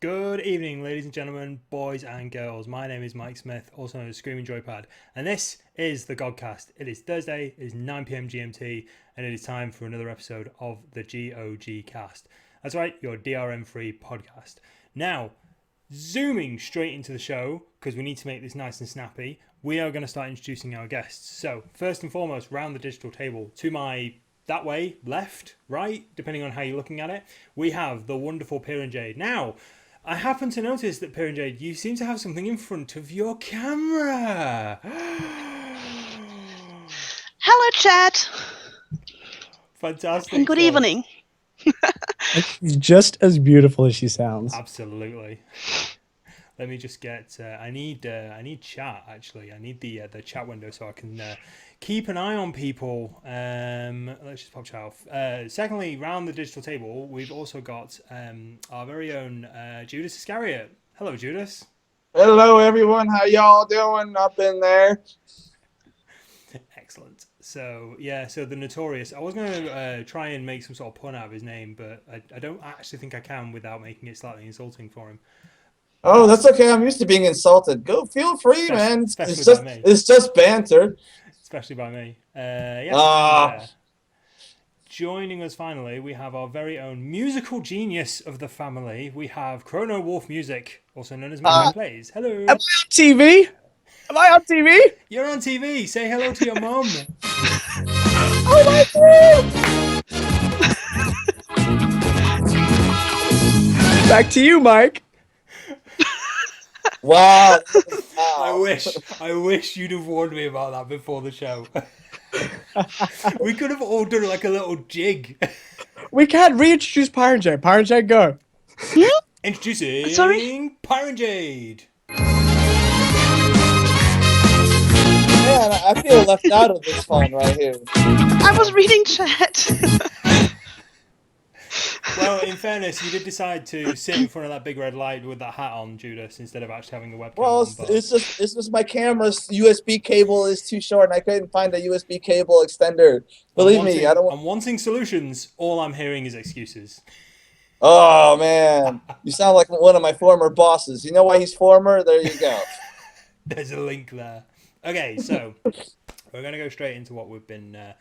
Good evening, ladies and gentlemen, boys and girls. My name is Mike Smith, also known as Screaming Joypad, and this is the GOGCast. It is Thursday, it is 9 p.m. GMT, and it is time for another episode of the GOGCast. That's right, your DRM-free podcast. Now, zooming straight into the show, because we need to make this nice and snappy, we are going to start introducing our guests. So, first and foremost, round the digital table, to my that way, left, right, depending on how you're looking at it, we have the wonderful PiranJade. Now, I happen to notice that, PiranJade, you seem to have something in front of your camera. Hello, chat. Fantastic. And good evening. She's just as beautiful as she sounds. Absolutely. Let me just get. I need chat. Actually, I need the chat window so I can keep an eye on people. Let's just pop chat off. Secondly, round the digital table, we've also got our very own Judas Iscariot. Hello, Judas. Hello, everyone. How y'all doing up in there? Excellent. So yeah, so the Notorious. I was going to try and make some sort of pun out of his name, but I don't actually think I can without making it slightly insulting for him. Oh, that's okay. I'm used to being insulted. Go, feel free, man. It's just banter. Especially by me. Joining us finally, we have our very own musical genius of the family. We have ChronoWolf Music, also known as MatCatPlays. Hello. Am I on TV? Am I on TV? You're on TV. Say hello to your mum. Oh my God! Back to you, Mike. Wow. I wish you'd have warned me about that before the show. We could have all done like a little jig. We can't reintroduce PiranJade. PiranJade, go. Introducing PiranJade. Man, I feel left out of this phone right here. I was reading chat. Well, in fairness, you did decide to sit in front of that big red light with that hat on, Judas, instead of actually having the webcam on. But It's just my camera's USB cable is too short, and I couldn't find a USB cable extender. Believe me, I don't. I'm wanting solutions. All I'm hearing is excuses. Oh man, you sound like one of my former bosses. You know why he's former? There you go. There's a link there. Okay, so we're going to go straight into what we've been not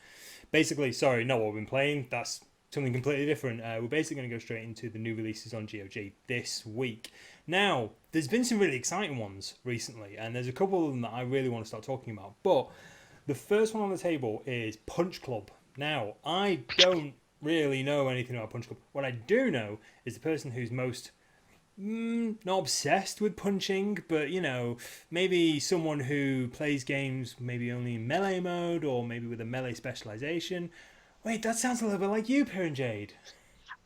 what we've been playing. That's something completely different. We're basically going to go straight into the new releases on GOG this week. Now, there's been some really exciting ones recently, and there's a couple of them that I really want to start talking about. But the first one on the table is Punch Club. Now, I don't really know anything about Punch Club. What I do know is the person who's most not obsessed with punching, but maybe someone who plays games maybe only in melee mode or maybe with a melee specialization. Wait, that sounds a little bit like you, PiranJade.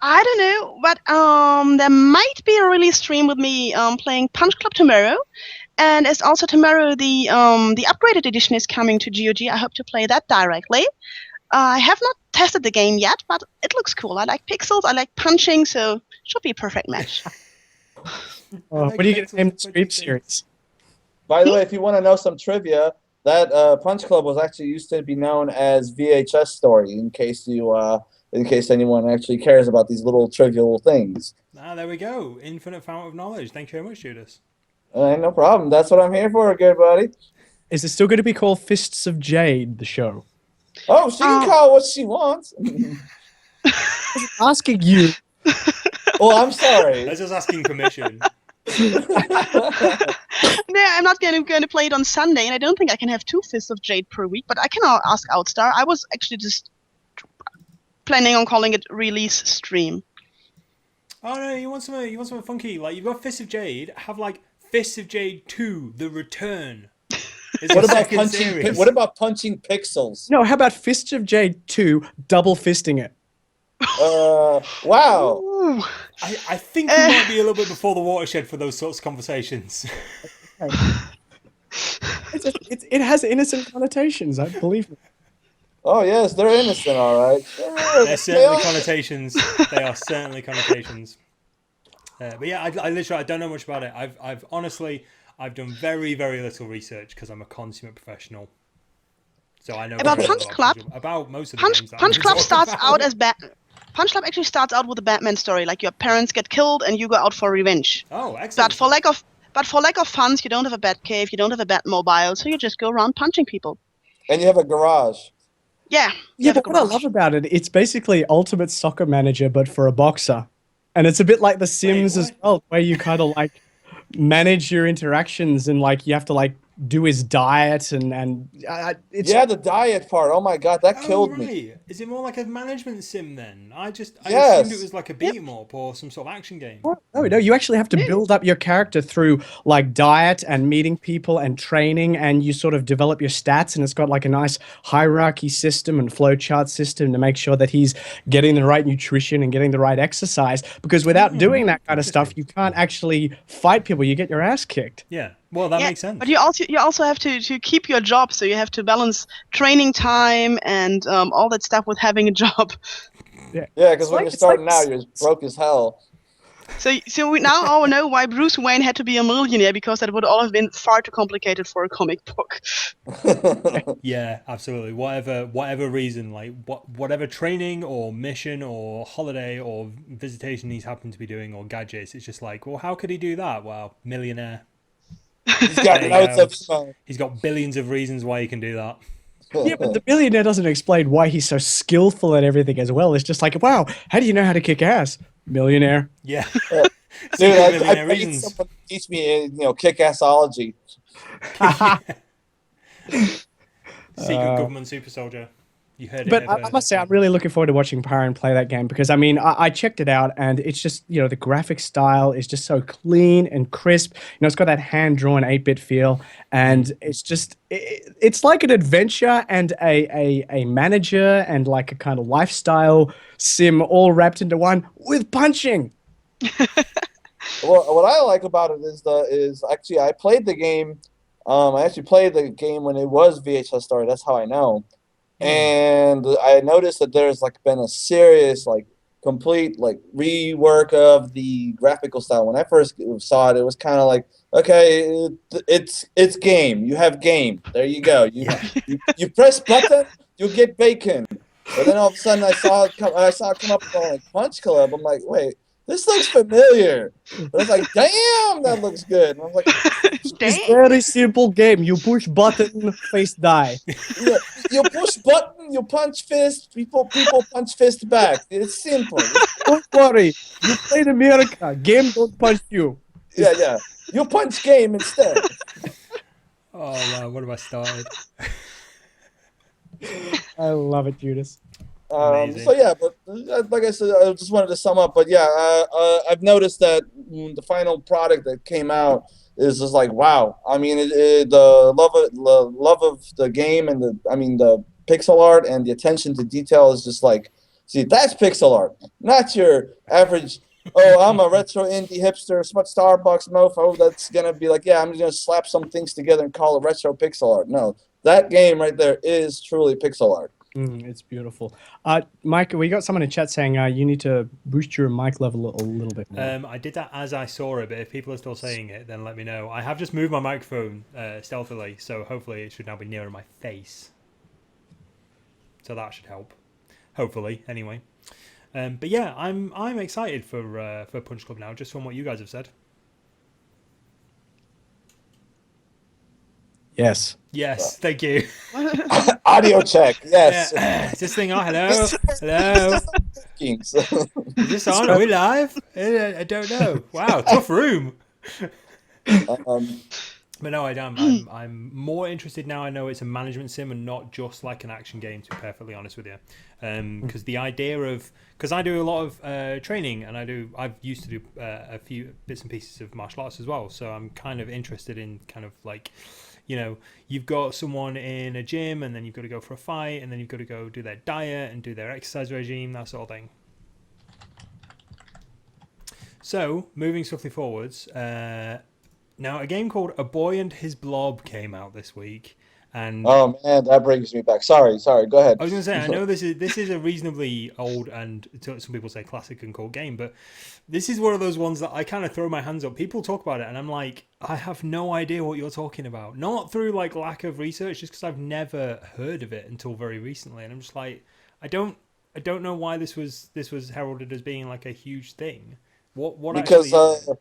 I don't know, but there might be a release stream with me playing Punch Club tomorrow, and it's also tomorrow the upgraded edition is coming to GOG. I hope to play that directly. I have not tested the game yet, but it looks cool. I like pixels, I like punching, so should be a perfect match. What are you going to name the stream series? By the way, if you want to know some trivia, that Punch Club was actually used to be known as VHS Story. In case anyone actually cares about these little trivial things. There we go. Infinite fountain of knowledge. Thank you very much, Judas. No problem. That's what I'm here for, good buddy. Is it still going to be called Fists of Jade, the show? Oh, she can call it what she wants. Asking you. Oh, I'm sorry. I was just asking permission. No, I'm not going to play it on Sunday, and I don't think I can have 2 Fists of Jade per week, but I can ask Outstar. I was actually just planning on calling it release stream. Oh no, you want something funky. Like, you've got Fists of Jade, have like Fists of Jade 2, The Return. What about punching pixels? No, how about Fists of Jade 2, double fisting it? Wow. Ooh. I think we might be a little bit before the watershed for those sorts of conversations. It has innocent connotations, I believe me. Oh yes, they're innocent, all right. They're certainly connotations. They are certainly connotations. But yeah, I literally don't know much about it. I've done very, very little research because I'm a consummate professional. So I know about Punch Club. About most of the Punch games. Club starts out as Punch Club actually starts out with a Batman story, like your parents get killed and you go out for revenge. Oh, excellent. But for lack of funds, you don't have a Batcave, you don't have a Batmobile, so you just go around punching people. And you have a garage. Yeah. Yeah, but what I love about it, it's basically Ultimate Soccer Manager, but for a boxer. And it's a bit like The Sims as well, where you kind of like manage your interactions and like you have to like do his diet and it's the diet part. Oh my god, that killed me. Is it more like a management sim then? I assumed it was like a beat 'em up or some sort of action game. No, you actually have to build up your character through like diet and meeting people and training, and you sort of develop your stats, and it's got like a nice hierarchy system and flowchart system to make sure that he's getting the right nutrition and getting the right exercise, because without doing that kind of stuff, you can't actually fight people. You get your ass kicked. Yeah. Well, that makes sense. But you also have to keep your job, so you have to balance training time and all that stuff with having a job. Yeah, because when you're starting out, you're broke as hell. So we now all know why Bruce Wayne had to be a millionaire, because that would all have been far too complicated for a comic book. Yeah, absolutely. Whatever reason, like whatever training or mission or holiday or visitation he's happened to be doing or gadgets, it's just like, well, how could he do that? Well, millionaire. He's got loads of He's got billions of reasons why he can do that. Yeah, but the billionaire doesn't explain why he's so skillful at everything as well. It's just like, wow, how do you know how to kick ass? Millionaire. Yeah. Dude, I need someone to teach me, kick-assology. Secret government super soldier. You heard it. But I must say, I'm really looking forward to watching Piran play that game, because I mean, I checked it out, and it's just, the graphic style is just so clean and crisp. It's got that hand-drawn 8-bit feel, and it's just, it's like an adventure and a manager and like a kind of lifestyle sim all wrapped into one with punching. Well, what I like about it is actually I played the game. I actually played the game when it was VHS story. That's how I know. And I noticed that there's like been a serious complete rework of the graphical style. When I first saw it, it was kind of like, okay, it's game. You have game. There you go. You press button, you get bacon. But then all of a sudden I saw it come up on Punch Club. I'm like, wait, this looks familiar. But it's like, damn, that looks good. And I was like, it's a very simple game. You push button, face die. Yeah, you push button, you punch fist, people punch fist back. It's simple. Don't worry. You played America. Game don't punch you. Yeah. You punch game instead. Oh, wow. What have I started? I love it, Judas. So yeah, but like I said, I just wanted to sum up. But yeah, I've noticed that the final product that came out is just like, wow. I mean, the love of the game and the pixel art and the attention to detail is just like, see, that's pixel art, not your average. Oh, I'm a retro indie hipster, Starbucks mofo. That's gonna be like, yeah, I'm just gonna slap some things together and call it retro pixel art. No, that game right there is truly pixel art. It's beautiful. Mike, we got someone in chat saying you need to boost your mic level a little bit more. I did that as I saw it, but if people are still saying it, then let me know. I have just moved my microphone stealthily, so hopefully it should now be nearer my face. So that should help. Hopefully, anyway. But yeah, I'm excited for Punch Club now, just from what you guys have said. Yes. Yes, thank you. Audio check. Yes. Yeah. Is this thing on? Hello? Hello? Is this on? Are we live? I don't know. Wow, tough room. But no, I'm more interested now. I know it's a management sim and not just like an action game, to be perfectly honest with you. Because the idea of... Because I do a lot of training, and I've used to do a few bits and pieces of martial arts as well. So I'm kind of interested in kind of like... you've got someone in a gym, and then you've got to go for a fight, and then you've got to go do their diet and do their exercise regime, that sort of thing. So, moving swiftly forwards, now a game called A Boy and His Blob came out this week. And oh man, that brings me back. Sorry, go ahead. I was going to say, I know this is a reasonably old and some people say classic and cool game, but this is one of those ones that I kind of throw my hands up. People talk about it, and I'm like, I have no idea what you're talking about. Not through like lack of research, just because I've never heard of it until very recently, and I'm just like, I don't I don't know why this was heralded as being like a huge thing. What Because actually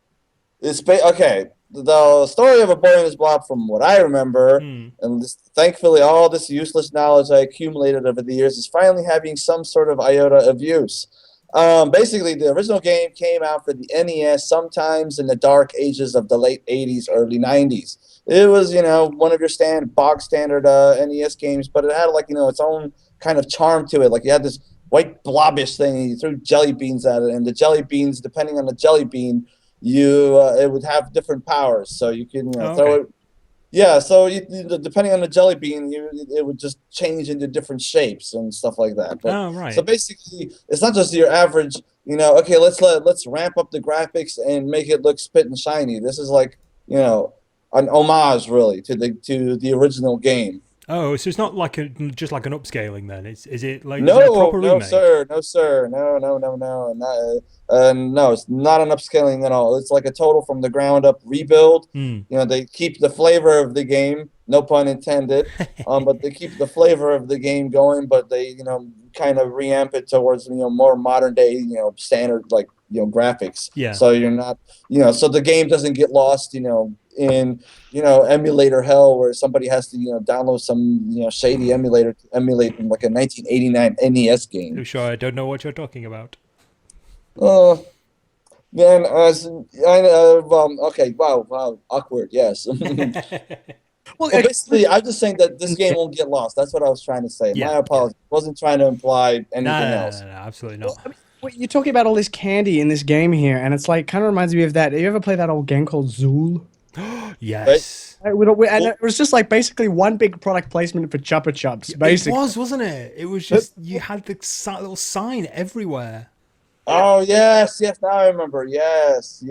is it? okay. The story of A Boy and His Blob, from what I remember, and thankfully all this useless knowledge I accumulated over the years is finally having some sort of iota of use. Basically, the original game came out for the NES sometimes in the dark ages of the late 80s, early 90s. It was, one of your bog standard NES games, but it had its own kind of charm to it. Like you had this white blobbish thing, and you threw jelly beans at it, and the jelly beans, depending on the jelly bean, it would have different powers. So you can throw it. Yeah, so depending on the jelly bean, it would just change into different shapes and stuff like that. But, right. So basically, it's not just your average. Okay, let's ramp up the graphics and make it look spit and shiny. This is like an homage really to the original game. Oh, so it's not like just like an upscaling then? Is it like no, is it a proper no, remake? sir, no, sir, no, no, it's not an upscaling at all. It's like a total from the ground up rebuild. They keep the flavor of the game, no pun intended, but they keep the flavor of the game going, but they kind of reamp it towards more modern day standard graphics. Yeah. So you're not so the game doesn't get lost in emulator hell where somebody has to download some shady emulator to emulate like a 1989 NES game. I'm sure I don't know what you're talking about. Man, okay, wow, awkward, yes. Well, basically, I'm just saying that this game won't get lost. That's what I was trying to say. Yeah, My apologies. Wasn't trying to imply anything else. No, absolutely not. Well, you're talking about all this candy in this game here, and it's like kind of reminds me of that. You ever play that old game called Zool? Yes. And it was just like basically one big product placement for Chupa Chups. Basically, It was, wasn't it? It was just you had the little sign everywhere. Oh yes, now I remember. Yes.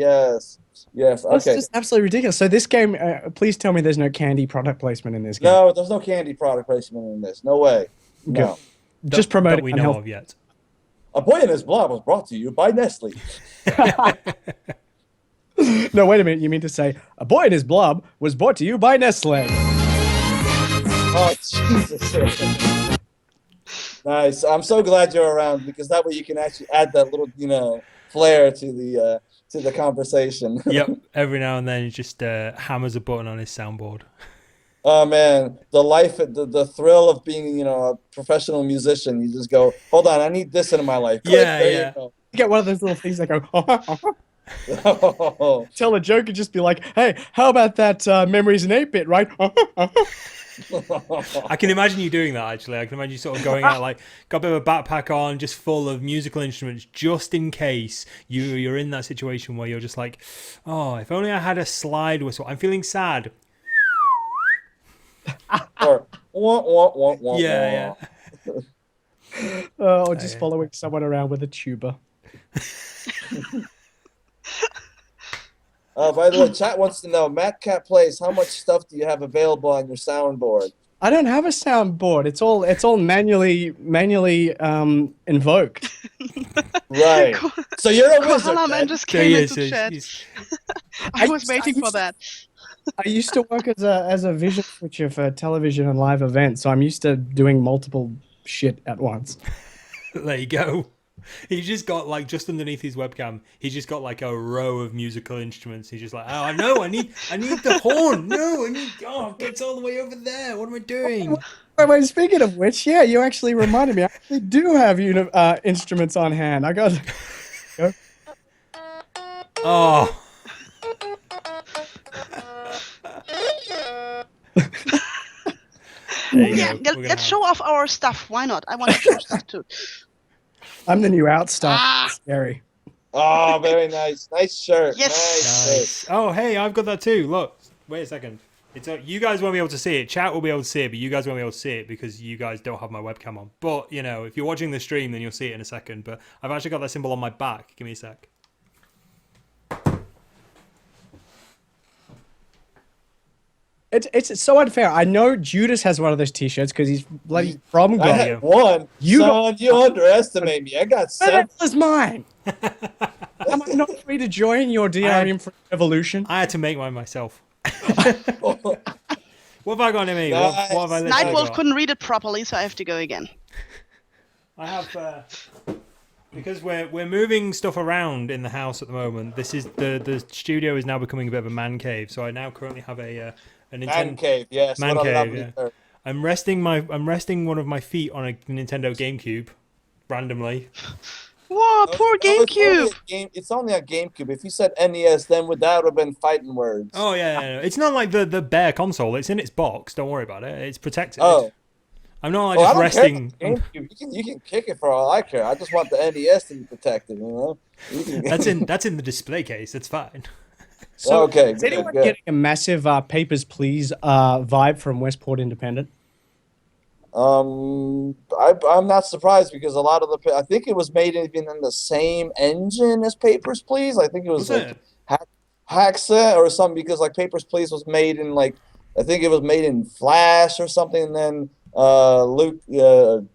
Okay. It's just absolutely ridiculous. So this game, please tell me there's no candy product placement in this game. No, there's no candy product placement in this. No way. No. Just promoting. That we know of yet. A Boy and His Blob was brought to you by Nestle. No, wait a minute. You mean to say A Boy and His Blob was brought to you by Nestle? Oh, Jesus. Nice. I'm so glad you're around because that way you can actually add that little, flair to the conversation. Yep. Every now and then he just hammers a button on his soundboard. Oh man, the thrill of being, a professional musician. You just go, hold on, I need this in my life. Yeah. You get one of those little things that go, tell a joke and just be like, hey, how about that memories in 8-bit, right? I can imagine you doing that, actually. I can imagine you sort of going out, like, got a bit of a backpack on, just full of musical instruments, just in case you're in that situation where you're just like, oh, if only I had a slide whistle. I'm feeling sad. Or, wah. Yeah. Or just following someone around with a tuba. By the way, chat wants to know, MatCatPlays, how much stuff do you have available on your soundboard? I don't have a soundboard. It's all manually invoked. Right. So you're a wizard. Man just came into chat. I was waiting for that. I used to work as a vision switcher for television and live events, so I'm used to doing multiple shit at once. There you go. He's just got, like, just underneath his webcam, he's just got, like, a row of musical instruments. He's just like, oh, no, I need the horn. No, it's all the way over there. What am I doing? Wait, speaking of which, yeah, you actually reminded me. I actually do have instruments on hand. I got... Oh. Yeah, let's show off our stuff. Why not? I want to show stuff too. I'm the new outstar. Scary. Oh, very nice. Nice shirt. Yes. Nice. Oh, hey, I've got that too. Look. Wait a second. You guys won't be able to see it. Chat will be able to see it, but you guys won't be able to see it because you guys don't have my webcam on. But, if you're watching the stream, then you'll see it in a second. But I've actually got that symbol on my back. Give me a sec. It's so unfair. I know Judas has one of those T-shirts because he's bloody from I God. had one. You underestimate me. I got 7. That was mine. Am I not free to join your DRM for evolution? I had to make mine myself. What have I got, Emmy? Nice. What have I Nightwolf couldn't read it properly, so I have to go again. I have because we're moving stuff around in the house at the moment. This is the studio is now becoming a bit of a man cave. So I now currently have a Nintendo Man cave, yes. Man what a cave, lovely yeah. term. I'm resting one of my feet on a Nintendo GameCube randomly. Whoa, poor GameCube. It's only a GameCube. If you said NES, then that would have been fighting words. Oh yeah, it's not like the bare console. It's in its box. Don't worry about it. It's protected. Oh. I'm not like I just don't resting. care about the GameCube. You can kick it for all I care. I just want the NES to be protected. You know. That's in the display case. It's fine. So, Okay, is anyone good. getting a massive Papers, Please vibe from Westport Independent? I'm not surprised because a lot of I think it was made even in the same engine as Papers, Please. I think it was like Haxa or something because like Papers, Please was made in like I think it was made in Flash or something, and then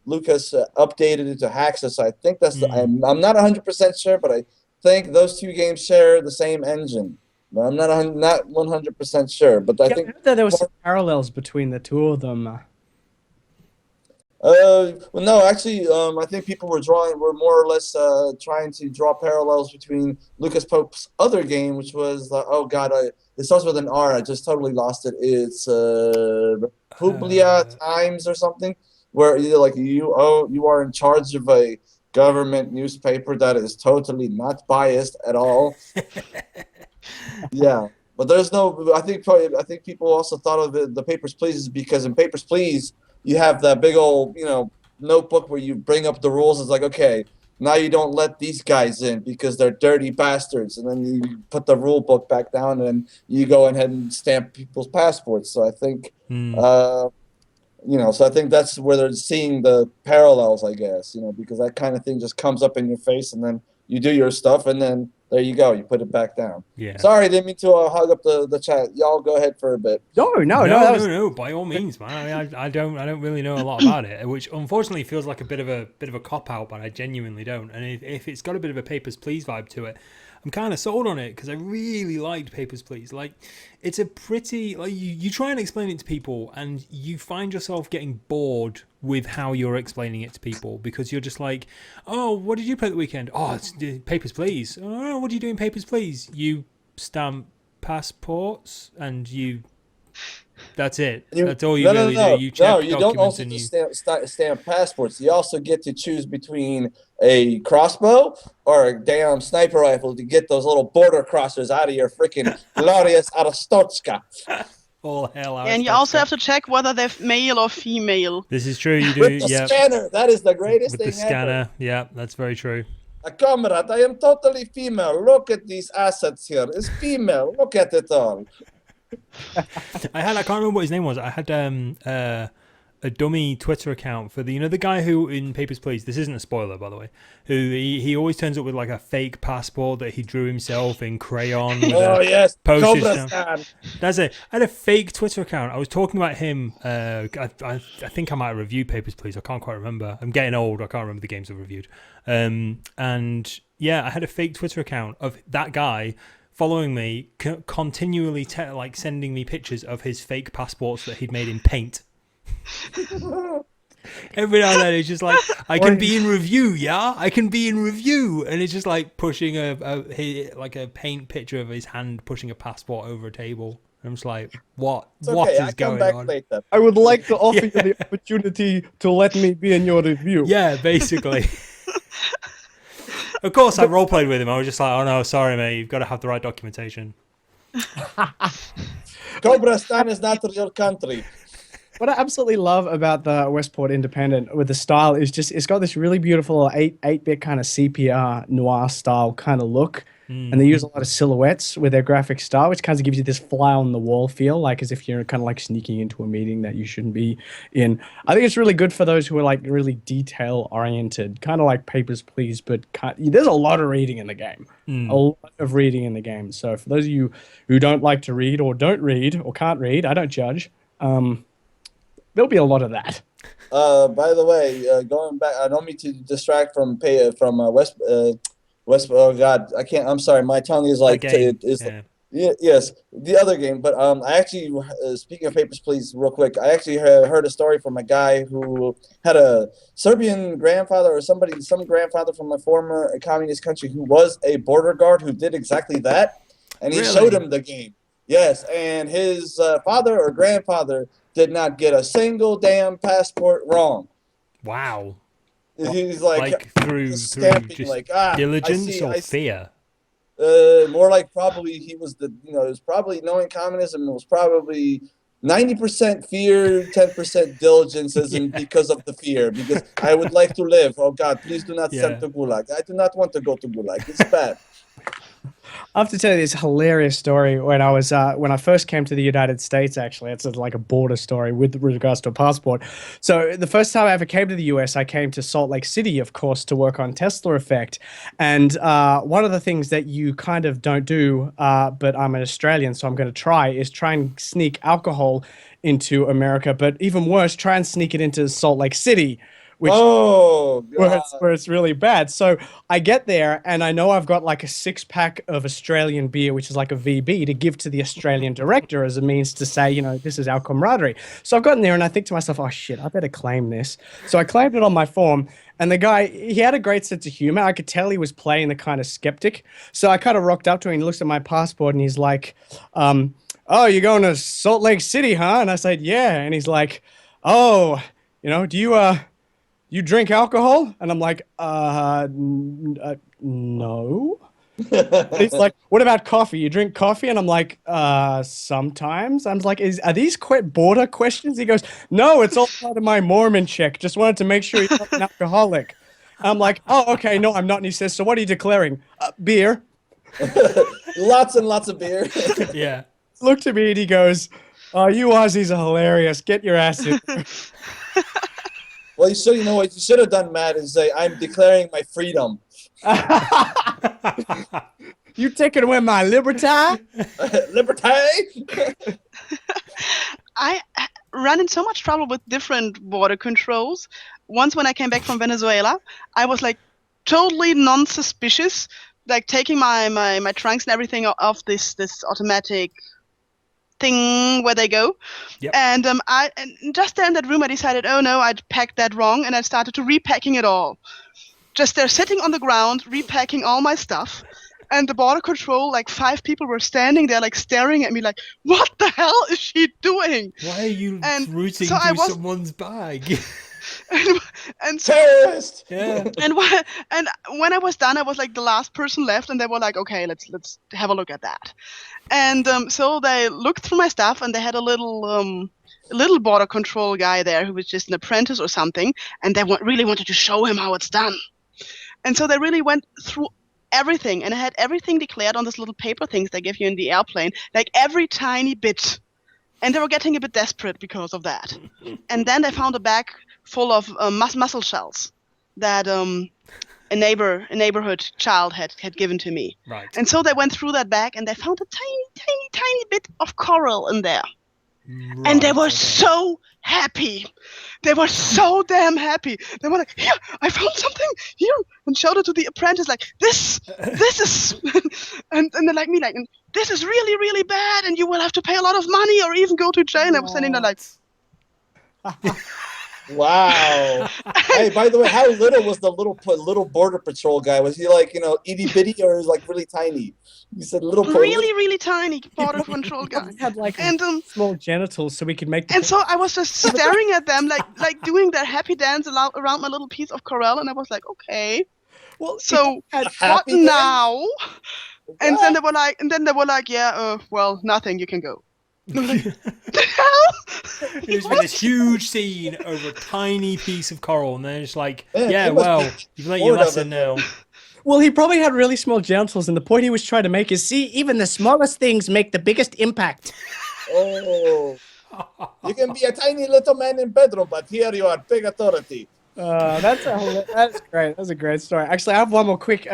Lucas updated it to Haxa. So I think that's I'm not 100% sure, but I think those two games share the same engine. But I'm not 100% sure. But I think I heard that there was some parallels between the two of them. Well, no, actually, I think people were more or less trying to draw parallels between Lucas Pope's other game, which was oh god, it starts with an R. I just totally lost it. It's Publia Times or something, where you are in charge of a government newspaper that is totally not biased at all. Yeah, but there's no. I think people also thought of the Papers, Please because in Papers, Please. You have that big old, notebook where you bring up the rules. It's like, okay, now you don't let these guys in because they're dirty bastards. And then you put the rule book back down and you go ahead and stamp people's passports. So I think, so I think that's where they're seeing the parallels, I guess, because that kind of thing just comes up in your face and then you do your stuff and then there you go. You put it back down. Yeah. Sorry, didn't mean to hog up the chat. Y'all go ahead for a bit. No. By all means, man. I mean, I don't really know a lot about it, which unfortunately feels like a bit of a cop out, but I genuinely don't. And if it's got a bit of a Papers, Please vibe to it, I'm kind of sold on it because I really liked Papers, Please. Like, it's a pretty you try and explain it to people, and you find yourself getting bored with how you're explaining it to people because you're just like, oh, what did you play the weekend? Oh, it's Papers, Please. Oh, what do you do in Papers, Please? You stamp passports and that's it. That's all you really do. You check you documents don't also and you stamp passports. You also get to choose between a crossbow or a damn sniper rifle to get those little border crossers out of your freaking glorious Aristotska. All hell out. And you also have to check whether they're male or female. This is true. You do. With the scanner. That is the greatest thing with the scanner. ever. Yeah, that's very true. Comrade, I am totally female. Look at these assets here. It's female. Look at it all. I can't remember what his name was. I had a dummy Twitter account for the guy who in Papers, Please. This isn't a spoiler, by the way. Who he always turns up with like a fake passport that he drew himself in crayon. With yes, postage. That's it. I had a fake Twitter account. I was talking about him. I think I might have reviewed Papers, Please. I can't quite remember. I'm getting old. I can't remember the games I've reviewed. And yeah, I had a fake Twitter account of that guy following me, continually sending me pictures of his fake passports that he'd made in paint. Every now and then it's just like, I can be in review, yeah? I can be in review. And it's just like pushing a paint picture of his hand pushing a passport over a table. I'm just like, what is going on? Later. I would like to offer you the opportunity to let me be in your review. Yeah, basically. Of course, I roleplayed with him. I was just like, oh no, sorry, mate. You've got to have the right documentation. Cobra-Stan is not your country. What I absolutely love about the Westport Independent with the style is just it's got this really beautiful 8-bit kind of sepia noir style kind of look. And they use a lot of silhouettes with their graphic style, which kind of gives you this fly on the wall feel, like as if you're kind of like sneaking into a meeting that you shouldn't be in. I think it's really good for those who are like really detail oriented, kind of like Papers, Please, but there's a lot of reading in the game, a lot of reading in the game. So for those of you who don't like to read or don't read or can't read, I don't judge. There'll be a lot of that. By the way, going back, I don't mean to distract from West. Oh God, I can't. I'm sorry. My tongue is like Yes, the other game. But I actually, speaking of Papers, Please, real quick, I actually heard a story from a guy who had a Serbian grandfather or some grandfather from a former communist country who was a border guard who did exactly that, and he showed Really? him the game. Yes, and his father or grandfather did not get a single damn passport wrong. Wow. He's like Like through stamping, just like, I diligence see, or I see. fear? More like probably he was it was probably knowing communism. It was probably 90% fear, 10% diligence, and Yeah. because of the fear. Because I would like to live. Oh God, please do not send Yeah. to Gulag. I do not want to go to Gulag. It's bad. I have to tell you this hilarious story when I first came to the United States. Actually, it's like a border story with regards to a passport. So the first time I ever came to the US, I came to Salt Lake City, of course, to work on Tesla Effect. And one of the things that you kind of don't do, but I'm an Australian, so I'm going to try, is try and sneak alcohol into America. But even worse, try and sneak it into Salt Lake City, which Oh God. where it's really bad. So I get there and I know I've got like a 6-pack of Australian beer, which is like a VB, to give to the Australian director as a means to say, this is our camaraderie. So I've gotten there and I think to myself, oh shit, I better claim this. So I claimed it on my form. And the guy, he had a great sense of humor. I could tell he was playing the kind of skeptic. So I kind of rocked up to him and he looks at my passport and he's like, oh, you're going to Salt Lake City, huh? And I said, yeah. And he's like, oh, do you drink alcohol? And I'm like, no. And he's like, what about coffee? You drink coffee? And I'm like, sometimes. I'm like, are these border questions? He goes, no, it's all part of my Mormon check. Just wanted to make sure you're not an alcoholic. I'm like, oh, okay, no, I'm not. And he says, so what are you declaring? Beer. Lots and lots of beer. Yeah. Looked at me and he goes, oh, you Aussies are hilarious. Get your ass in there. Well, you know what you should have done, Matt, is say, I'm declaring my freedom. You taking away my liberty? Liberty. I ran in so much trouble with different border controls. Once when I came back from Venezuela, I was like totally non-suspicious, like taking my trunks and everything off this automatic thing where they go. Yep. And just there in that room I decided, oh no, I'd packed that wrong, and I started to repacking it all. Just there sitting on the ground, repacking all my stuff. And the border control, like 5 people were standing there, like staring at me, like, "What the hell is she doing?" Why are you And rooting so through someone's bag? and so, Terrorist. Yeah. and when I was done, I was like the last person left, and they were like, "Okay, let's have a look at that." And so they looked through my stuff, and they had a little border control guy there who was just an apprentice or something, and they really wanted to show him how it's done. And so they really went through everything, and I had everything declared on this little paper things they give you in the airplane, like every tiny bit. And they were getting a bit desperate because of that. And then they found a bag full of mussel shells that a neighborhood child had given to me. Right. And so they went through that bag and they found a tiny bit of coral in there. Right, And they were okay. so happy. They were so damn happy. They were like, "Here, I found something here," and showed it to the apprentice, like, this is, and they're like me, like, "This is really, really bad, and you will have to pay a lot of money or even go to jail." And I was standing there like, Wow. Hey, by the way, how little was the little border patrol guy? Was he like, itty bitty, or was like really tiny? You said little. really, really tiny border control guy. He had like And small genitals so we could make the and so I was just staring at them, like doing their happy dance around my little piece of coral, and I was like, okay, well, so what happy dance? now? And then they were like, yeah, well, nothing, you can go. And I was like, the hell? There's been this huge scene over a tiny piece of coral, and they're just like, Man, yeah, he must well, be you've learned your bored of lesson it. now. Well, he probably had really small genitals, and the point he was trying to make is, see, even the smallest things make the biggest impact. Oh. You can be a tiny little man in bedroom, but here you are, big authority. That's great. That's a great story. Actually, I have one more quick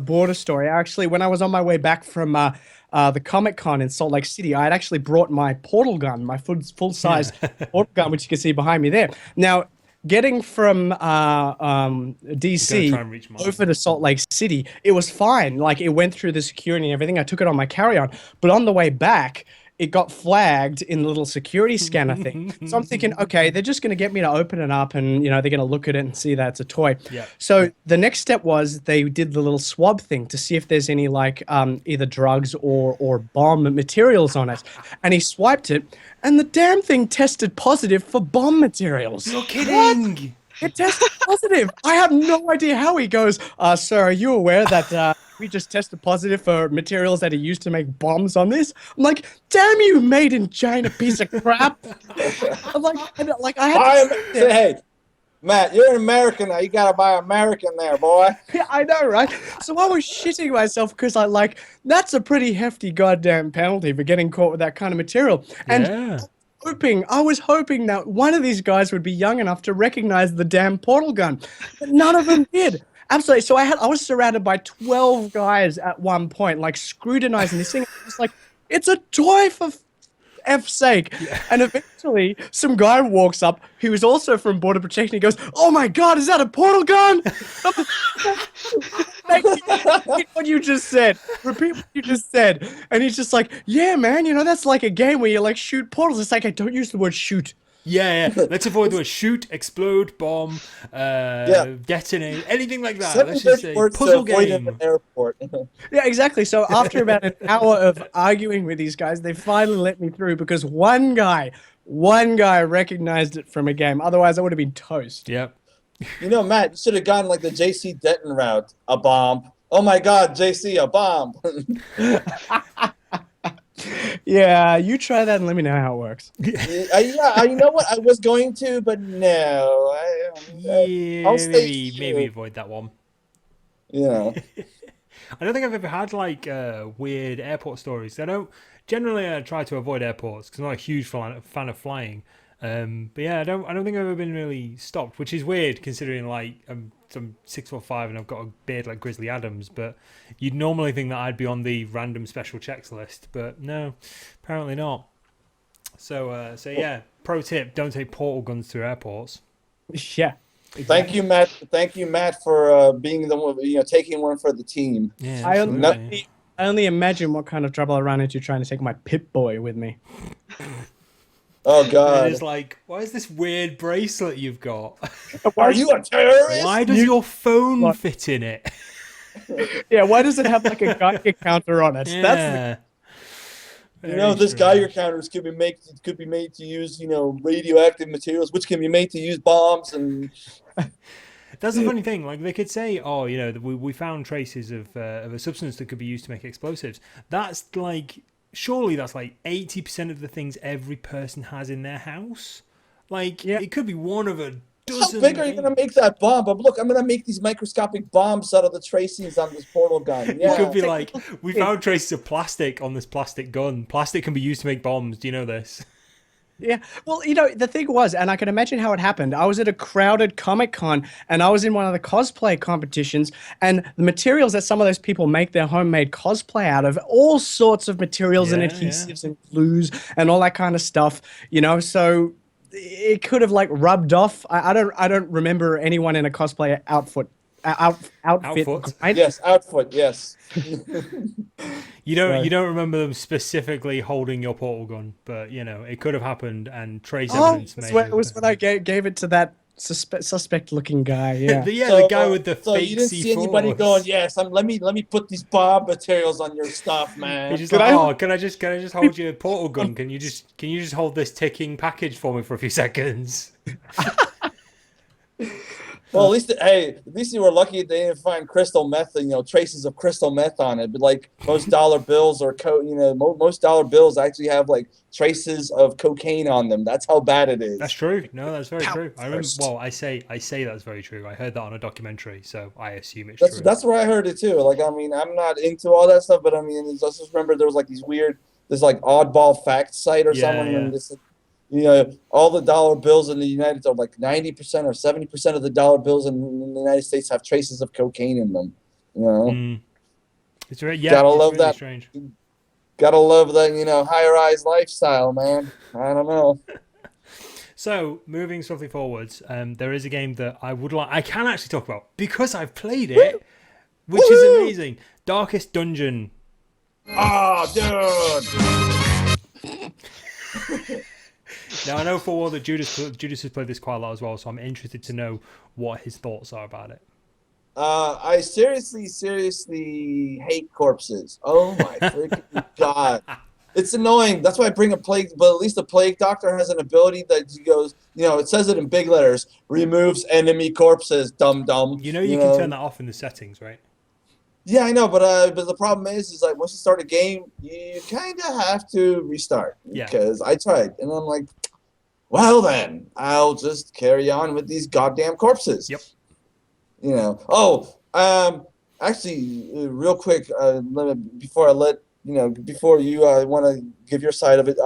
border story. Actually, when I was on my way back from the Comic-Con in Salt Lake City, I had actually brought my portal gun, my full-size portal gun, which you can see behind me there. Now, getting from Gonna DC try and reach mine. over to Salt Lake City, it was fine. Like it went through the security and everything. I took it on my carry-on, but on the way back, it got flagged in the little security scanner thing. So I'm thinking, okay, they're just going to get me to open it up, and they're going to look at it and see that it's a toy. Yeah. So the next step was they did the little swab thing to see if there's any like either drugs or bomb materials on it, and he swiped it, and the damn thing tested positive for bomb materials. You're kidding. It tested positive. I have no idea how. He goes, sir, are you aware that we just tested positive for materials that are used to make bombs on this? I'm like, damn you, made in China piece of crap. I'm like, I had to Say, hey, Matt, you're an American now. You gotta buy American there, boy. Yeah, I know, right? So I was shitting myself because that's a pretty hefty goddamn penalty for getting caught with that kind of material. And Yeah. I was hoping that one of these guys would be young enough to recognize the damn portal gun, but none of them did. Absolutely. So I was surrounded by 12 guys at one point, like scrutinizing this thing. It's like, it's a toy for F's sake. Yeah. And eventually some guy walks up who is also from Border Protection. He goes, oh my God, is that a portal gun? Repeat what you just said. Repeat what you just said. And he's just like, yeah, man, that's like a game where you like shoot portals. It's like, I don't use the word shoot. Yeah. Let's avoid the word shoot, explode, bomb, detonate, anything like that. Let's just say puzzle game. An airport. Yeah, exactly. So after about an hour of arguing with these guys, they finally let me through because one guy recognized it from a game. Otherwise, I would have been toast. Yep. Matt, you should have gone like the JC Denton route. A bomb. Oh my God, JC, a bomb. Yeah, you try that and let me know how it works. Yeah, you know what? I was going to, but no. I'll stay maybe avoid that one. Yeah. I don't think I've ever had like weird airport stories. Generally I try to avoid airports because I'm not a huge fan of flying. But yeah, I don't think I've ever been really stopped, which is weird considering like I'm 6'5" and I've got a beard like Grizzly Adams. But you'd normally think that I'd be on the random special checks list, but no, apparently not. So yeah, pro tip: don't take portal guns through airports. Yeah. Exactly. Thank you, Matt, for being the one, taking one for the team. Yeah, I only imagine what kind of trouble I ran into trying to take my Pip-Boy with me. Oh God! It is like, why is this weird bracelet you've got? Are you a terrorist? Why does your phone fit in it? Yeah, why does it have like a Geiger counter on it? Yeah. This Geiger counters could be made to use radioactive materials, which can be made to use bombs and. That's the funny thing. Like they could say, "Oh, we found traces of a substance that could be used to make explosives." That's like. Surely that's like 80% of the things every person has in their house. Like, It could be one of a dozen. How big are you going to make that bomb? But look, I'm going to make these microscopic bombs out of the tracings on this portal gun. Yeah. It could be like, we found traces of plastic on this plastic gun. Plastic can be used to make bombs. Do you know this? Yeah, well, the thing was, and I can imagine how it happened. I was at a crowded Comic-Con, and I was in one of the cosplay competitions, and the materials that some of those people make their homemade cosplay out of, all sorts of materials and adhesives and glues and all that kind of stuff, so it could have like rubbed off. I don't remember anyone in a cosplay outfit. Yes, outfit. Yes. You don't remember them specifically holding your portal gun, but it could have happened, and trace evidence made. It was when I gave it to that suspect-looking guy. Yeah. The guy with the fake you didn't see anybody going, yes, let me put these bomb materials on your stuff, man. He's just like, can I just hold your portal gun? Can you just hold this ticking package for me for a few seconds? Well, at least you were lucky they didn't find crystal meth, traces of crystal meth on it. But like most dollar bills most dollar bills actually have like traces of cocaine on them. That's how bad it is. That's true. No, that's very true. I remember. Well, I say that's very true. I heard that on a documentary, so I assume it's true. That's where I heard it too. Like, I mean, I'm not into all that stuff, but I mean, I just remember there was like this like oddball fact site or something, and this. All the dollar bills in the United States are like 90% or 70% of the dollar bills in the United States have traces of cocaine in them. It's very gotta love really that. Strange. Gotta love that high rise lifestyle, man. I don't know. So, moving swiftly forwards, there is a game that I can actually talk about because I've played it, which is amazing. Darkest Dungeon. Oh, dude. Now, I know for all that Judas has played this quite a lot as well, so I'm interested to know what his thoughts are about it. I seriously hate corpses. Oh my freaking god. It's annoying. That's why I bring a plague, but at least the plague doctor has an ability that he goes, it says it in big letters, removes enemy corpses, dum dum. You can turn that off in the settings, right? Yeah, I know, but the problem is like once you start a game, you kind of have to restart. Yeah. Because I tried, and I'm like, well then, I'll just carry on with these goddamn corpses. Yep. Actually, real quick, before you want to give your side of it,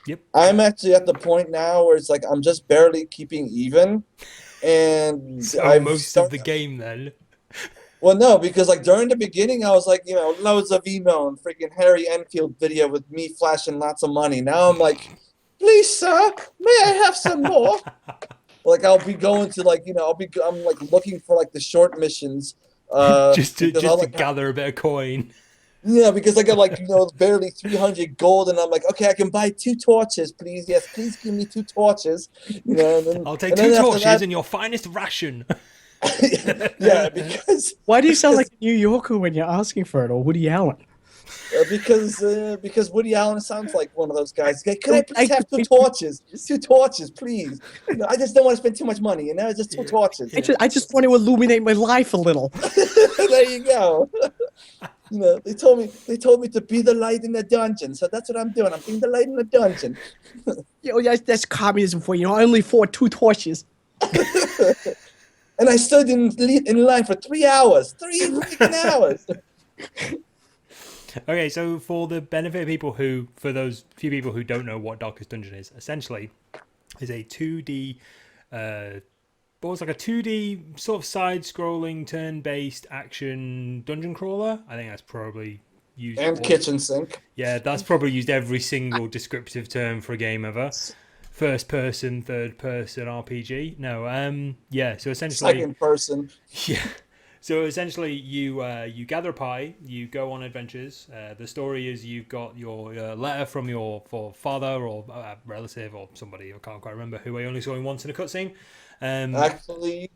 Yep. I'm actually at the point now where it's like I'm just barely keeping even, and So most of the game then. Well, no, because like during the beginning, I was like, loads of email and freaking Harry Enfield video with me flashing lots of money. Now I'm like, please, sir, may I have some more? Like I'll be going to I'm like looking for like the short missions. just to gather a bit of coin. Yeah, because I got barely 300 gold, and I'm like, okay, I can buy 2 torches, please. Yes, please give me 2 torches. I'll take 2 torches and your finest ration. Yeah, because why do you sound like a New Yorker when you're asking for it, or Woody Allen? Because Woody Allen sounds like one of those guys. Could I please have 2 torches? Just 2 torches, please. I just don't want to spend too much money. Just 2 torches. I just want to illuminate my life a little. There you go. They told me to be the light in the dungeon, so that's what I'm doing. I'm being the light in the dungeon. That's communism for you. I only afford 2 torches. And I stood in line for 3 hours. 3 freaking hours. Okay, so for the benefit of for those few people who don't know what Darkest Dungeon is, essentially is a 2D, like a 2D sort of side-scrolling, turn-based action dungeon crawler. I think that's probably used. And kitchen sink. Yeah, that's probably used every single descriptive term for a game ever. First person, third person RPG. No, yeah. So essentially, second person. Yeah. So essentially, you gather a pie, you go on adventures. The story is you've got your letter from your father or relative or somebody, I can't quite remember, who I only saw him once in a cutscene. Actually,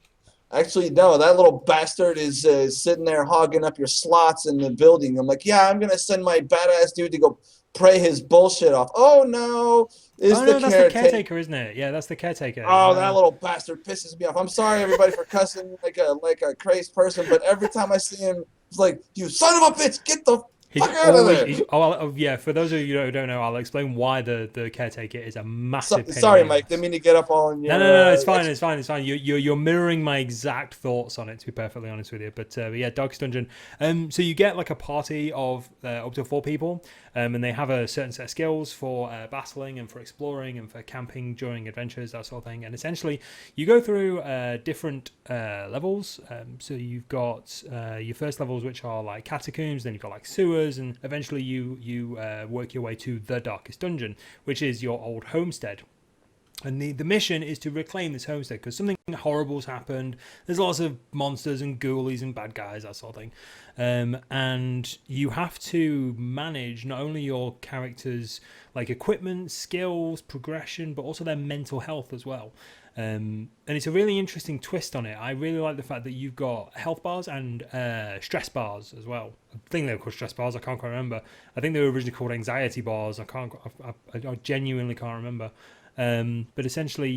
no. That little bastard is sitting there hogging up your slots in the building. I'm like, yeah, I'm gonna send my badass dude to go pray his bullshit off. Oh no. That's the caretaker, isn't it? Yeah, that's the caretaker. Oh, that little bastard pisses me off. I'm sorry, everybody, for cussing like a crazed person, but every time I see him, it's like, you son of a bitch, get the fuck out of there. Yeah, for those of you who don't know, I'll explain why the caretaker is a massive pain. Sorry, Mike, didn't mean to get up all in your... No, it's fine. You're mirroring my exact thoughts on it, to be perfectly honest with you. But yeah, Darkest Dungeon. So you get like a party of up to 4 people, and they have a certain set of skills for battling and for exploring and for camping during adventures, that sort of thing. And essentially, you go through different levels. So you've got your first levels, which are like catacombs, then you've got like sewers, and eventually you work your way to the Darkest Dungeon, which is your old homestead. And the mission is to reclaim this homestead because something horrible's happened. There's lots of monsters and ghoulies and bad guys, that sort of thing. And you have to manage not only your characters' like equipment, skills, progression, but also their mental health as well. And it's a really interesting twist on it. I really like the fact that you've got health bars and stress bars as well. I think they were called stress bars. I can't quite remember. I think they were originally called anxiety bars. I genuinely can't remember. But essentially,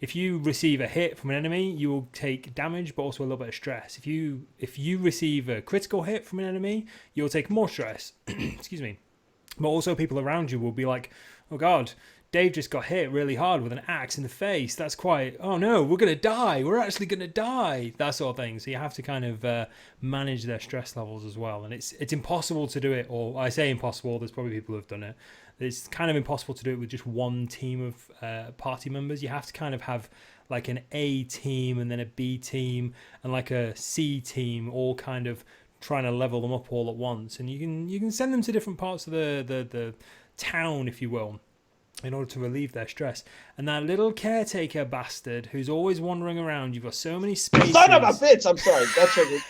if you receive a hit from an enemy, you will take damage, but also a little bit of stress. If you receive a critical hit from an enemy, you'll take more stress. Excuse me. But also, people around you will be like, "Oh God, Dave just got hit really hard with an axe in the face. That's quite, oh no, we're going to die. We're actually going to die." That sort of thing. So you have to kind of manage their stress levels as well. And it's impossible to do it, or I say impossible, there's probably people who have done it. It's kind of impossible to do it with just one team of party members. You have to kind of have like an A team and then a B team and like a C team, all kind of trying to level them up all at once. And you can send them to different parts of the town, if you will. in order to relieve their stress. And that little caretaker bastard who's always wandering around, you've got so many spaces. Son of a bitch! I'm sorry, that triggered.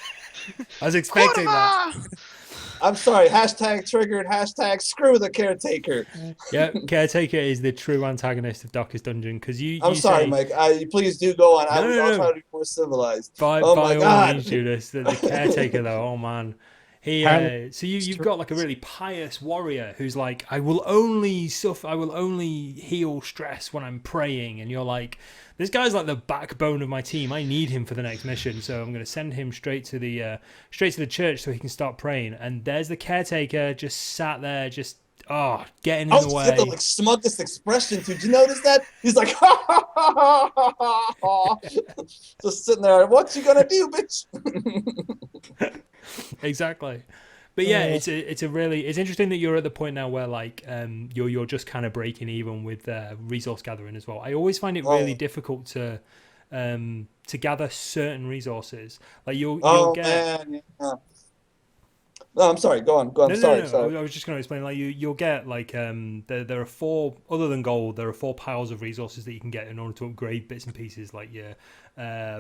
I was expecting that. I'm sorry. Hashtag triggered. Hashtag screw the caretaker. Yeah, caretaker is the true antagonist of Darkest Dungeon because I'm sorry, Mike. Please do go on. I'll try to be more civilized. By my all God. means, Judas, the caretaker though. Oh man, so you've got like a really pious warrior who's like, I will only heal stress when I'm praying, and you're like, this guy's like the backbone of my team. I need him for the next mission, so I'm going to send him straight to the church so he can start praying. And there's the caretaker just sat there, just getting in the way. The like smuggest expression too. Did you notice that? He's like, ha ha ha ha ha ha. Just sitting there. What you gonna do, bitch? Exactly. But yeah, it's interesting that you're at the point now where like you're just kind of breaking even with resource gathering as well. I always find it really difficult to gather certain resources. Like you'll get. Man, yeah. No, I'm sorry. Go on. No, sorry. I was just going to explain. Like you'll get like there are 4 other than gold. There are 4 piles of resources that you can get in order to upgrade bits and pieces, like your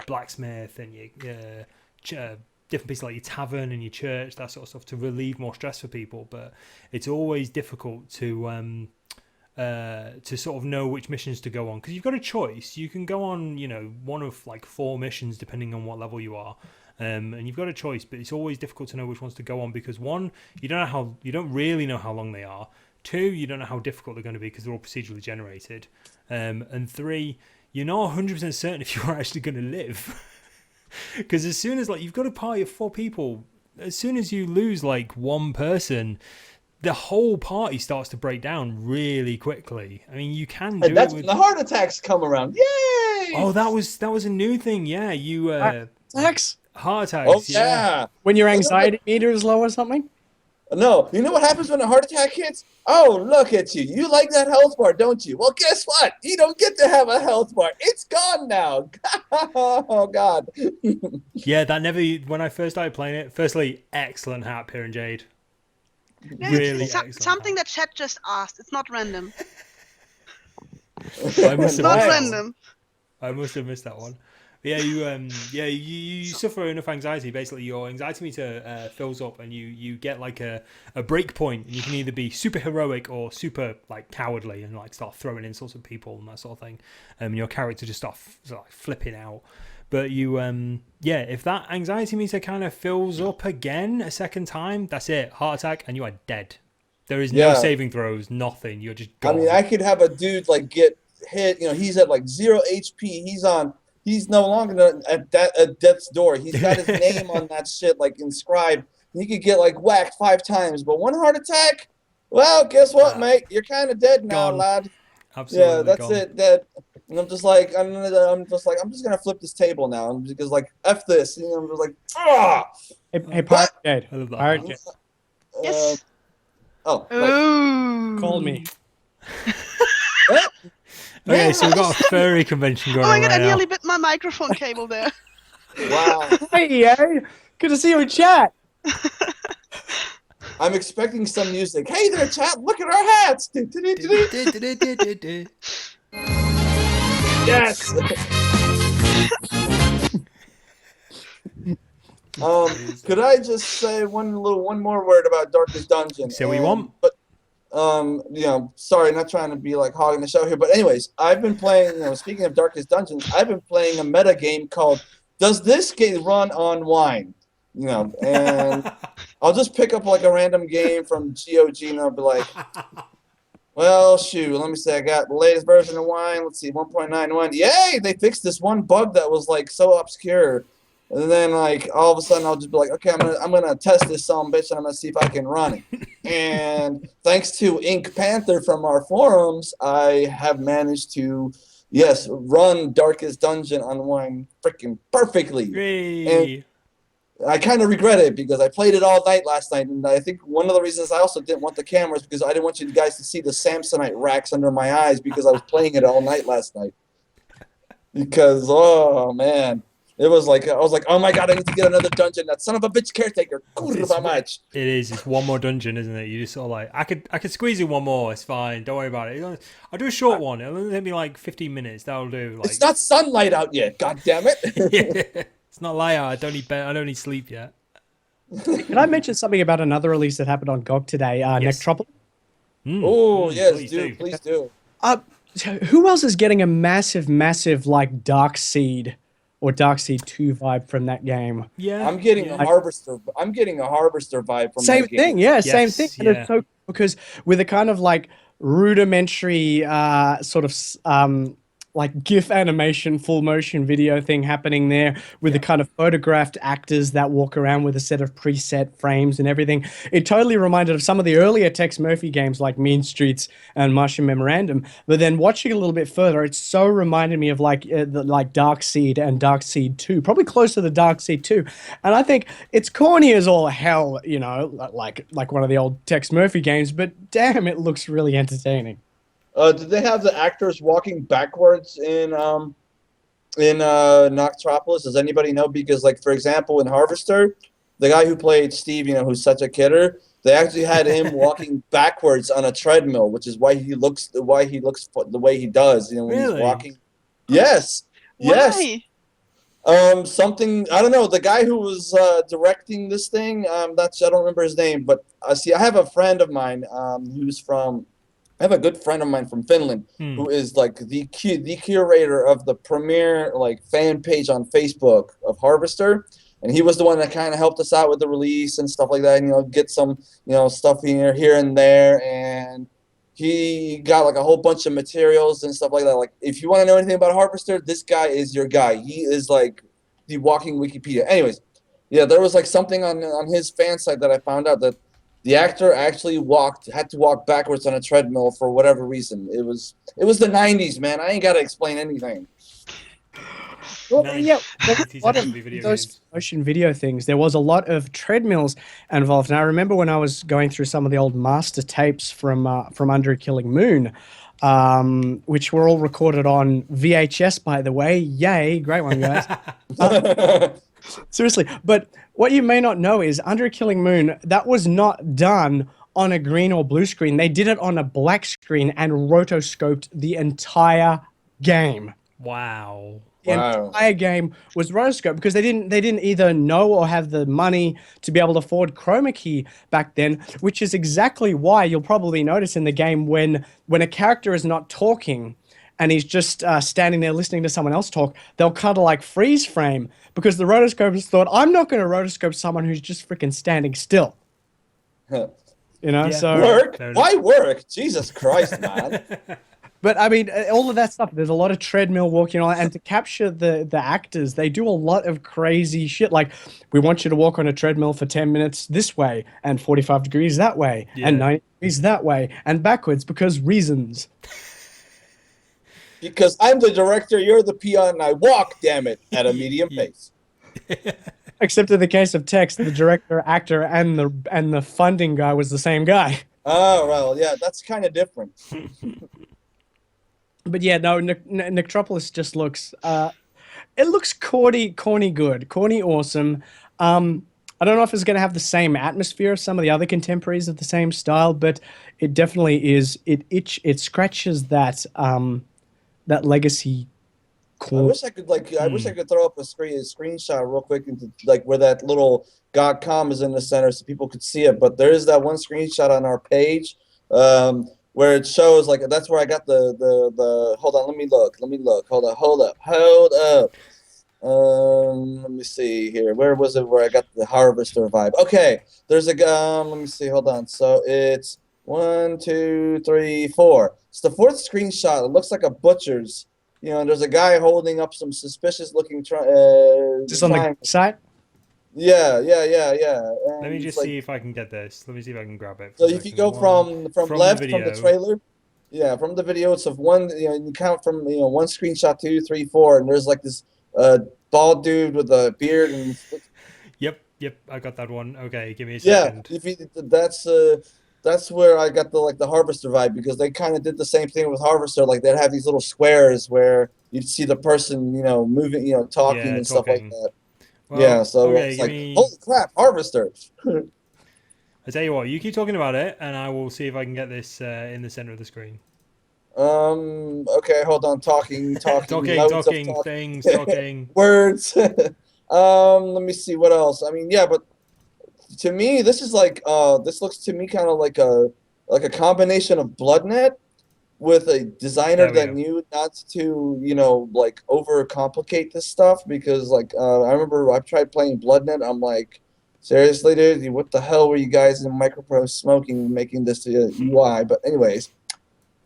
blacksmith and your different pieces like your tavern and your church, that sort of stuff, to relieve more stress for people. But it's always difficult to sort of know which missions to go on, because you've got a choice. You can go on, one of like 4 missions depending on what level you are. And you've got a choice, but it's always difficult to know which ones to go on because 1, you don't really know how long they are. 2, you don't know how difficult they're going to be because they're all procedurally generated. And 3, you're not 100% certain if you're actually going to live. Because as soon as you've got a party of 4 people, as soon as you lose like 1 person, the whole party starts to break down really quickly. I mean, you can do that's it with when the heart attacks come around. Yay! Oh, that was a new thing. Yeah, you Attacks? Heart attacks. Oh yeah. When your anxiety meter is low or something? No, you know what happens when a heart attack hits? Oh, look at you. You like that health bar, don't you? Well, guess what? You don't get to have a health bar. It's gone now. Oh, God. Yeah, that never... When I first started playing it, firstly, excellent hat, PiranJade. Yeah, Really it's excellent something hat. that chat just asked. It's not random. I must It's have not missed random. I must have missed that one. Yeah, you suffer enough anxiety. Basically, your anxiety meter fills up, and you get like a break point, and you can either be super heroic or super like cowardly, and like start throwing insults at people and that sort of thing. And your character just starts flipping out. But if that anxiety meter kind of fills up again a second time, that's it, heart attack, and you are dead. There is no saving throws, nothing. You're just gone. I mean, I could have a dude like get hit. He's at like 0 HP. He's no longer at death's door. He's got his name on that shit like inscribed. He could get like whacked 5 times, but 1 heart attack. Well, guess what, mate? You're kind of dead now, gone. Lad. Absolutely Yeah, that's gone. it. Dead. And I'm just like, I'm just gonna flip this table now, because like f this. I'm just like, ah. Hey, PiranJade. I love that. PiranJade. Yes. Oh. Right. Ooh. Call me. Okay, so we've got a furry convention going Oh on my god, right I nearly now. bit my microphone cable there. Wow. Hey, good to see you in chat. I'm expecting some music. Hey there, chat! Look at our hats. Yes. Could I just say one more word about Darkest Dungeon? Say what you want. But sorry, not trying to be like hogging the show here, but anyways, I've been playing. Speaking of Darkest Dungeons, I've been playing a meta game called "Does This Game Run on Wine?" And I'll just pick up like a random game from GOG, and I'll be like, well, shoot, let me see. I got the latest version of Wine. Let's see, 1.91. Yay! They fixed this one bug that was like so obscure. And then like all of a sudden I'll just be like, okay, I'm gonna test this son of a bitch, and I'm gonna see if I can run it. And thanks to Ink Panther from our forums, I have managed to run Darkest Dungeon on Wine freaking perfectly. Yay. And I kind of regret it because I played it all night last night, and I think one of the reasons I also didn't want the cameras because I didn't want you guys to see the Samsonite racks under my eyes because I was playing it all night last night. Because oh man. It was like I was like, oh my god, I need to get another dungeon. That son of a bitch caretaker. Kurwa mać. It is. It's one more dungeon, isn't it? You just sort of like, I could squeeze in one more. It's fine. Don't worry about it. I'll do a short one. It'll only take me like 15 minutes. That'll do. Like, It's not sunlight out yet. God damn it. yeah. It's not light out. I don't need sleep yet. Can I mention something about another release that happened on GOG today? Yes. Noctropolis. Oh yes, please do. Who else is getting a massive like Darkseid or Darkseid 2 vibe from that game? Yeah. I'm getting a Harvester. I'm getting a Harvester vibe from Same that game. thing, yeah, Yes, same thing. And yeah. it's so because with a kind of like rudimentary sort of like GIF animation, full motion video thing happening there with the kind of photographed actors that walk around with a set of preset frames and everything. It totally reminded of some of the earlier Tex Murphy games like Mean Streets and Martian Memorandum. But then watching it a little bit further, it so reminded me of like Darkseid and Darkseid 2, probably closer to Darkseid 2. And I think it's corny as all hell, you know, like one of the old Tex Murphy games, but damn, it looks really entertaining. Did they have the actors walking backwards in Noctropolis? Does anybody know? Because, like, for example, in Harvester, the guy who played Steve, you know, who's such a kidder, they actually had him walking backwards on a treadmill, which is why he looks the way he does. You know, when he's walking. Yes. Why? Yes. Something I don't know. The guy who was directing this thing, I don't remember his name, but see, I have a friend of mine who's from. I have a good friend of mine from Finland who is like the curator of the premier like fan page on Facebook of Harvester, and he was the one that kind of helped us out with the release and stuff like that. And, you know, get some stuff here and there, and he got like a whole bunch of materials and stuff like that. Like, if you want to know anything about Harvester, this guy is your guy. He is like the walking Wikipedia. Anyways, yeah, there was like something on his fan site that I found out that the actor actually had to walk backwards on a treadmill for whatever reason. It was the 90s, man. I ain't got to explain anything. Well, yeah, there was a lot of those motion video things. There was a lot of treadmills involved. And I remember when I was going through some of the old master tapes from Under a Killing Moon, which were all recorded on VHS, by the way. Yay, great one, guys. Seriously, but what you may not know is Under a Killing Moon, that was not done on a green or blue screen. They did it on a black screen and rotoscoped the entire game. Wow. The entire game was rotoscoped because they didn't either know or have the money to be able to afford chroma key back then, which is exactly why you'll probably notice in the game when a character is not talking and he's just standing there listening to someone else talk, they'll kind of like freeze frame because the rotoscopers thought, I'm not going to rotoscope someone who's just freaking standing still. You know, so work? Why work? Jesus Christ, man. But I mean, all of that stuff. There's a lot of treadmill walking on, and to capture the actors, they do a lot of crazy shit. Like, we want you to walk on a treadmill for 10 minutes this way, and 45 degrees that way, and 90 degrees that way, and backwards because reasons. Because I'm the director, you're the peon, and I walk, damn it, at a medium pace. Except in the case of Tex, the director, actor, and the funding guy was the same guy. Oh, well, yeah, that's kind of different. But yeah, no, Noctropolis just looks, it looks corny good, corny awesome. I don't know if it's going to have the same atmosphere as some of the other contemporaries of the same style, but it definitely is. It scratches that legacy. I wish I could throw up a screenshot real quick into like where that little GOG.com is in the center so people could see it. But there is that one screenshot on our page where it shows like that's where I got the hold on, let me look. Hold up. Let me see here. Where was it where I got the Harvester vibe? Okay, there's a let me see. Hold on. So it's 1, 2, 3, 4. It's the fourth screenshot. It looks like a butcher's. You know, and there's a guy holding up some suspicious-looking. Just on the side. Yeah. Let me just see if I can get this. Let me see if I can grab it. So if you go from left from the trailer, from the video, it's of one. You know, you count from one screenshot, 2, 3, 4, and there's like this bald dude with a beard and. Yep, I got that one. Okay, give me a second. Yeah, that's where I got the Harvester vibe because they kind of did the same thing with Harvester. Like they'd have these little squares where you'd see the person, moving, talking and stuff like talking. that. Well, Yeah, so okay, it's give like, me... holy crap, harvester. I tell you what, you keep talking about it, and I will see if I can get this in the center of the screen. Okay, hold on. Talking, Talking, loads of things, talking. words. Let me see what else. I mean, yeah, but to me, this is like, this looks to me kind of like a combination of BloodNet with a designer There we that go. knew not to, like overcomplicate this stuff, because like I remember I tried playing BloodNet. I'm like, seriously, dude, what the hell were you guys in Microprose smoking making this UI? But anyways,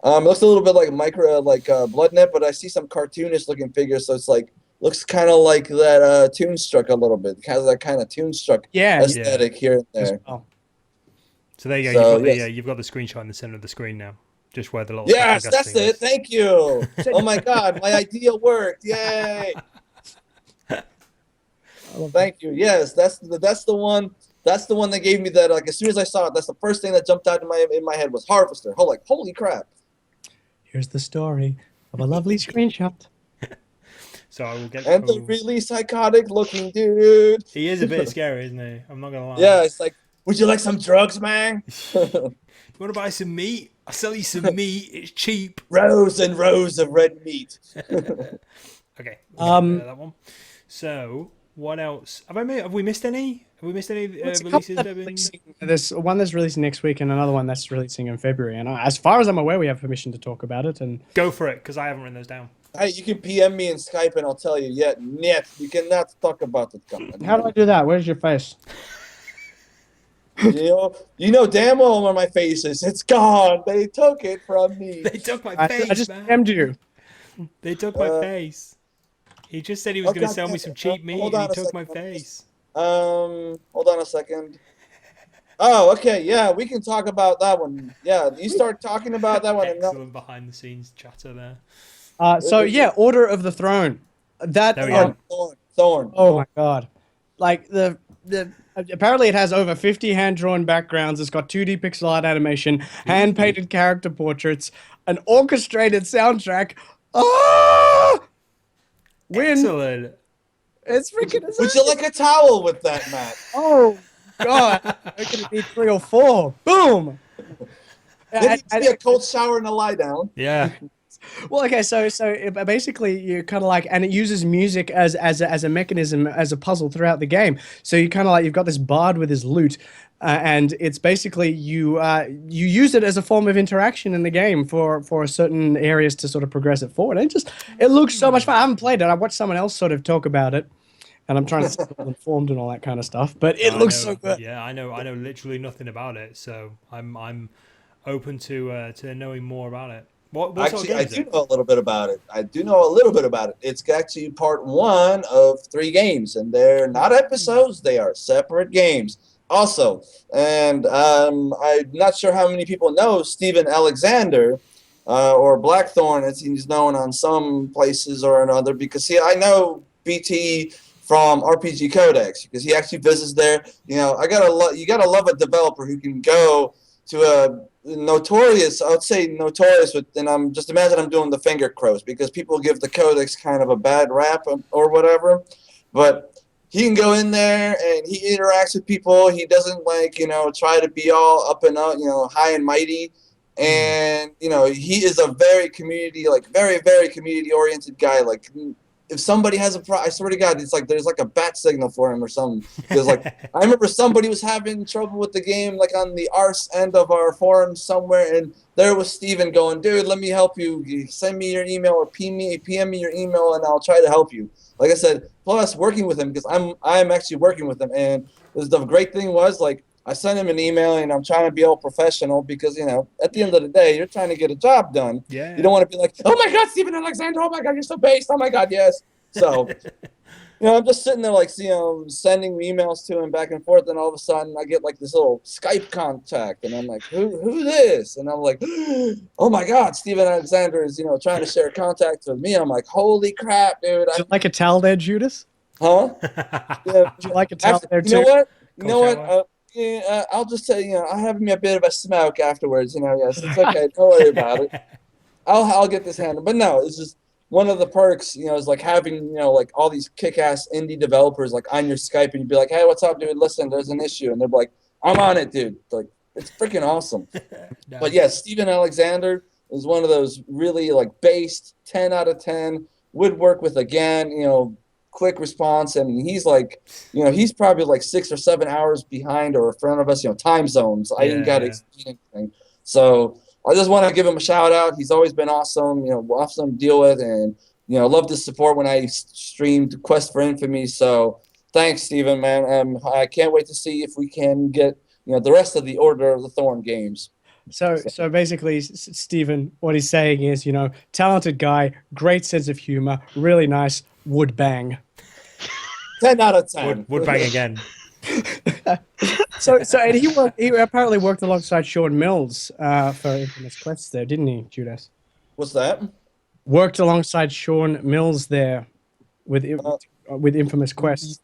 it looks a little bit like BloodNet, but I see some cartoonish looking figures, so it's like looks kind of like that Toonstruck a little bit. It has that kind of Toonstruck aesthetic here and there. Well. So there you go. So, You've got the screenshot in the center of the screen now. Just where the little yes, Fisticuffs that's thing it. is. Thank you. Oh my God, my idea worked. Yay! Thank you. Yes, that's the one. That's the one that gave me that. Like as soon as I saw it, that's the first thing that jumped out in my head was Harvester. Holy crap! Here's the story of a lovely screenshot. So I will get. And the really psychotic looking dude. He is a bit scary, isn't he? I'm not gonna lie. Yeah, it's like, would you like some drugs, man? You want to buy some meat? I'll sell you some meat. It's cheap. Rows and rows of red meat. Okay. That one. So what else? Have we missed any? Have we missed any releases? There's one that's releasing next week and another one that's releasing in February. And as far as I'm aware, we have permission to talk about it. And go for it, because I haven't written those down. Hey, you can PM me in Skype and I'll tell you. Нет, we cannot talk about it. How do I do that? Where's your face? You know damn well where my face is. It's gone. They took it from me. They took my face, I just man. DM'd you. They took my face. He just said he was going to sell me some cheap meat, and he took my face. Hold on a second. Oh, okay. Yeah, we can talk about that one. Yeah, you start talking about that one. Excellent behind-the-scenes chatter there. So yeah, Order of the Throne. That there we go. Thorne. Oh my God! Like the apparently it has over 50 hand-drawn backgrounds. It's got 2D pixel art animation, hand-painted character portraits, an orchestrated soundtrack. Oh! Excellent. It's freaking. Would you like a towel with that, Matt? Oh God! I'm gonna need 3 or 4. Boom. Maybe a cold shower and a lie down. Yeah. Well, okay, so basically you kind of like, and it uses music as a mechanism, as a puzzle throughout the game. So you kind of like, you've got this bard with his lute, and it's basically you use it as a form of interaction in the game for certain areas to sort of progress it forward. And it looks so much fun. I haven't played it. I watched someone else sort of talk about it, and I'm trying to stay informed and all that kind of stuff. But it looks so good. Yeah, I know literally nothing about it, so I'm open to knowing more about it. What Actually, sort of game I do know a little bit about it. It's actually part 1 of 3 games, and they're not episodes; they are separate games. Also, and I'm not sure how many people know Stephen Alexander, or Blackthorn, as he's known on some places or another. Because I know BT from RPG Codex, because he actually visits there. You gotta love a developer who can go to a notorious, I would say notorious, and I'm just imagine I'm doing the finger crows, because people give the Codex kind of a bad rap or whatever, but he can go in there and he interacts with people. He doesn't try to be all up and out, high and mighty, and he is a very very, very community oriented guy. Like, if somebody has a problem, I swear to God, it's like there's like a bat signal for him or something. Because like I remember somebody was having trouble with the game, like on the arse end of our forum somewhere, and there was Steven going, dude, let me help you. Send me your email or PM me your email, and I'll try to help you. Like I said, plus working with him, because I'm actually working with him, and the great thing was, like, I sent him an email, and I'm trying to be all professional because, at the end of the day, you're trying to get a job done. Yeah. You don't want to be like, oh my God, Stephen Alexander, oh my God, you're so based, oh my God, yes. So, I'm just sitting there, like, sending emails to him back and forth, and all of a sudden I get like this little Skype contact, and I'm like, who this? And I'm like, oh my God, Stephen Alexander is, trying to share contacts with me. I'm like, holy crap, dude. Would you like a towel there, Judas? Huh? Yeah. Would you like a towel there too? You know what? I'll just tell you, I'll have me a bit of a smoke afterwards. Yes, it's okay. Don't worry about it. I'll get this handled. But no, it's just one of the perks, is like having, like all these kick-ass indie developers like on your Skype, and you'd be like, hey, what's up, dude? Listen, there's an issue, and they're like, I'm on it, dude. Like, it's freaking awesome. Nice. But yeah, Steven Alexander is one of those really like based 10 out of 10, would work with, again, quick response. I mean, he's like, he's probably like 6 or 7 hours behind or in front of us, time zones. I ain't got to explain anything. So I just want to give him a shout out. He's always been awesome, awesome to deal with, and love the support when I streamed Quest for Infamy. So thanks, Steven, man. I can't wait to see if we can get the rest of the Order of the Thorne games. So basically, Stephen, what he's saying is, talented guy, great sense of humor, really nice, would bang. 10 out of 10. Would bang again. And he apparently worked alongside Sean Mills for Infamous Quest there, didn't he, Judas? What's that? Worked alongside Sean Mills there with Infamous Quest.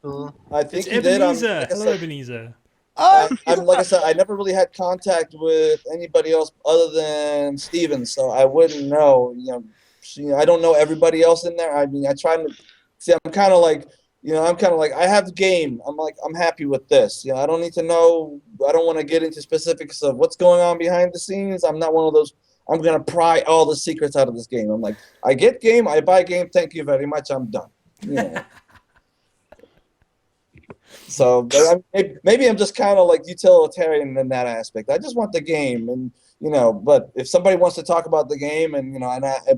I think It's he did. Ebenezer. Hello, Ebenezer. I'm like I said, I never really had contact with anybody else other than Steven, so I wouldn't know. I don't know everybody else in there. I mean, I try to see. I'm kind of like, I have the game. I'm happy with this. I don't need to know. I don't want to get into specifics of what's going on behind the scenes. I'm not one of those. I'm gonna pry all the secrets out of this game. I'm like, I get game, I buy game. Thank you very much. I'm done. So maybe I'm just kind of like utilitarian in that aspect. I just want the game, and but if somebody wants to talk about the game, and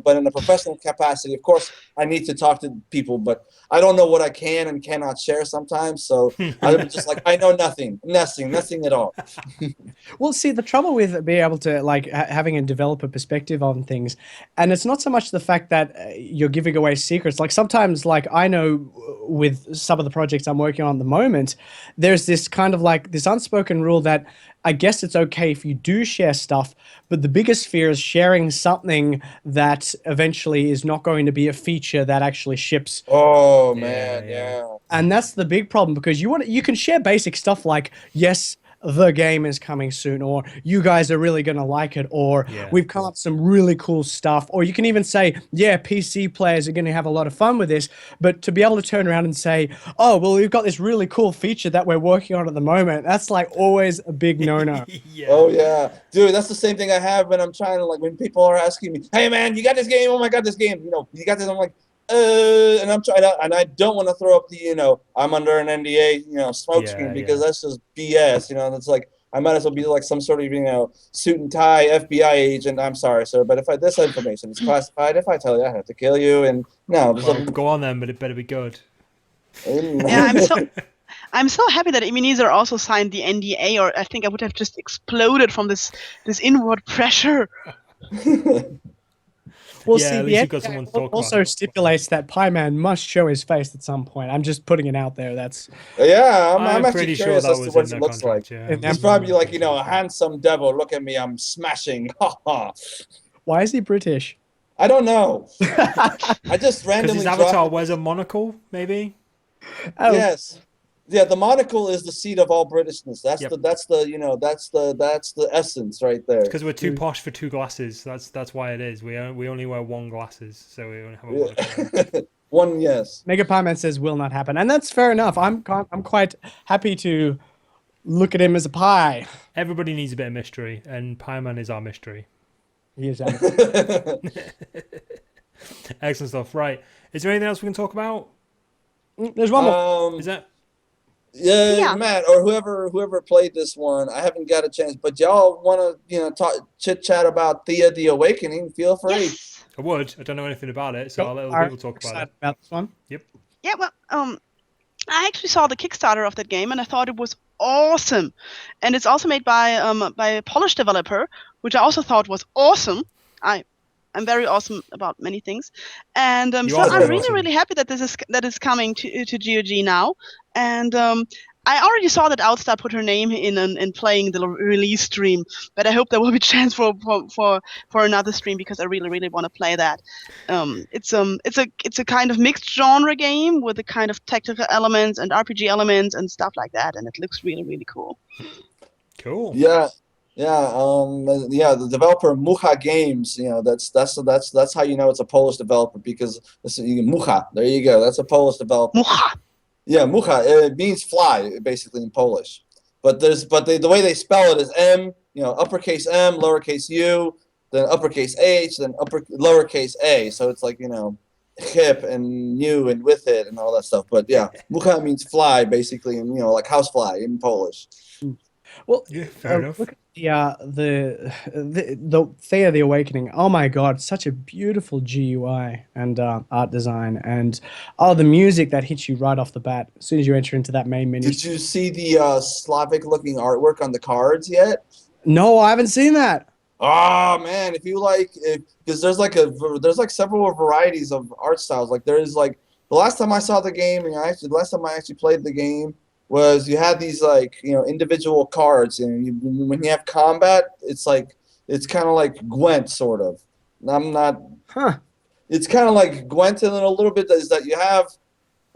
but in a professional capacity, of course, I need to talk to people, but I don't know what I can and cannot share sometimes. So I'm just like, I know nothing at all. Well, see, the trouble with being able to like having a developer perspective on things, and it's not so much the fact that you're giving away secrets. Like sometimes, like I know with some of the projects I'm working on at the moment, there's this kind of like this unspoken rule that I guess it's okay if you do share stuff, but the biggest fear is sharing something that eventually is not going to be a feature that actually ships. Oh man, yeah. And that's the big problem, because you can share basic stuff like, yes, the game is coming soon, or you guys are really going to like it, or we've come up with some really cool stuff, or you can even say, yeah, PC players are going to have a lot of fun with this. But to be able to turn around and say, oh, well, we've got this really cool feature that we're working on at the moment, that's like always a big no-no. Oh yeah, dude, that's the same thing I have when I'm trying to, like, when people are asking me, hey man, you got this game? Oh my god, this game, you got this? I'm like, and I'm trying to, and I don't want to throw up the, I'm under an NDA, smoke screen, because that's just BS, It's like, I might as well be like some sort of, suit and tie FBI agent. I'm sorry, sir, but if this information is classified, if I tell you, I have to kill you, and no. Well, go on then, but it better be good. Yeah, I'm so happy that Ebenezer also signed the NDA, or I think I would have just exploded from this inward pressure. Well, yeah, see, at the least you've got someone to talk also about. stipulates that Pieman must show his face at some point. I'm just putting it out there. That's I'm actually pretty curious sure as that to was what in he their looks contract, like. yeah. He's probably like, a handsome devil. Look at me, I'm smashing. Why is he British? I don't know. I just randomly. Because his avatar wears a monocle, maybe. Oh. Yes. Yeah, the monocle is the seat of all Britishness. That's the essence right there. Because we're too posh for two glasses. That's why it is. We only wear one glasses, so we only have a monocle. One, yes. Mega Pieman says will not happen, and that's fair enough. I'm quite happy to look at him as a pie. Everybody needs a bit of mystery, and Pieman is our mystery. He is. Excellent stuff. Right. Is there anything else we can talk about? There's one more. Is that? Yeah, Matt, or whoever played this one, I haven't got a chance, but y'all want to, talk chit chat about Thea the Awakening? Feel free. Yes. I would. I don't know anything about it, so I'll let other people talk about it. About this one. Yep. Yeah, well, I actually saw the Kickstarter of that game, and I thought it was awesome. And it's also made by a Polish developer, which I also thought was awesome. I'm very awesome about many things, and so I'm really, really happy that that is coming to GOG now. And I already saw that Outstar put her name in playing the release stream, but I hope there will be a chance for another stream, because I really, really want to play that. It's a kind of mixed genre game with a kind of tactical elements and RPG elements and stuff like that, and it looks really, really cool. Cool. Yeah. Yeah, the developer Mucha Games, that's how you know it's a Polish developer because Mucha. There you go. That's a Polish developer. Mucha. Yeah, Mucha. It means fly basically in Polish. The way they spell it is M, uppercase M, lowercase U, then uppercase H, then lowercase A. So it's like, hip and new and with it and all that stuff. But yeah, Mucha means fly basically, and like housefly in Polish. Well, Yeah, fair enough. look at the Thea the Awakening. Oh my God, such a beautiful GUI and art design, and the music that hits you right off the bat as soon as you enter into that main menu. Did you see the Slavic-looking artwork on the cards yet? No, I haven't seen that. Oh man, if you because there's like several varieties of art styles. Like there's like the last time I saw the game, the last time I actually played the game was you had these individual cards, and when you have combat, it's kind of like Gwent sort of. I'm not. Huh. It's kind of like Gwent, and then a little bit is that you have.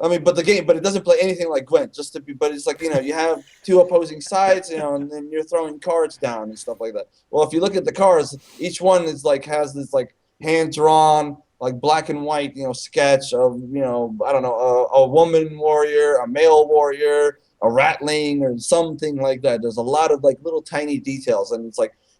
But it doesn't play anything like Gwent. But it's like you have two opposing sides, and then you're throwing cards down and stuff like that. Well, if you look at the cards, each one is has this hand drawn black and white sketch of I don't know a woman warrior, a male warrior, a ratling or something like that. There's a lot of little tiny details, and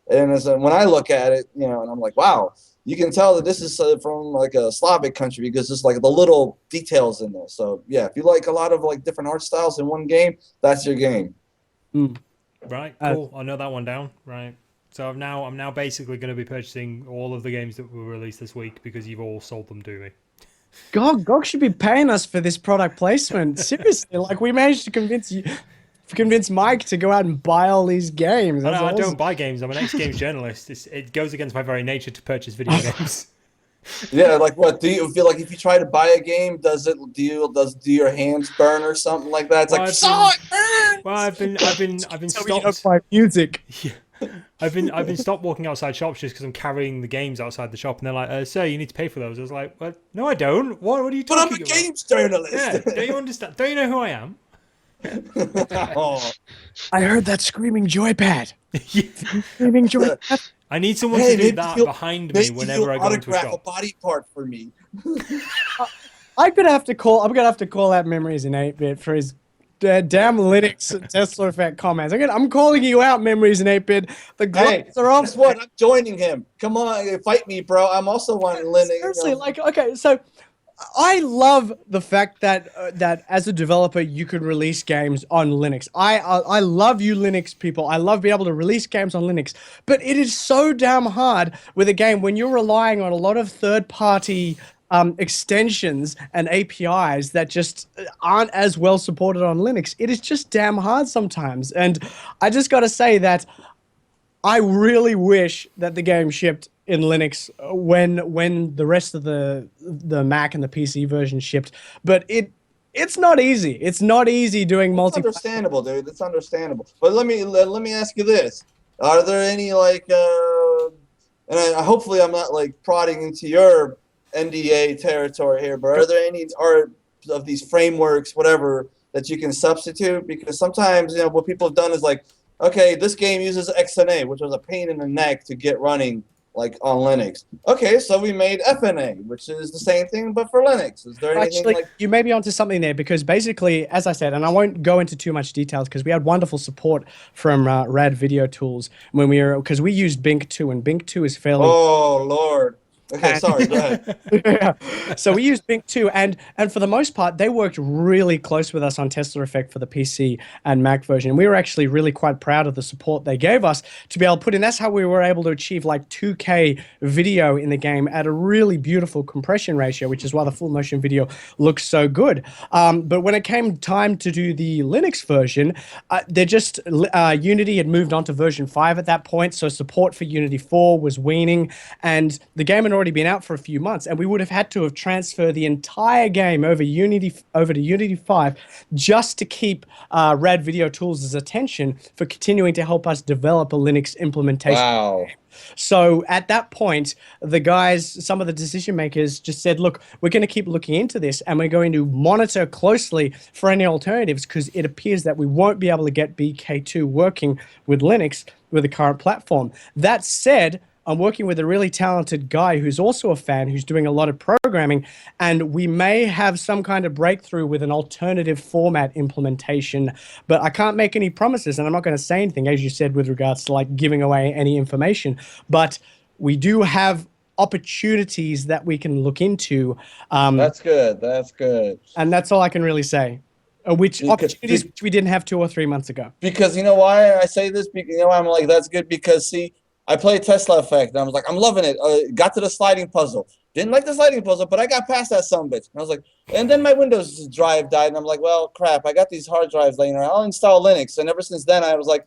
when I look at it, and I'm like, wow. You can tell that this is from a Slavic country because there's the little details in there. So yeah, if you like a lot of different art styles in one game, that's your game. Right, cool. I'll note that one down. Right. So I'm now basically going to be purchasing all of the games that were released this week because you've all sold them to me. GOG should be paying us for this product placement. Seriously, we managed to convince Mike to go out and buy all these games. I don't buy games. I'm an ex-games journalist. It goes against my very nature to purchase video games. Yeah, what do you feel like if you try to buy a game? Do your hands burn or something like that? It's I've been so stopped. You don't buy music. Yeah. I've been stopped walking outside shops just because I'm carrying the games outside the shop, and they're like, "Sir, you need to pay for those." I was like, "Well, no, I don't. What are you talking about?" But I'm a games journalist. Yeah, don't you understand? Don't you know who I am? Oh. I heard that screaming joypad. Yeah. Screaming joypad. I need someone to do that behind me whenever I go into a autograph shop. a body part for me. I'm gonna have to call out Memories in 8-bit for his damn Linux and Tesla effect comments. I'm calling you out, Memories in 8-bit. The gloves are off. Guess what? I'm joining him. Come on, fight me, bro. I'm also on Linux. Seriously, okay, so I love the fact that as a developer you could release games on Linux. I love you Linux people. I love being able to release games on Linux. But it is so damn hard with a game when you're relying on a lot of third-party extensions and APIs that just aren't as well supported on Linux. It is just damn hard sometimes. And I just got to say that I really wish that the game shipped in Linux when the rest of the Mac and the PC version shipped. But it's not easy. It's not easy doing multi. It's understandable, dude. It's understandable. But let me ask you this: are there any hopefully I'm not prodding into your NDA territory here, but are there any of these frameworks, whatever, that you can substitute? Because sometimes what people have done is okay, this game uses XNA, which was a pain in the neck to get running on Linux. Okay, so we made FNA, which is the same thing but for Linux. Is there anything Actually, you may be onto something there because basically, as I said, and I won't go into too much details because we had wonderful support from Rad Video Tools because we used Bink 2, and Bink 2 is fairly. Oh Lord. Okay, sorry, go ahead. Yeah. So we used Bink 2, and for the most part, they worked really close with us on Tesla Effect for the PC and Mac version. We were actually really quite proud of the support they gave us to be able to put in. That's how we were able to achieve 2K video in the game at a really beautiful compression ratio, which is why the full motion video looks so good. But when it came time to do the Linux version, Unity had moved on to version 5 at that point, so support for Unity 4 was waning, and the game had already been out for a few months, and we would have had to have transferred the entire game over to Unity 5 just to keep Rad Video Tools' attention for continuing to help us develop a Linux implementation. Wow. So at that point, the guys, some of the decision makers just said, look, we're going to keep looking into this and we're going to monitor closely for any alternatives because it appears that we won't be able to get BK2 working with Linux with the current platform. That said, I'm working with a really talented guy who's also a fan, who's doing a lot of programming, and we may have some kind of breakthrough with an alternative format implementation, but I can't make any promises, and I'm not going to say anything, as you said, with regards to like giving away any information, but we do have opportunities that we can look into. That's good. That's good. And that's all I can really say. Which opportunities which we didn't have 2 or 3 months ago. Because you know why I say this? Because, you know why I'm like, that's good? Because, see, I played Tesla Effect, and I was like, I'm loving it. Got to the sliding puzzle. Didn't like the sliding puzzle, but I got past that sumbitch. And I was like, and then my Windows drive died, and I'm like, well, crap, I got these hard drives laying around. I'll install Linux. And ever since then, I was like,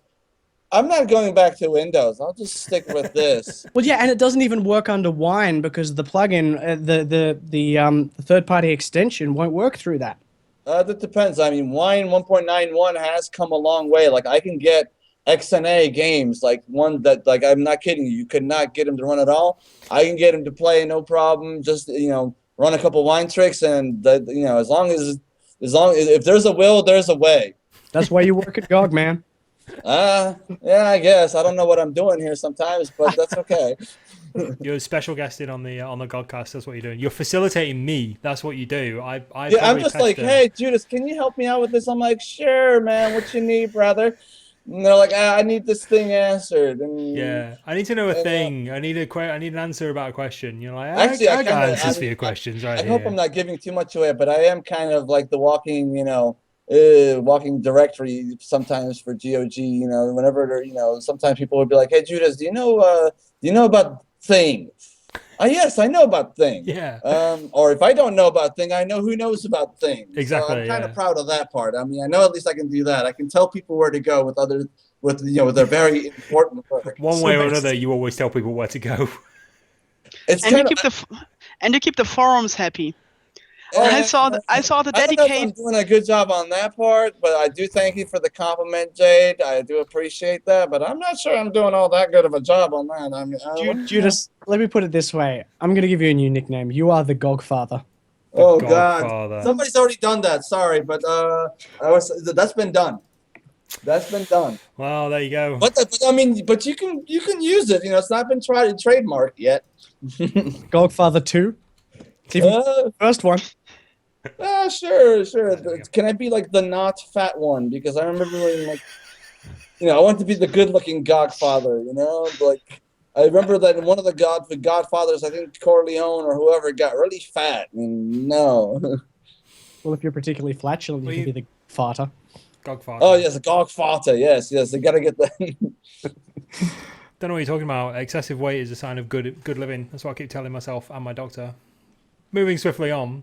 I'm not going back to Windows. I'll just stick with this. Well, yeah, and it doesn't even work under Wine because the plugin, the third-party extension won't work through that. That depends. I mean, Wine 1.91 has come a long way. Like, I can get XNA games, like one that, like, I'm not kidding you could not get him to run at all. I can get him to play no problem. Just, you know, run a couple Wine tricks, and that, you know, as long as if there's a will, there's a way. That's why you work at GOG, man. Yeah, I guess. I don't know what I'm doing here sometimes, but that's okay. You're a special guest in on the GOGcast. That's what you're doing. You're facilitating me. That's what you do. I'm just like, hey, Judas, can you help me out with this? I'm like, sure, man. What you need, brother? And they're like, I need this thing answered. And yeah, I need to know a thing. I need an answer about a question. You're like, actually, I got answers for your questions right I here. hope I'm not giving too much away, but I am kind of like the walking, you know, walking directory sometimes for GOG. You know, whenever sometimes people would be like, hey, Judas, do you know about thing? Yes, I know about thing. Yeah. Or if I don't know about thing, I know who knows about thing. Exactly. So I'm kind of proud of that part. I mean, I know at least I can do that. I can tell people where to go with their very important work. One way or another, you always tell people where to go. And you keep the forums happy. I saw the dedication. I don't know if I'm doing a good job on that part, but I do thank you for the compliment, Jade. I do appreciate that, but I'm not sure I'm doing all that good of a job on that. I mean, Judas, let me put it this way. I'm going to give you a new nickname. You are the GOG Father. Oh, Godfather. God. Somebody's already done that. Sorry, but that's been done. That's been done. Well, there you go. But I mean, but you can use it. You know, it's not been trademarked yet. GOG Father 2? It's even the first one. Sure. Can I be like the not fat one? Because I remember when, like, you know, I want to be the good-looking Godfather. You know, like I remember that in one of the Godfathers, I think Corleone or whoever got really fat. And no. Well, if you're particularly flatulent, you can be the farter. Godfather. Oh yes, a Godfather. Yes. They gotta get that. Don't know what you're talking about. Excessive weight is a sign of good living. That's what I keep telling myself and my doctor. Moving swiftly on.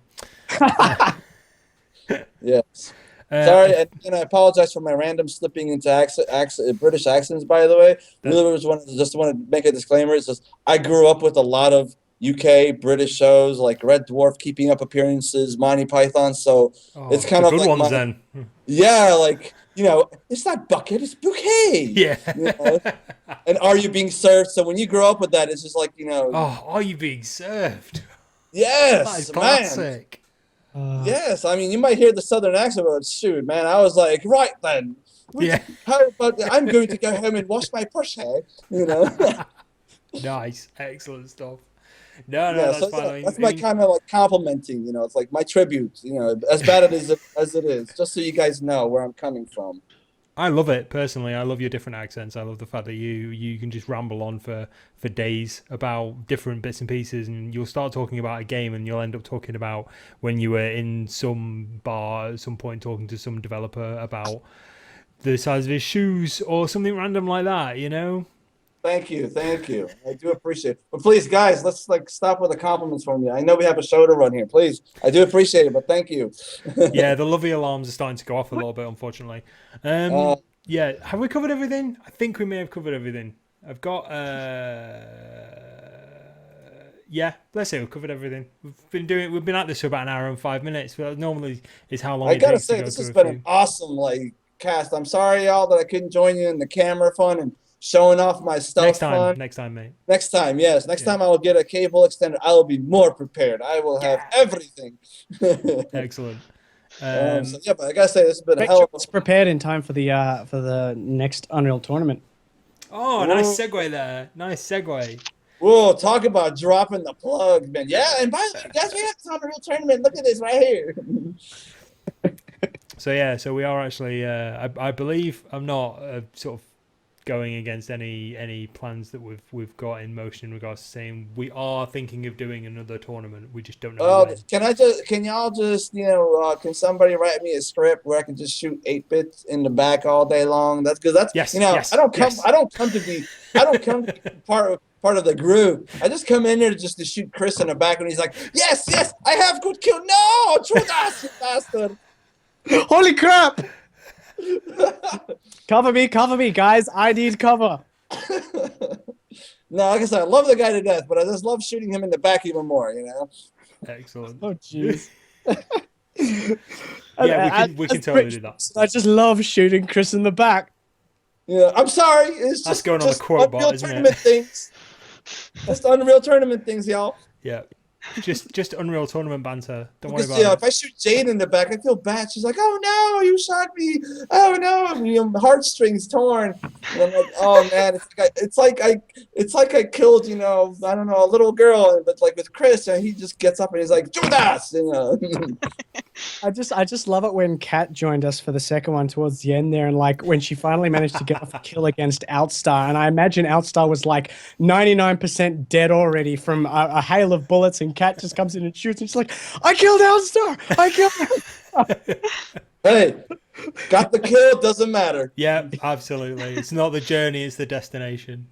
Yes. Sorry, and I apologize for my random slipping into British accents. By the way, really just want to make a disclaimer. It's just I grew up with a lot of UK British shows like Red Dwarf, Keeping Up Appearances, Monty Python. So it's kind of good like ones then. Yeah, like, you know, it's not bucket, it's bouquet. Yeah. You know? And Are You Being Served? So when you grow up with that, it's just like, you know. Oh, Are You Being Served? Yes, that is classic. Yes, I mean, you might hear the southern accent, but shoot, man, I was like, right then. How about I'm going to go home and wash my pussy, you know. Nice, excellent stuff. No, that's fine. That's my kind of like complimenting, you know. It's like my tribute, you know, as bad as it is, just so you guys know where I'm coming from. I love it personally. I love your different accents. I love the fact that you can just ramble on for days about different bits and pieces, and you'll start talking about a game, and you'll end up talking about when you were in some bar at some point talking to some developer about the size of his shoes or something random like that. You know. Thank you. I do appreciate it. But please, guys, let's stop with the compliments from you. I know we have a show to run here. Please, I do appreciate it, but thank you. Yeah, the lovely alarms are starting to go off a little bit, unfortunately. Yeah, have we covered everything? I think we may have covered everything. I've got Yeah, let's say we've covered everything. We've been at this for about an hour and 5 minutes. Well, normally is how long I it gotta takes to say, go this through has a been few. an awesome cast. I'm sorry, y'all, that I couldn't join you in the camera fun and showing off my stuff fun. Next time, mate. Next time, yes. Next time I will get a cable extender. I will be more prepared. I will have everything. Excellent. So yeah, but I gotta say, this has been a Make hell sure of it's prepared in time for the next Unreal tournament. Oh, nice segue there. Nice segue. Whoa, talk about dropping the plug, man. Yeah, and by the way, guys, we have this Unreal tournament. Look at this right here. So we are actually. I believe I'm not sort of going against any plans that we've got in motion in regards to saying we are thinking of doing another tournament. We just don't know when. Can y'all just, can somebody write me a script where I can just shoot 8-bits in the back all day long? That's Yes, I don't come to be part of the group. I just come in there just to shoot Chris in the back, and he's like, yes, I have good kill. No, Judas, you bastard. Holy crap! Cover me, guys. I need cover. No, like I said, I love the guy to death, but I just love shooting him in the back even more, Excellent. Oh, jeez. Yeah, we can totally do that. I just love shooting Chris in the back. Yeah, I'm sorry. It's That's just going on the quote bot, isn't tournament it? things. Just Unreal tournament things, y'all. Yeah. Just Unreal tournament banter. Don't worry about it. If I shoot Jade in the back, I feel bad. She's like, "Oh no, you shot me! Oh no, heartstrings torn." And I'm like, "Oh man, it's like I killed, I don't know, a little girl." But like with Chris, and he just gets up and he's like, "Judas!" I just love it when Kat joined us for the second one towards the end there, and like when she finally managed to get off a kill against Outstar, and I imagine Outstar was like 99% dead already from a hail of bullets, and Kat just comes in and shoots, and she's like, "I killed Outstar! I killed him!" Hey, got the kill, doesn't matter. Yeah, absolutely. It's not the journey, it's the destination.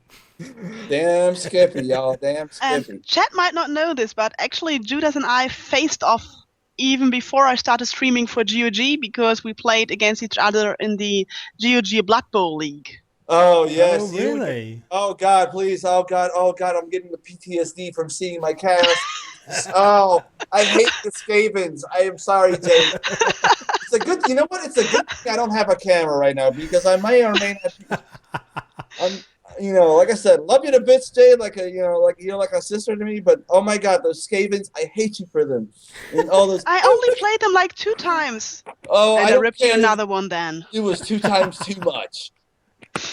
Damn Skippy, y'all. Damn Skippy. And chat might not know this, but actually Judas and I faced off even before I started streaming for GOG, because we played against each other in the GOG Blood Bowl League. Oh yes, Oh, really? Oh God, please! Oh God! I'm getting the PTSD from seeing my cast. Oh, I hate the Skavens. I am sorry, Jay. It's a good. You know what? It's a good thing I don't have a camera right now, because I may or may not. Like I said, love you to bits, Jay. Like you're like a sister to me. But oh my God, those Skavens, I hate you for them. And all those. I only played them like 2 times. Oh, and I ripped you another one then. It was 2 times too much.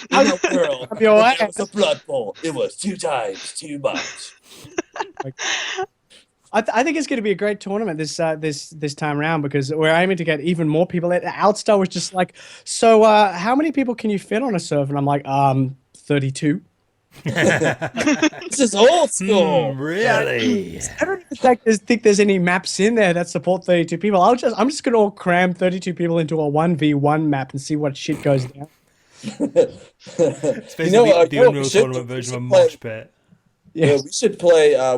In a world, You're right. it was a Blood Bowl. It was 2 times too much. I think it's going to be a great tournament this time around, because we're aiming to get even more people. Outstar was just like, so how many people can you fit on a server? And I'm like, 32. This is old school. Really? I don't even think there's any maps in there that support 32 people. I'm just going to cram 32 people into a 1v1 map and see what shit goes down. It's basically the Unreal tournament version of a mosh pit. Yeah, we should play. I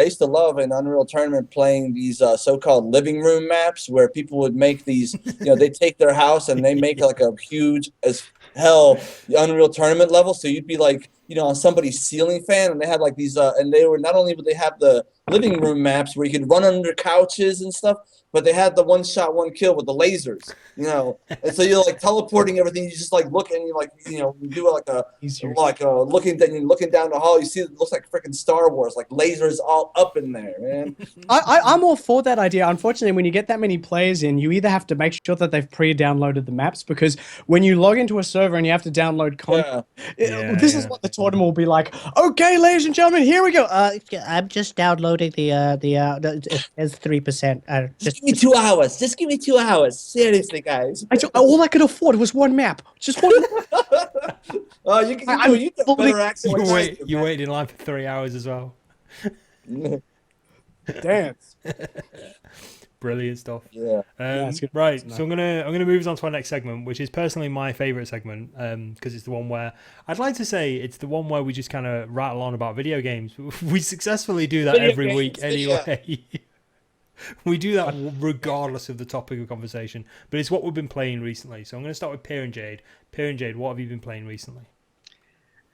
used to love in Unreal Tournament playing these so-called living room maps, where people would make these. They take their house and they make like a huge as hell Unreal Tournament level. So you'd be like, on somebody's ceiling fan, and they had like these. And they were, not only would they have the living room maps where you could run under couches and stuff, but they had the 1-shot 1-kill with the lasers. And so you're like teleporting everything. You just like look, and you like you do like a looking down the hall. You see it looks like freaking Star Wars, like lasers all up in there, man. I'm all for that idea. Unfortunately, when you get that many players in, you either have to make sure that they've pre-downloaded the maps, because when you log into a server and you have to download content, this is what the tournament will be like. Okay, ladies and gentlemen, here we go. I'm just downloading there's 3%. Just give me 2 hours. Just give me 2 hours. Seriously, guys. All I could afford was one map. Just one. Oh, you do better accent. You waited in line for 3 hours as well. Dance. Brilliant stuff. Yeah. Right. So I'm gonna move on to our next segment, which is personally my favorite segment, because it's the one where I'd like to say it's the one where we just kind of rattle on about video games. We successfully do that every week anyway. Yeah. We do that regardless of the topic of conversation, but it's what we've been playing recently. So I'm going to start with PiranJade. PiranJade, what have you been playing recently?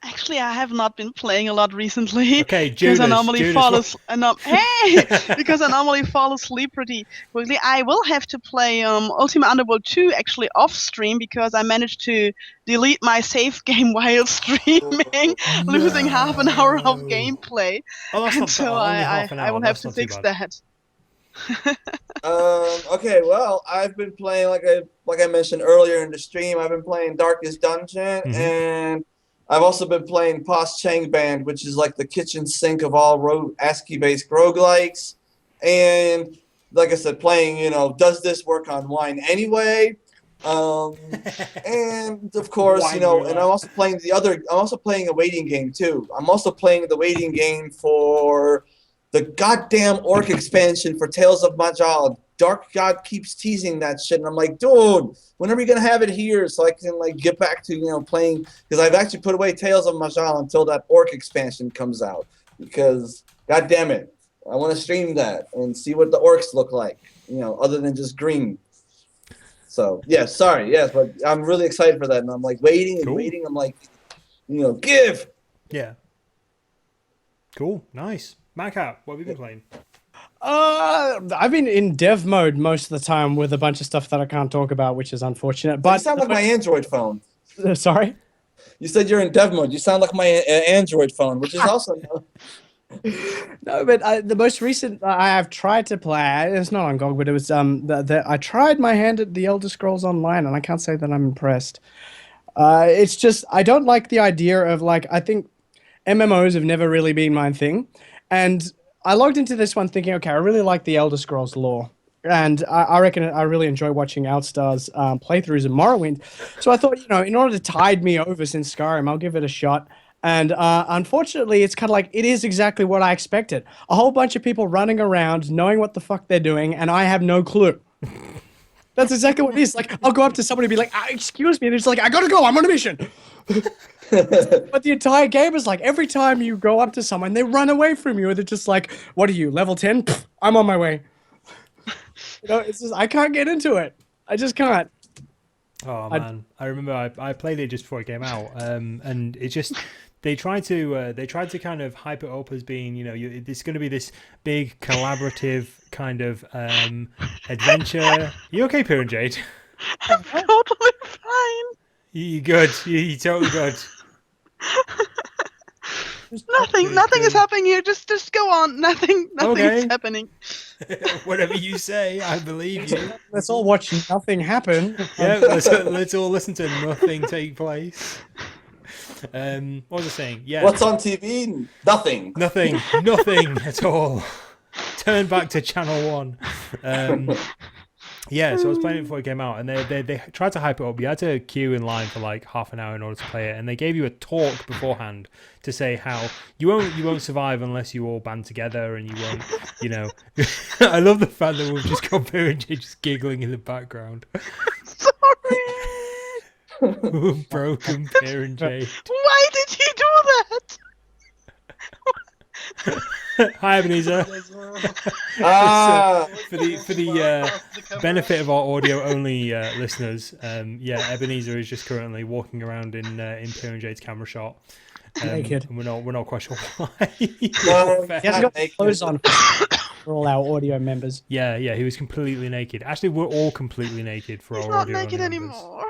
Actually, I have not been playing a lot recently. Okay, because I Judas. normally Judas, fall what- asleep. Hey, because I normally fall asleep pretty quickly. I will have to play Ultima Underworld 2 actually off stream because I managed to delete my save game while streaming, losing half an hour of No. gameplay, Oh, that's and not bad. so Only half an I hour. will have That's to not too fix bad. that. Okay, well, I've been playing like I mentioned earlier in the stream. I've been playing Darkest Dungeon, Mhm. and I've also been playing Pos Chang Band, which is like the kitchen sink of all ASCII-based roguelikes. And like I said, playing, does this work on wine anyway? And of course, Wine and I'm roulette. also playing I'm also playing a waiting game too. I'm also playing the waiting game for the goddamn orc expansion for Tales of Majal. Dark God keeps teasing that shit, and I'm like, dude, when are we gonna have it here so I can like get back to playing? Because I've actually put away Tales of Majal until that orc expansion comes out. Because god damn it, I want to stream that and see what the orcs look like, other than just green. So yeah, sorry, yes, but I'm really excited for that, and I'm like waiting and Cool. waiting. I'm like, give. Yeah. Cool. Nice. MatCat, what have you been playing? I've been in dev mode most of the time with a bunch of stuff that I can't talk about, which is unfortunate. You But sound like my Android phone. Sorry. You said you're in dev mode. You sound like my Android phone, which is also. No, but the most recent I have tried to play. It's not on GOG, but it was I tried my hand at the Elder Scrolls Online, and I can't say that I'm impressed. It's just I don't like the idea of I think MMOs have never really been my thing, and I logged into this one thinking, okay, I really like the Elder Scrolls lore, and I reckon I really enjoy watching Outstar's playthroughs of Morrowind. So I thought, in order to tide me over since Skyrim, I'll give it a shot. And unfortunately, it's kind of it is exactly what I expected. A whole bunch of people running around, knowing what the fuck they're doing, and I have no clue. That's exactly what it is. I'll go up to somebody and be like, excuse me, and it's I gotta go, I'm on a mission. But the entire game is every time you go up to someone, they run away from you, and they're just what are you, level 10? Pfft, I'm on my way. It's just, I can't get into it. I just can't. Oh man, I remember I played it just before it came out, and it just they tried to kind of hype it up as being it's going to be this big collaborative kind of adventure. You okay, PiranJade? I'm totally fine. You good? You totally good? Nothing is happening here. Just go on. Nothing Okay. is happening. Whatever you say, I believe you. Let's all watch nothing happen. Yeah, let's all listen to nothing take place. What was I saying? Yeah. What's on TV? Nothing. Nothing at all. Turn back to Channel 1. Yeah, so I was playing it before it came out, and they tried to hype it up. You had to queue in line for half an hour in order to play it, and they gave you a talk beforehand to say how you won't survive unless you all band together, and you won't, I love the fact that we've just got PiranJade just giggling in the background. Sorry. Broken PiranJade. Why did you do that? Hi, Ebenezer. For the benefit of our audio only listeners, Ebenezer is just currently walking around in PiranJade's camera shot. Naked. And we're not quite sure why. He hasn't got clothes on for all our audio members. Yeah, he was completely naked. Actually, we're all completely naked for He's our not audio naked only members. anymore.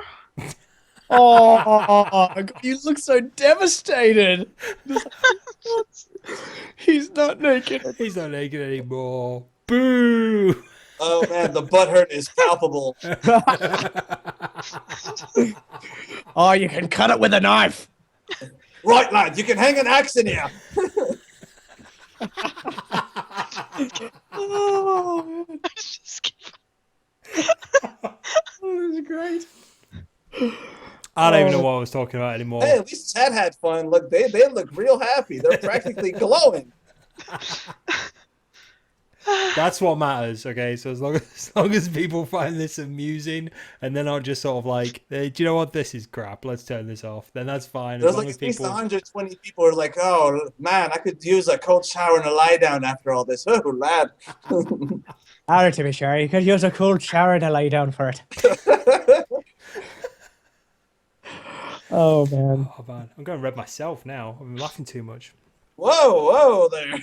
Oh, you look so devastated. He's not naked. He's not naked anymore. Boo! Oh man, the butt hurt is palpable. Oh, you can cut it with a knife. Right, lad, you can hang an axe in here. Oh, man. Oh, this is great. I don't even know what I was talking about anymore. Hey, at least Chad had fun. Look, they look real happy. They're practically glowing. That's what matters, okay? So as long as people find this amusing and they're not just sort of hey, do you know what? This is crap. Let's turn this off. Then that's fine. There's as long at as least people... 120 people are like, oh man, I could use a cold shower and a lie down after all this. Oh lad. To be sure, you could use a cold shower to lie down for it. Oh man. Oh man, I'm going red myself now. I'm laughing too much. Whoa there.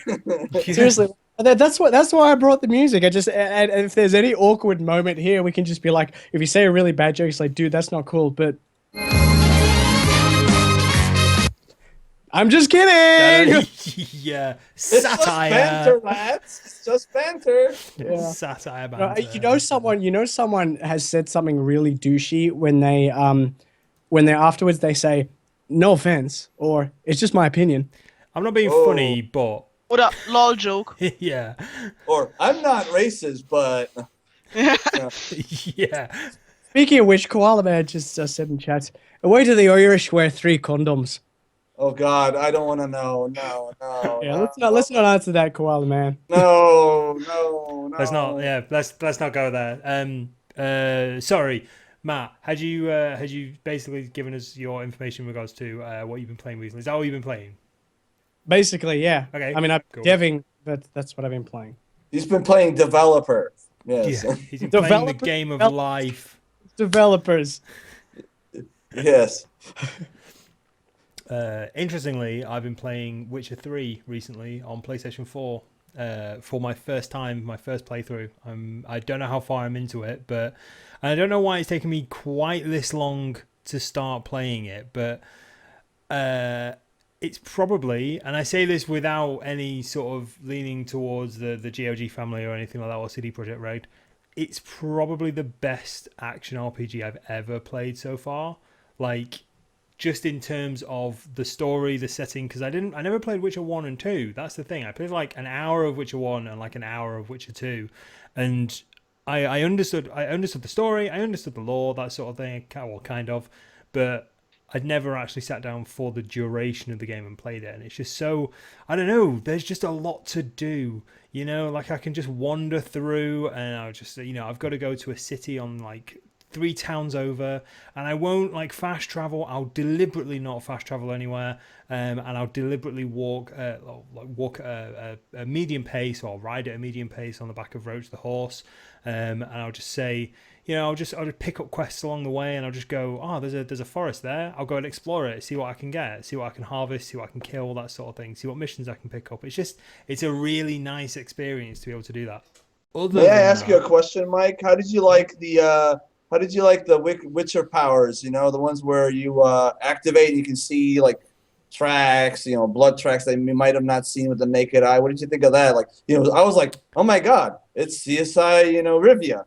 Seriously, that's why I brought the music. I just and if there's any awkward moment here, we can just be like, if you say a really bad joke, it's like, dude, that's not cool. But I'm just kidding. Yeah, It's just satire. banter, lads. It's just banter. Yeah. Satire No, banter. someone has said something really douchey when they afterwards they say, no offense, or it's just my opinion. I'm not being Oh. funny, but Oder lol joke. yeah, Or I'm not racist, but yeah. Speaking of which, Koala Man just said in chat, why do the Irish wear 3 condoms? oh god, I don't want to know. No, Yeah, no, let's not answer that, Koala Man. no. Let's not. Yeah, let's not go there. Sorry, Matt. Had you basically given us your information in regards to what you've been playing recently? Is that all you've been playing? Basically, yeah. Okay, I mean, I'm cool. deving, but that's what I've been playing. He's been playing developer. Yes. Yeah, he's been playing the Developer- game of develop- life. Developers. Yes. Interestingly, I've been playing Witcher 3 recently on PlayStation 4 for my first playthrough. I don't know how far I'm into it, but I don't know why it's taken me quite this long to start playing it, but it's probably, and I say this without any sort of leaning towards the GOG family or anything like that, or CD Projekt Red, it's probably the best action RPG I've ever played so far. Like, just in terms of the story, the setting, because I never played Witcher 1 and 2. That's the thing. I played like an hour of Witcher 1 and like an hour of Witcher 2. And I understood the story, I understood the lore, that sort of thing, kind of, but I'd never actually sat down for the duration of the game and played it. And it's just so, I don't know, there's just a lot to do, you know, like I can just wander through and I'll just, you know, I've got to go to a city on like 3 towns over, and I won't like fast travel. I'll deliberately not fast travel anywhere, and I'll deliberately walk at a medium pace, or ride at a medium pace on the back of Roach the horse, and I'll just say, you know, I'll just pick up quests along the way, and I'll just go, oh, there's a forest there. I'll go and explore it, see what I can get, see what I can harvest, see what I can kill, that sort of thing. See what missions I can pick up. It's a really nice experience to be able to do that. May I ask you a question, Mike? How did you like the Witcher powers? You know, the ones where you activate and you can see like tracks, you know, blood tracks that you might have not seen with the naked eye. What did you think of that? Like, you know, I was like, oh my god, it's CSI, you know, Rivia.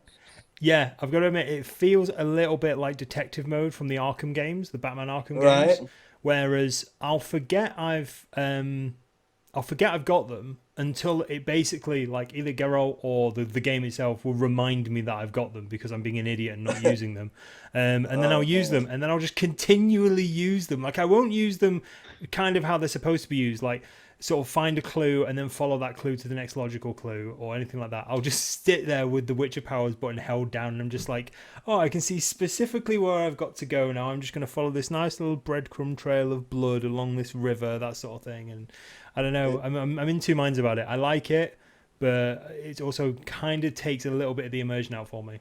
Yeah, I've got to admit, it feels a little bit like detective mode from the Arkham games, the Batman Arkham games. Right. Whereas I'll forget I've got them until it basically, like, either Geralt or the game itself will remind me that I've got them because I'm being an idiot and not using them. And then I'll use them, and then I'll just continually use them. Like, I won't use them kind of how they're supposed to be used, like sort of find a clue and then follow that clue to the next logical clue or anything like that. I'll just sit there with the Witcher powers button held down, and I'm just like, oh, I can see specifically where I've got to go now. I'm just going to follow this nice little breadcrumb trail of blood along this river, that sort of thing. And I don't know, I'm in two minds about it. I like it, but it also kind of takes a little bit of the immersion out for me.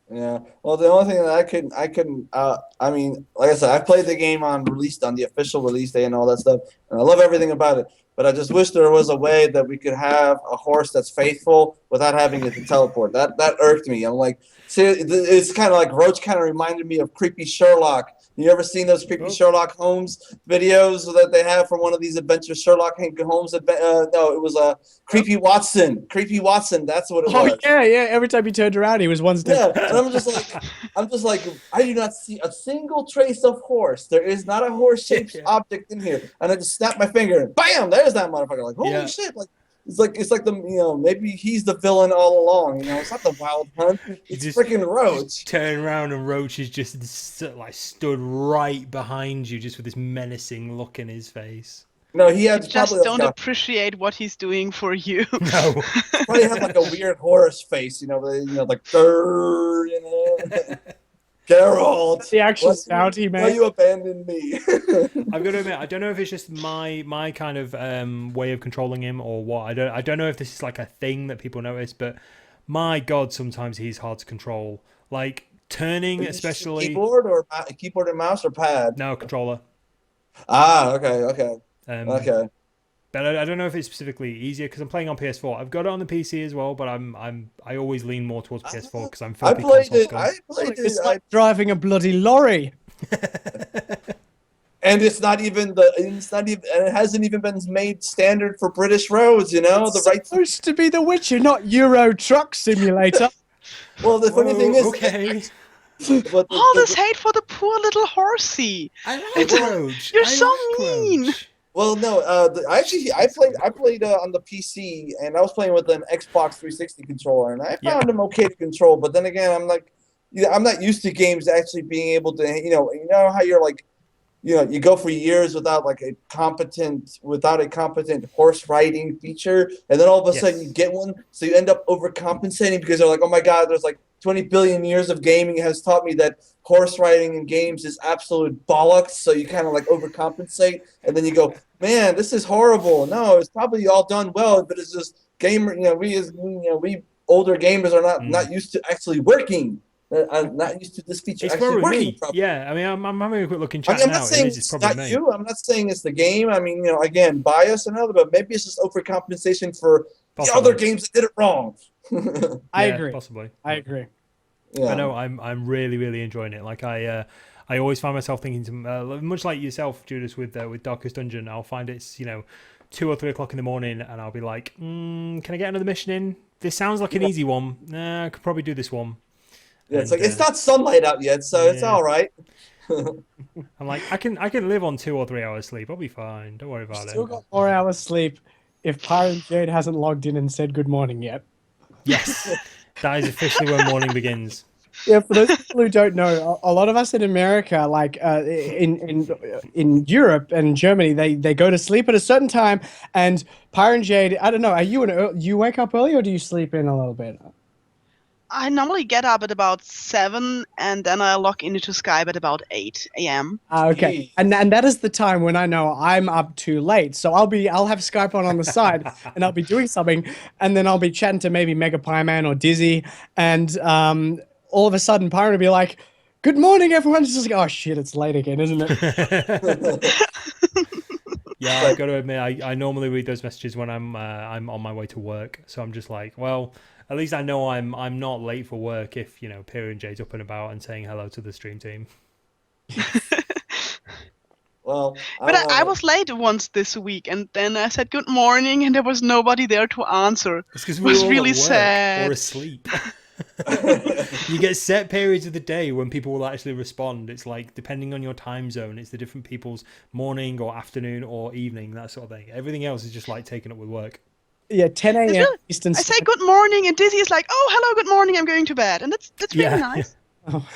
Yeah. Well, the only thing that I mean, like I said, I played the game on the official release day and all that stuff, and I love everything about it. But I just wish there was a way that we could have a horse that's faithful without having it to teleport. That irked me. I'm like, see, it's kind of like Roach. Kind of reminded me of creepy Sherlock. You ever seen those creepy Sherlock Holmes videos that they have from one of these adventures? Sherlock Holmes. No, it was a Creepy Watson. Creepy Watson. That's what it was. Oh yeah. Every time he turned around, he was one step. Yeah, and I'm just like, I do not see a single trace of horse. There is not a horse-shaped object in here. And I just snap my finger and bam, there's that motherfucker. Like, holy shit! Like, it's like the, you know, maybe he's the villain all along. You know, it's not the Wild Hunt. It's freaking Roach. Turn around and Roach is just like stood right behind you, just with this menacing look in his face. No, he had just don't appreciate what he's doing for you. No, probably had like a weird horse face. You know, like you know. Geralt, the actual bounty man. Why you abandoned me? I've got to admit, I don't know if it's just my kind of way of controlling him or what. I don't know if this is like a thing that people notice, but my God, sometimes he's hard to control. Like, Turning, You use especially. keyboard and mouse or pad? No, controller. Okay. Okay. But I don't know if it's specifically easier because I'm playing on PS4. I've got it on the PC as well, but I always lean more towards PS4 because I'm filthy console scum. I played It's it. like driving a bloody lorry. And it hasn't even been made standard for British roads, you know? It's supposed to be The Witcher, not Euro Truck Simulator. Well, the funny thing is, okay. All this hate for the poor little horsey. I like Roach. You're so mean. Well, no, I played on the PC, and I was playing with an Xbox 360 controller, and I found them okay to control. But then again, I'm like, I'm not used to games actually being able to, you know how you're like, you go for years without a competent horse riding feature, and then all of a sudden you get one, so you end up overcompensating because they're like, oh my god, there's like 20 billion years of gaming has taught me that horse riding in games is absolute bollocks, so you kind of like overcompensate, and then you go, man, this is horrible. No, it's probably all done well, but it's just we older gamers are not used to actually working. I'm not used to this feature actually working properly. Yeah, I mean, I'm having a quick look in chat I'm now. not saying it's probably not you. I'm not saying it's the game. I mean, again, bias and other, but maybe it's just overcompensation for the other games that did it wrong. I agree. Possibly. I agree. Yeah. I know. I'm really, really enjoying it. Like I always find myself thinking, much like yourself, Judas, with Darkest Dungeon. I'll find it's 2 or 3 o'clock in the morning, and I'll be like, can I get another mission in? This sounds like an easy one. I could probably do this one. Yeah, it's like it's not sunlight out yet, so it's all right. I'm like, I can live on 2 or 3 hours sleep. I'll be fine. Don't worry about it. Still got 4 hours sleep if PiranJade hasn't logged in and said good morning yet. Yes, that is officially when morning begins. Yeah, for those people who don't know, a lot of us in America, like in Europe and Germany, they go to sleep at a certain time. And PiranJade, I don't know, are you wake up early or do you sleep in a little bit? I normally get up at about 7, and then I log into Skype at about 8 a.m. Okay, and that is the time when I know I'm up too late. So I'll have Skype on the side, and I'll be doing something, and then I'll be chatting to maybe Mega Pie Man or Dizzy, and all of a sudden, Pyron will be like, "Good morning, everyone." It's just like, oh shit, it's late again, isn't it? Yeah, I've got to admit, I normally read those messages when I'm on my way to work. So I'm just like, well, at least I know I'm not late for work if PiranJade's up and about and saying hello to the stream team. Well, but I was late once this week, and then I said good morning, and there was nobody there to answer. It's because it was really sad. Or asleep. You get set periods of the day when people will actually respond. It's like depending on your time zone, it's the different people's morning or afternoon or evening, that sort of thing. Everything else is just like taken up with work. Yeah, 10 a.m. Eastern. I say good morning, and Dizzy is like, "Oh, hello, good morning. I'm going to bed," and that's really nice. Oh.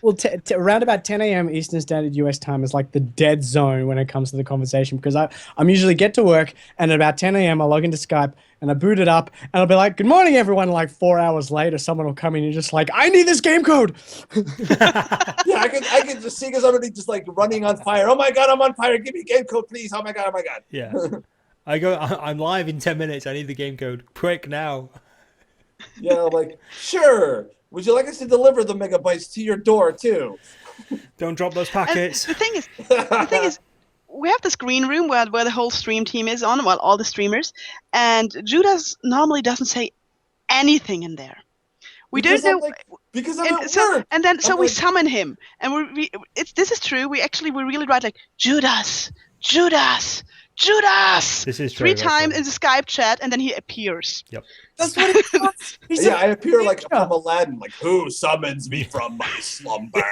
Well, around about 10 a.m. Eastern Standard US time is like the dead zone when it comes to the conversation, because I'm usually get to work, and at about 10 a.m. I log into Skype and I boot it up and I'll be like, "Good morning, everyone." Like 4 hours later, someone will come in and just like, "I need this game code." Yeah, I can just see somebody just like running on fire. Oh my god, I'm on fire! Give me game code, please! Oh my god! Yeah, I'm live in 10 minutes. I need the game code quick now. Yeah, I'm like, sure. Would you like us to deliver the megabytes to your door too? Don't drop those packets. And the thing is, we have this green room where the whole stream team is on, well, all the streamers, and Judas normally doesn't say anything in there. We don't know because I'm at work. And then we summon him, and this is true. We really write like Judas. This is true, 3 times in the Skype chat, and then he appears. Yep. That's what it was. Yeah, I appear like from Aladdin, like, who summons me from my slumber?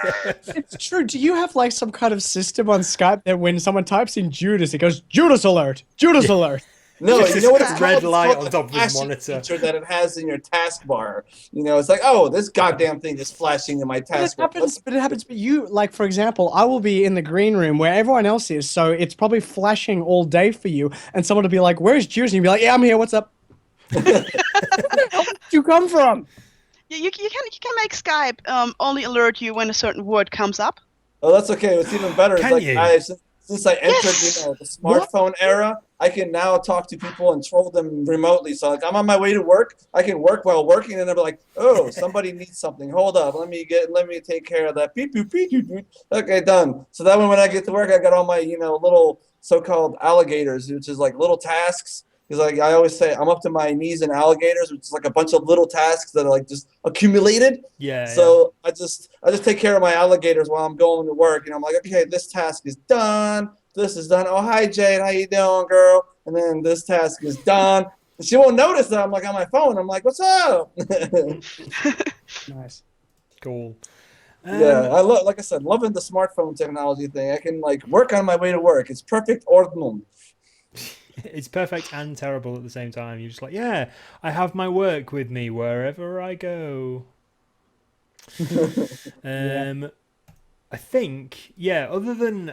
It's true. Do you have like some kind of system on Skype that when someone types in Judas, it goes, "Judas alert, Judas alert"? No, you know what it's red called? light It's on top of his monitor. Feature that it has in your taskbar. It's like, oh, this goddamn thing is flashing in my taskbar. But it happens. But you, like, for example, I will be in the green room where everyone else is, so it's probably flashing all day for you, and someone will be like, "Where's Judas?" And you'll be like, "Yeah, I'm here. What's up?" Where did you come from? Yeah, you can make Skype only alert you when a certain word comes up. Oh, that's okay. What's even better is Can you? Since I entered the smartphone era, I can now talk to people and troll them remotely. So like I'm on my way to work, I can work while working, and they're like, oh, somebody needs something. Hold up, let me take care of that. Beep, beep, beep, beep, beep. Okay, done. So that when I get to work, I got all my little so-called alligators, which is like little tasks. Because like I always say, I'm up to my knees in alligators, which is like a bunch of little tasks that are like just accumulated. Yeah. So I just take care of my alligators while I'm going to work. I'm like, okay, this task is done. This is done. Oh, hi Jade, how you doing, girl? And then this task is done. And she won't notice that I'm like on my phone. I'm like, what's up? Nice. Cool. Yeah, like I said, loving the smartphone technology thing. I can like work on my way to work. It's perfect ordnung. It's perfect and terrible at the same time. You're just like, yeah, I have my work with me wherever I go. I think, other than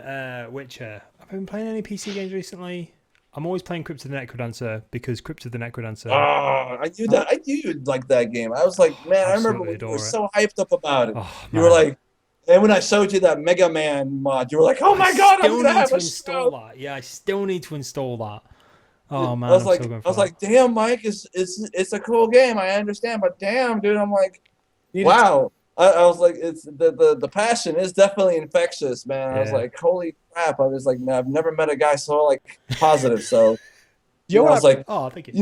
Witcher, have I been playing any PC games recently? I'm always playing Crypt of the Necrodancer because Crypt of the Necrodancer. Oh, I knew that. I knew you'd like that game. I was like, man, I remember when you were so hyped up about it. Oh, you were like, and when I showed you that Mega Man mod, you were like, oh my god, I'm going to have to install that. Yeah, I still need to install that. Oh man, I was like, damn, Mike, it's a cool game. I understand, but damn, dude, I'm like, wow. I was like, it's the passion is definitely infectious, man. I was like, holy crap! I was like, man, I've never met a guy so like positive. So, I was like, oh, thank you.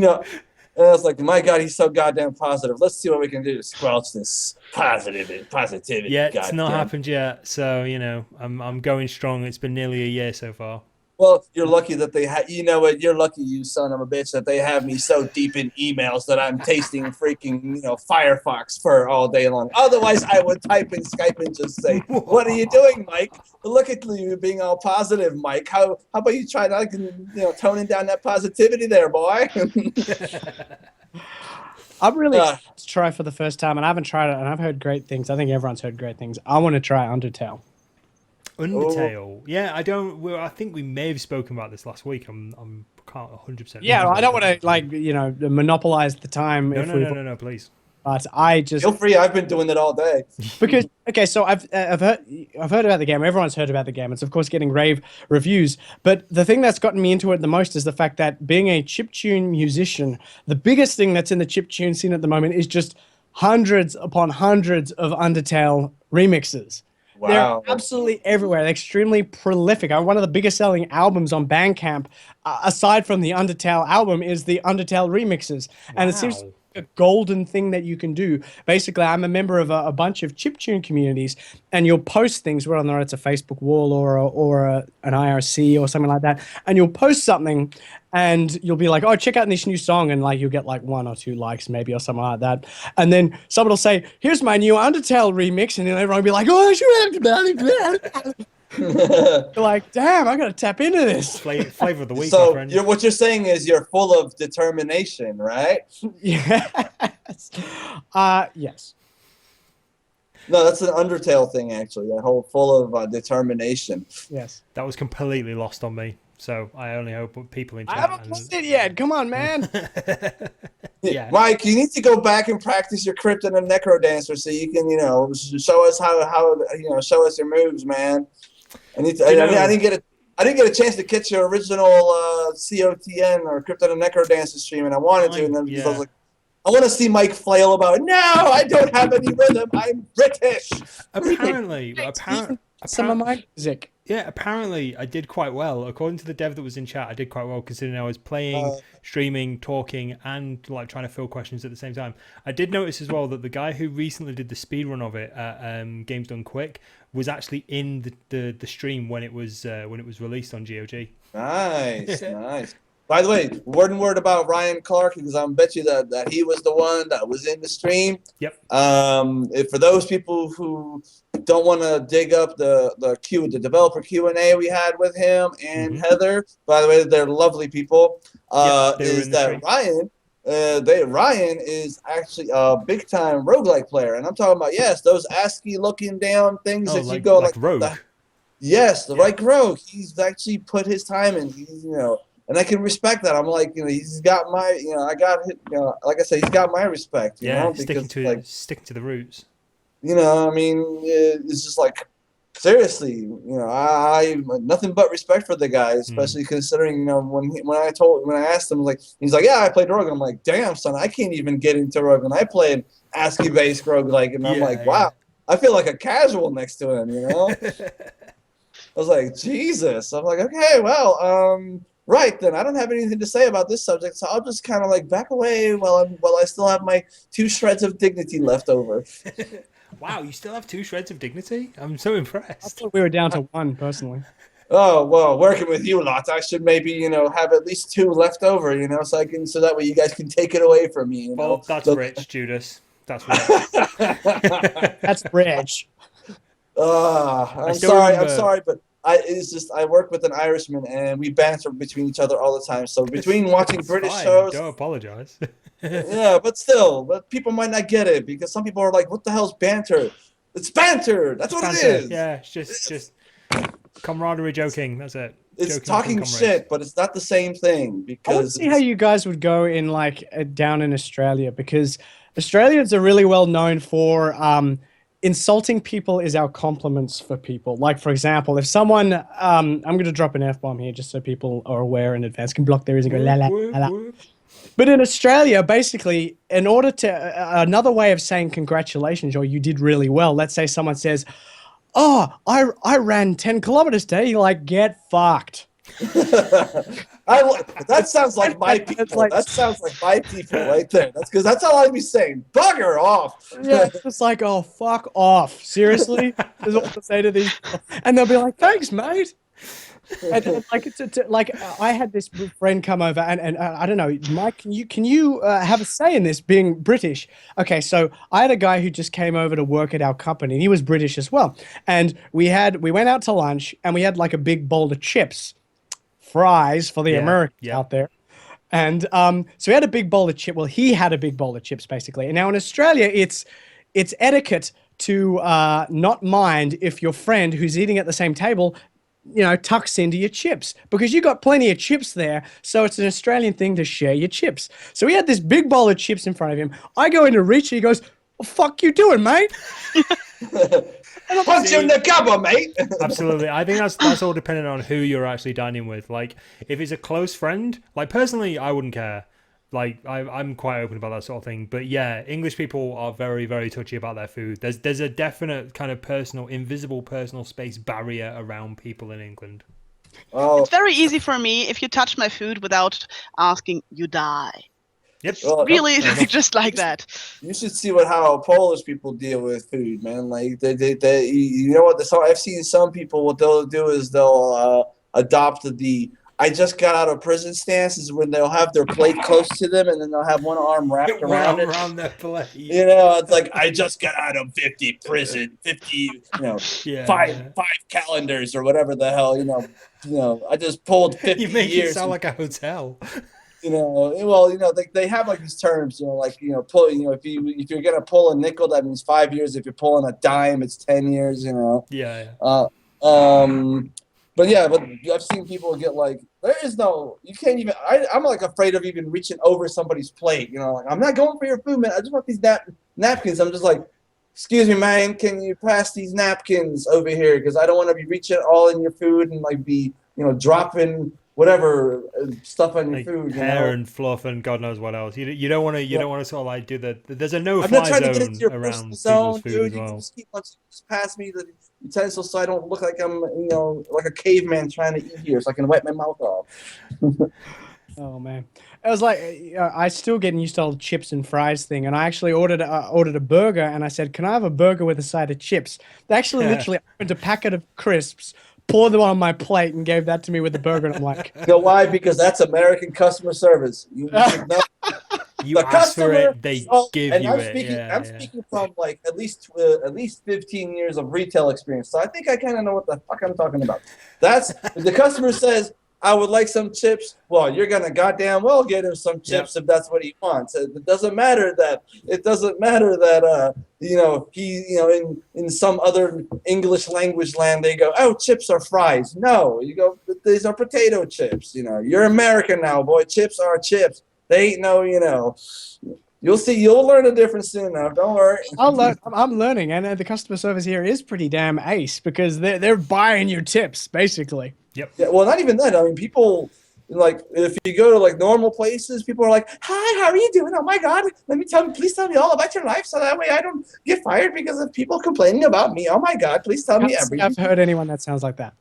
And I was like, my God, he's so goddamn positive. Let's see what we can do to squelch this positivity. Yeah, it's not happened yet. So I'm going strong. It's been nearly a year so far. Well, you're lucky that they have. You know what? You're lucky, you son of a bitch, that they have me so deep in emails that I'm tasting freaking, Firefox for all day long. Otherwise, I would type in Skype and just say, "What are you doing, Mike? Look at you being all positive, Mike. How about you try to, toning down that positivity there, boy?" I'm really excited to try for the first time, and I haven't tried it, and I've heard great things. I think everyone's heard great things. I want to try Undertale. Undertale. Yeah, I think we may have spoken about this last week. I'm can't 100%. Yeah, I don't want to monopolize the time. No, please. But I just feel free. I've been doing it all day. Because so I've heard about the game. Everyone's heard about the game. It's of course getting rave reviews. But the thing that's gotten me into it the most is the fact that being a chiptune musician, the biggest thing that's in the chiptune scene at the moment is just hundreds upon hundreds of Undertale remixes. Wow. They're absolutely everywhere. They're extremely prolific. One of the biggest selling albums on Bandcamp, aside from the Undertale album, is the Undertale remixes. And it seems a golden thing that you can do. Basically, I'm a member of a bunch of chiptune communities, and you'll post things, whether it's a Facebook wall or an IRC or something like that, and you'll post something, and you'll be like, oh, check out this new song, and you'll get 1 or 2 likes maybe or something like that. And then someone will say, here's my new Undertale remix, and then everyone will be like, oh, you're like, damn, I gotta tap into this. Flavor of the week, so my friend. What you're saying is you're full of determination, right? Yes. Yes. No, that's an Undertale thing, actually. That whole full of determination. Yes. That was completely lost on me. So I only hope people in chat. I haven't played it yet. Come on, man. Yeah. Mike, you need to go back and practice your Crypt and a Necrodancer so you can, show us how show us your moves, man. I didn't get a chance to catch your original COTN or Crypt and a Necrodancer stream, and I wanted to, and then I was like, I want to see Mike flail about, no, I don't have any rhythm. I'm British. Apparently, some of my music. Yeah, apparently I did quite well. According to the dev that was in chat, I did quite well considering I was playing, streaming, talking, and trying to fill questions at the same time. I did notice as well that the guy who recently did the speedrun of it at Games Done Quick was actually in the stream when it was released on GOG. Nice, nice. By the way, word about Ryan Clark, because I bet you that he was the one that was in the stream. Yep. For those people who don't want to dig up the developer Q&A we had with him and Heather, by the way, they're lovely people. Is that Ryan is actually a big time roguelike player, and I'm talking about those ASCII looking down things that you go like Rogue. Like Rogue. He's actually put his time in. He's and I can respect that. I'm like, he's got my, like I said, he's got my respect. Sticking to the roots. I mean, it's just like, seriously, I nothing but respect for the guy, especially considering, when I asked him, like, he's like, yeah, I played rogue. I'm like, damn, son, I can't even get into rogue, and I played ASCII-based roguelike, and I'm like, wow, I feel like a casual next to him, I was like, Jesus. I'm like, okay, well, right then. I don't have anything to say about this subject, so I'll just kind of like back away while I still have my 2 shreds of dignity left over. Wow, you still have 2 shreds of dignity? I'm so impressed. I thought we were down to 1 personally. Oh, well, working with you lot, I should maybe, have at least 2 left over, so that way you guys can take it away from me, Well, that's rich, Judas. That's rich. That's rich. I'm sorry, but it's just I work with an Irishman and we banter between each other all the time. So between watching British shows, don't apologize. Yeah, but people might not get it because some people are like, "What the hell's banter?" It's banter. That's what it is. Yeah, it's just camaraderie, joking. That's it. It's Joking talking shit, but it's not the same thing. Because I want to see how you guys would go in down in Australia, because Australians are really well known for insulting people is our compliments for people. Like, for example, if someone, I'm going to drop an F-bomb here just so people are aware in advance, can block their ears and go la la la la. But in Australia, basically, in order to, another way of saying congratulations or you did really well, let's say someone says, oh, I ran 10 kilometers today, you're like, get fucked. That sounds like my people. That sounds like my people right there. That's because that's all I'd be saying. Bugger off. Yeah, it's just like, oh, fuck off. Seriously? Is what to say to these people. And they'll be like, thanks, mate. And I had this friend come over, and I don't know, Mike, can you have a say in this, being British? Okay, so I had a guy who just came over to work at our company, and he was British as well. And we went out to lunch, and we had like a big bowl of chips, fries for the Americans out there. And so we had a big bowl of chips. Well, he had a big bowl of chips, basically. And now in Australia, it's etiquette to not mind if your friend who's eating at the same table tucks into your chips, because you got plenty of chips there. So it's an Australian thing to share your chips. So he had this big bowl of chips in front of him. I go in to reach, and he goes, "What the fuck you doing, mate?" Punch you in the gubber, mate. Absolutely. I think that's all dependent on who you're actually dining with. Like, if it's a close friend, like, personally, I wouldn't care. Like, I'm quite open about that sort of thing. But yeah, English people are very, very touchy about their food. There's a definite kind of invisible personal space barrier around people in England. Oh. It's very easy for me if you touch my food without asking, you die. Yep. Well, really, just like that. You should see how Polish people deal with food, man. Like they I've seen some people, what they'll do is they'll adopt the "I just got out of prison" stance, is when they'll have their plate close to them and then they'll have one arm wrapped around their plate. It's like, I just got out of 50 prison, 50, five calendars or whatever the hell, I just pulled 50 You make years. it sound like a hotel. They have like these terms, pull, if you're gonna pull a nickel, that means 5 years. If you're pulling a dime, it's 10 years. But I've seen people get like, you can't even. I'm like afraid of even reaching over somebody's plate. Like, I'm not going for your food, man. I just want these napkins. I'm just like, excuse me, man, can you pass these napkins over here? Because I don't want to be reaching all in your food and like be, dropping whatever stuff on your food, hair and fluff and God knows what else. You don't want to sort of like do the. There's a no-fly zone around people's food as well. Just pass me the utensils so I don't look like I'm like a caveman trying to eat here, so I can wipe my mouth off. Oh man, it was like I still getting used to all the chips and fries thing, and I actually ordered a burger, and I said, "Can I have a burger with a side of chips?" They actually literally opened a packet of crisps, poured them on my plate, and gave that to me with the burger. And I'm like, you know why? Because that's American customer service. You ask for it, they give you it. I'm speaking from like at least 15 years of retail experience, so I think I kind of know what the fuck I'm talking about. That's if the customer says, "I would like some chips," well, you're gonna goddamn well get him some chips if that's what he wants. It doesn't matter that in some other English language land they go, "Oh, chips are fries." No, you go, "These are potato chips." You're American now, boy. Chips are chips. They ain't no, You'll see. You'll learn a difference soon enough. Don't worry. I'm learning, and the customer service here is pretty damn ace because they're buying your tips basically. Yep. Yeah, well, not even that. I mean, people like if you go to like normal places, people are like, "Hi, how are you doing? Oh my God, please tell me all about your life, so that way I don't get fired because of people complaining about me. Oh my God, please tell me everything." I've heard anyone that sounds like that.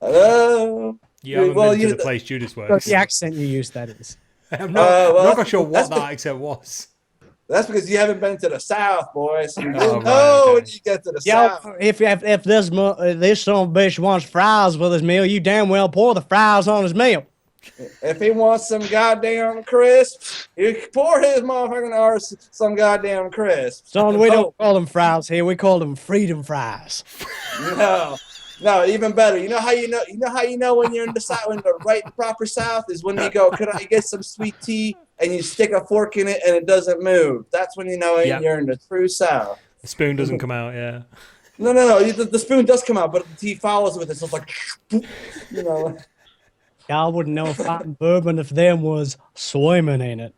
You haven't been to the place Judas works. The accent you use, that is. I'm not quite sure what that accent was. That's because you haven't been to the South, boys. You Oh, know right, when you get to the Yo, South. if this son of a bitch wants fries with his meal, you damn well pour the fries on his meal. If he wants some goddamn crisp, you pour his motherfucking arse some goddamn crisp. Son, we don't call them fries here. We call them freedom fries. No, even better. You know how you know when you're in the South, when the right proper South is when you go, could I get some sweet tea? And you stick a fork in it and it doesn't move. That's when you know you're in the true South. The spoon doesn't come out, yeah. No. The spoon does come out, but the tea follows with it. So it's like, you know. Y'all wouldn't know fighting bourbon if them was swimming in it.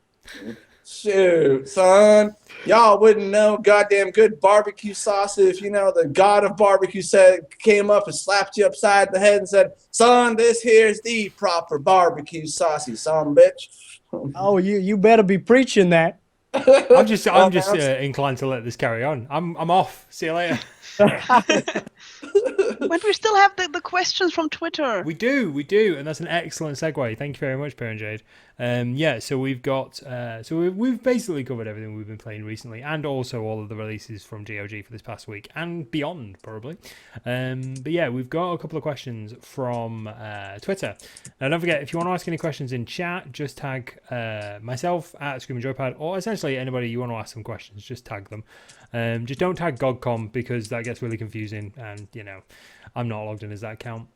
Shoot, son. Y'all wouldn't know goddamn good barbecue sauce if, you know, the god of barbecue came up and slapped you upside the head and said, "Son, this here's the proper barbecue sauce, you son bitch." Oh, you better be preaching that. I'm just inclined to let this carry on. I'm off. See you later. But we still have the questions from Twitter. We do, and that's an excellent segue. Thank you very much, PiranJade. So we've got, we've basically covered everything we've been playing recently, and also all of the releases from GOG for this past week and beyond, probably. But yeah, we've got a couple of questions from Twitter. Now, don't forget, if you want to ask any questions in chat, just tag myself at ScreamingJoypad, or essentially anybody you want to ask some questions, just tag them. Just don't tag GOGCom because that gets really confusing, and you know, I'm not logged in as that account.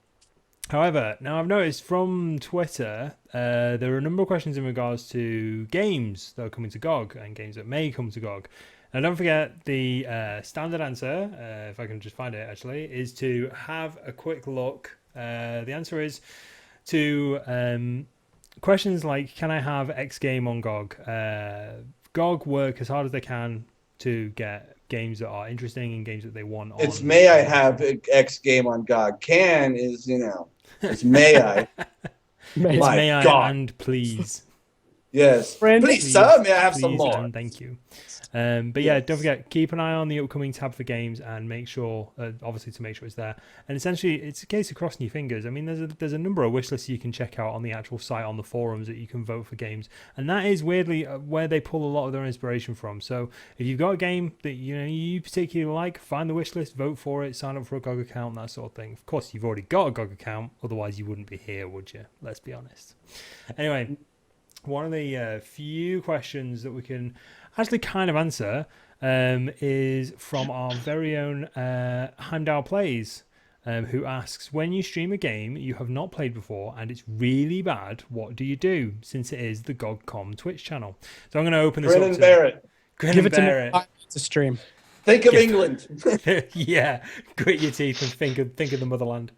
However, now I've noticed from Twitter, there are a number of questions in regards to games that are coming to GOG and games that may come to GOG. And don't forget, the standard answer, if I can just find it actually, is to have a quick look. The answer is to questions like, can I have X game on GOG? GOG work as hard as they can to get games that are interesting and games that they want on. It's may I have X game on GOG. Can is, you know, it's may I. May I God. And please. Yes. Friend, please, sir, may I have some Please more? and thank you. But yeah, don't forget, keep an eye on the upcoming tab for games and make sure, obviously, to make sure it's there. And essentially, it's a case of crossing your fingers. I mean, there's a number of wish lists you can check out on the actual site, on the forums, that you can vote for games. And that is weirdly where they pull a lot of their inspiration from. So if you've got a game that you particularly like, find the wish list, vote for it, sign up for a GOG account, that sort of thing. Of course, you've already got a GOG account, otherwise you wouldn't be here, would you? Let's be honest. Anyway, one of the few questions that we can actually kind of answer is from our very own MatCatPlays, who asks, when you stream a game you have not played before and it's really bad, what do you do, since it is the GOGCom Twitch channel? So I'm going to open this Grin up and to bear it. Grin Give and it to bear me. It's a stream. Think of England. Yeah, grit your teeth and think of the motherland.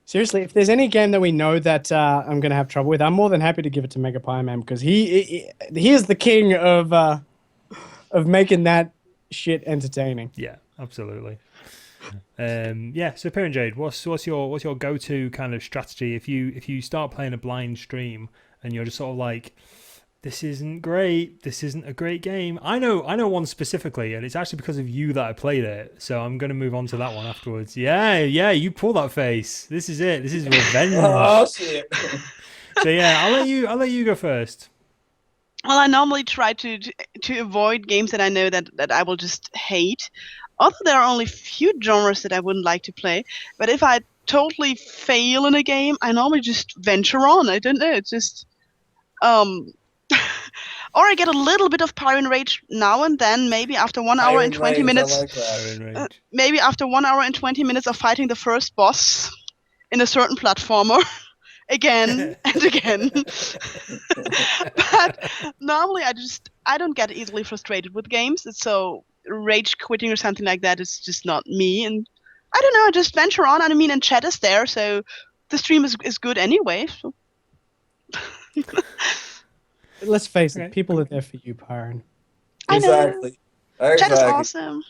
Seriously, if there's any game that we know that I'm going to have trouble with, I'm more than happy to give it to MatCatPlays, because he is the king of making that shit entertaining. Yeah, absolutely. Yeah, so PiranJade, what's your go-to kind of strategy if you start playing a blind stream and you're just sort of like, this isn't great, this isn't a great game? I know one specifically, and it's actually because of you that I played it, so I'm going to move on to that one afterwards. Yeah, you pull that face. This is it. This is revenge. Oh shit. So yeah, I'll let you go first. Well, I normally try to avoid games that I know that I will just hate. Although there are only few genres that I wouldn't like to play, but if I totally fail in a game, I normally just venture on. I don't know. It's just or I get a little bit of PiranJade now and then, maybe after 1 hour and 20 minutes. I like that. Maybe after 1 hour and 20 minutes of fighting the first boss in a certain platformer again and again. But normally I don't get easily frustrated with games. So rage quitting or something like that is just not me. And I don't know, I just venture on. I mean, and chat is there, so the stream is good anyway. So. let's face Okay. it, people are there for you, Piran. I Exactly. know. Chat is Exactly. awesome.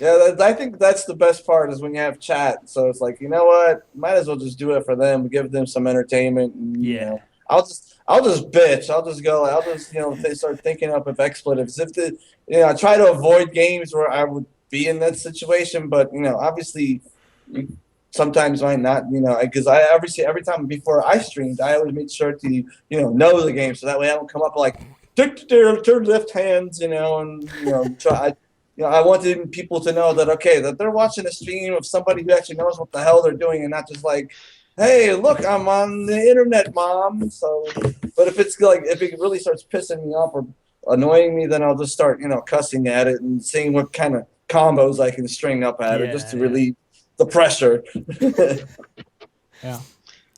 Yeah, I think that's the best part is when you have chat. So it's like, you know what? Might as well just do it for them, give them some entertainment. And, you Yeah. know, I'll just bitch. I'll just start thinking up of expletives. I try to avoid games where I would be in that situation, but obviously, you sometimes might not. Because I every time before I streamed, I always made sure to know the game, so that way I don't come up like turn left hands, and try. I wanted people to know that that they're watching a stream of somebody who actually knows what the hell they're doing, and not just like, hey, look, I'm on the internet, mom. So, but if it really starts pissing me off or annoying me, then I'll just start cussing at it and seeing what kind of combos I can string up at it just to relieve the pressure. Yeah.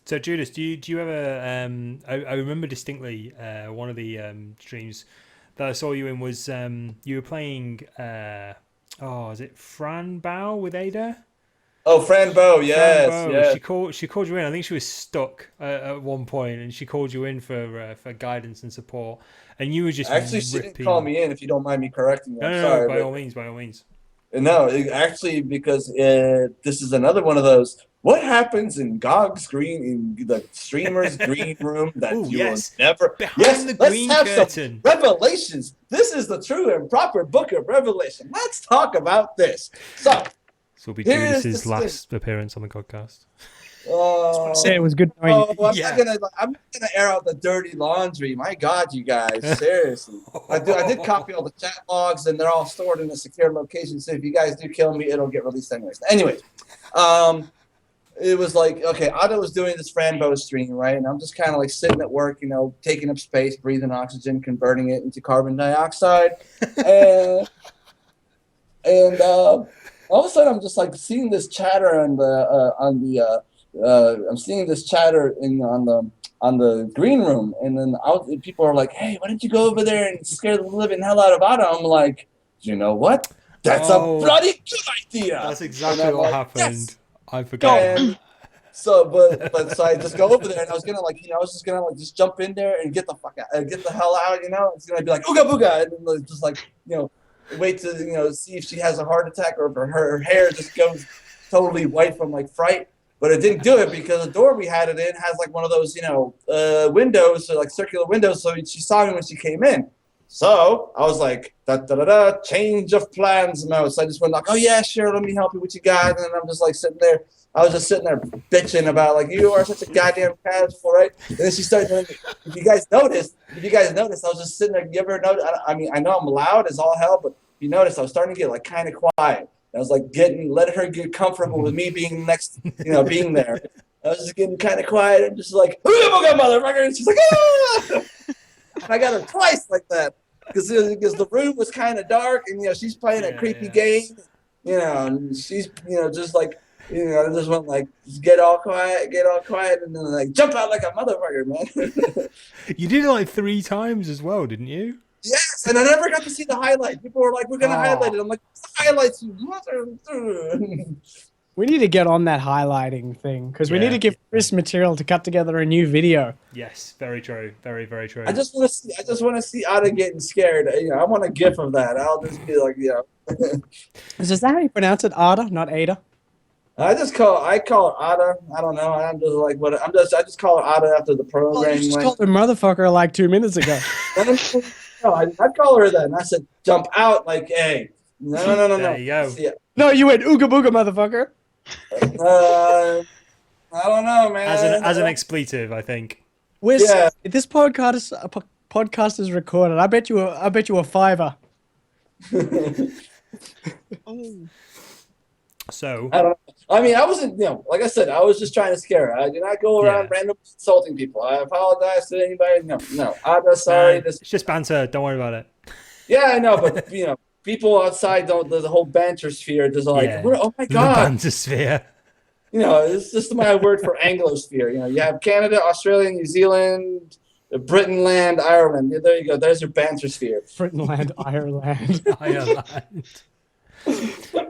So Judas, do you ever? I remember distinctly one of the streams that I saw you in was you were playing. Is it Fran Bao with Ada? Oh, Fran Bo, yes, Fran Bo. yes. She called you in. I think she was stuck at one point, and she called you in for guidance and support. And you were just Actually, she didn't call me in. If you don't mind me correcting you, I'm sorry. By all means. No, actually, because this is another one of those. What happens in in the streamer's green room that will never behind the green curtain? Some revelations. This is the true and proper book of Revelation. Let's talk about this. So, this will be Judas's last appearance on the GOGCast. Say it was good knowing you. I'm not gonna air out the dirty laundry. My God, you guys, seriously. I did copy all the chat logs, and they're all stored in a secure location. So if you guys do kill me, it'll get released anyways. Anyways, it was like, okay, Otto was doing this Frambo stream, right? And I'm just kind of like sitting at work, taking up space, breathing oxygen, converting it into carbon dioxide, and all of a sudden I'm just like seeing this chatter I'm seeing this chatter on the green room, and then people are like, "Hey, why don't you go over there and scare the living hell out of Otto?" I'm like, you know what? That's a bloody good idea. That's exactly what happened. Yes. I forgot. So I just go over there, and I was gonna just jump in there and get the fuck out, get the hell out. It's gonna be like ooga booga, and then just wait to see if she has a heart attack or if her hair just goes totally white from like fright. But it didn't do it because the door we had it in has like one of those, windows, so like circular windows. So she saw me when she came in. So I was like, change of plans, Mo. So I just went like, oh yeah, sure, let me help you. What you got? And I'm just like sitting there. I was just sitting there bitching about like, you are such a goddamn casual, right? And then she started. If you guys noticed, I was just sitting there. You ever notice? I mean, I know I'm loud as all hell, but if you noticed, I was starting to get like kind of quiet. I was like let her get comfortable with me being being there. I was just getting kind of quiet and just like, motherfucker. And she's like, ah! And I got her twice like that because the room was kind of dark and, she's playing a creepy game, and she's, just like, I just went like, just get all quiet, and then like jump out like a motherfucker, man. You did it like 3 times as well, didn't you? Yes, and I never got to see the highlight. People were like, we're going to highlight it. I'm like, highlights, you mother. We need to get on that highlighting thing because we need to give Chris material to cut together a new video. Yes, very true. Very, very true. I just want to see Ada getting scared. I want a gif of that. I'll just be like, Is that how you pronounce it? Ada, not Ada? I call her Ada. I don't know. I'm just like I just call her Ada after the program. Well, you just called her motherfucker like 2 minutes ago. No, I'd call her that, and I said, jump out, like, hey. No. There you go. No, you went ooga booga, motherfucker. I don't know, man. As an expletive, I think. If this podcast is recorded, I bet you a $5. So I don't know. I mean, I wasn't, like I said, I was just trying to scare her. I did not go around randomly insulting people. I apologize to anybody. No. I'm sorry. It's just banter. Don't worry about it. Yeah, I know, but people outside the whole banter sphere just like, oh my God. The banter sphere. It's just my word for Anglosphere. You have Canada, Australia, New Zealand, Britain, land, Ireland. There you go. There's your banter sphere. Britain, land, Ireland. Ireland.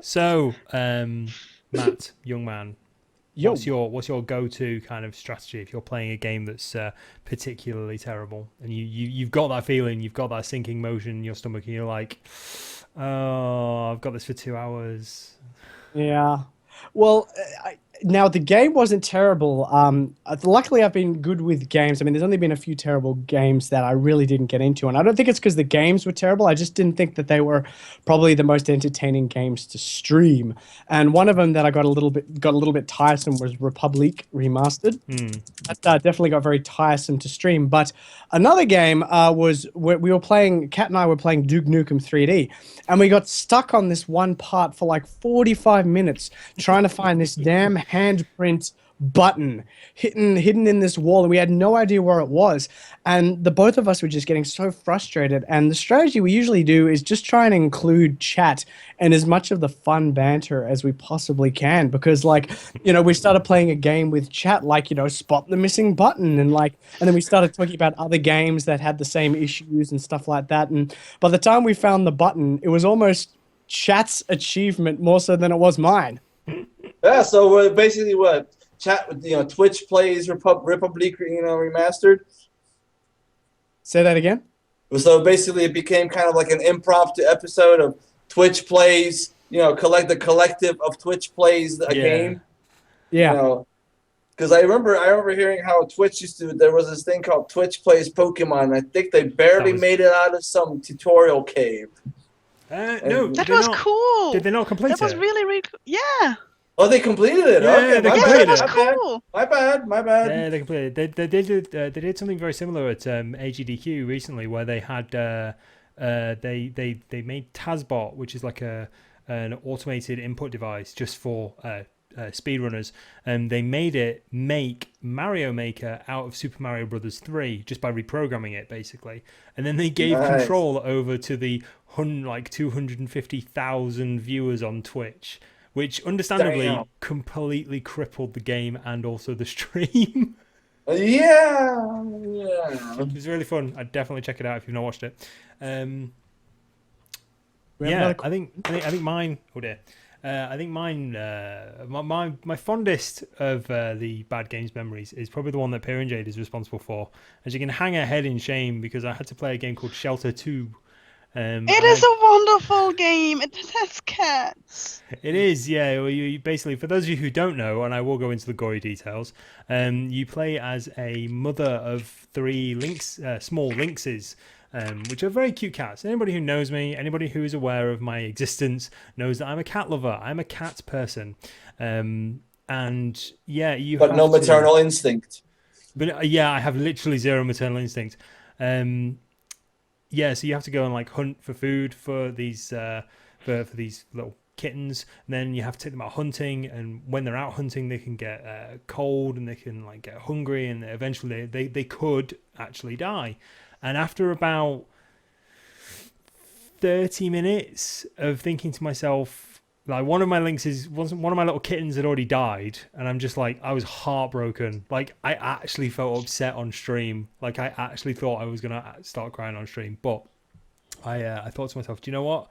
So, Matt, young man. Yo. What's your go-to kind of strategy if you're playing a game that's particularly terrible, and you've got that feeling, you've got that sinking motion in your stomach, and you're like, oh, I've got this for 2 hours. Yeah. Well, now the game wasn't terrible. Luckily, I've been good with games. I mean, there's only been a few terrible games that I really didn't get into, and I don't think it's because the games were terrible. I just didn't think that they were probably the most entertaining games to stream. And one of them that I got a little bit tiresome was Republic Remastered. That definitely got very tiresome to stream. But another game was we were playing. Kat and I were playing Duke Nukem 3D, and we got stuck on this one part for like 45 minutes trying to find this damn handprint button hidden in this wall, and we had no idea where it was, and the both of us were just getting so frustrated. And the strategy we usually do is just try and include chat and as much of the fun banter as we possibly can, because like, you know, we started playing a game with chat, like, you know, spot the missing button, and then we started talking about other games that had the same issues and stuff like that. And by the time we found the button, it was almost chat's achievement more so than it was mine. Yeah, so we're basically what chat with, you know, Twitch plays Republic, you know, remastered. Say that again. So basically, it became kind of like an impromptu episode of Twitch plays. You know, the collective of Twitch plays a game. Yeah. You know, because I remember hearing how Twitch used to. There was this thing called Twitch plays Pokemon. I think they barely made it out of some tutorial cave. No, That was cool. Did they not complete it? That was really, really cool. Yeah. Oh, they completed it. Yeah, Okay, they my completed bad, it. That was cool. My bad. Yeah, they completed it. They did something very similar at AGDQ recently, where they had they made Tazbot, which is like an automated input device just for speedrunners, and they made it make Mario Maker out of Super Mario Brothers 3 just by reprogramming it, basically. And then they gave control over to the 250,000 viewers on Twitch, which understandably completely crippled the game and also the stream. Yeah. It was really fun. I'd definitely check it out if you've not watched it. I think mine. Oh dear. I think mine. My fondest of the bad games memories is probably the one that PiranJade is responsible for. As you can hang her head in shame, because I had to play a game called Shelter 2. It is a wonderful game. It has cats. It is, yeah. Well, you basically, for those of you who don't know, and I will go into the gory details, you play as a mother of 3 lynx, small lynxes, which are very cute cats. Anybody who knows me, anybody who is aware of my existence, knows that I'm a cat lover. I'm a cat person, and yeah, you. But no maternal instinct. But yeah, I have literally 0 maternal instinct. Yeah, so you have to go and like hunt for food for these for these little kittens, and then you have to take them out hunting, and when they're out hunting they can get cold and they can like get hungry, and eventually they could actually die. And after about 30 minutes of thinking to myself, like one of my little kittens had already died, and I'm just like, I was heartbroken. Like I actually felt upset on stream. Like I actually thought I was gonna start crying on stream. But I thought to myself, do you know what?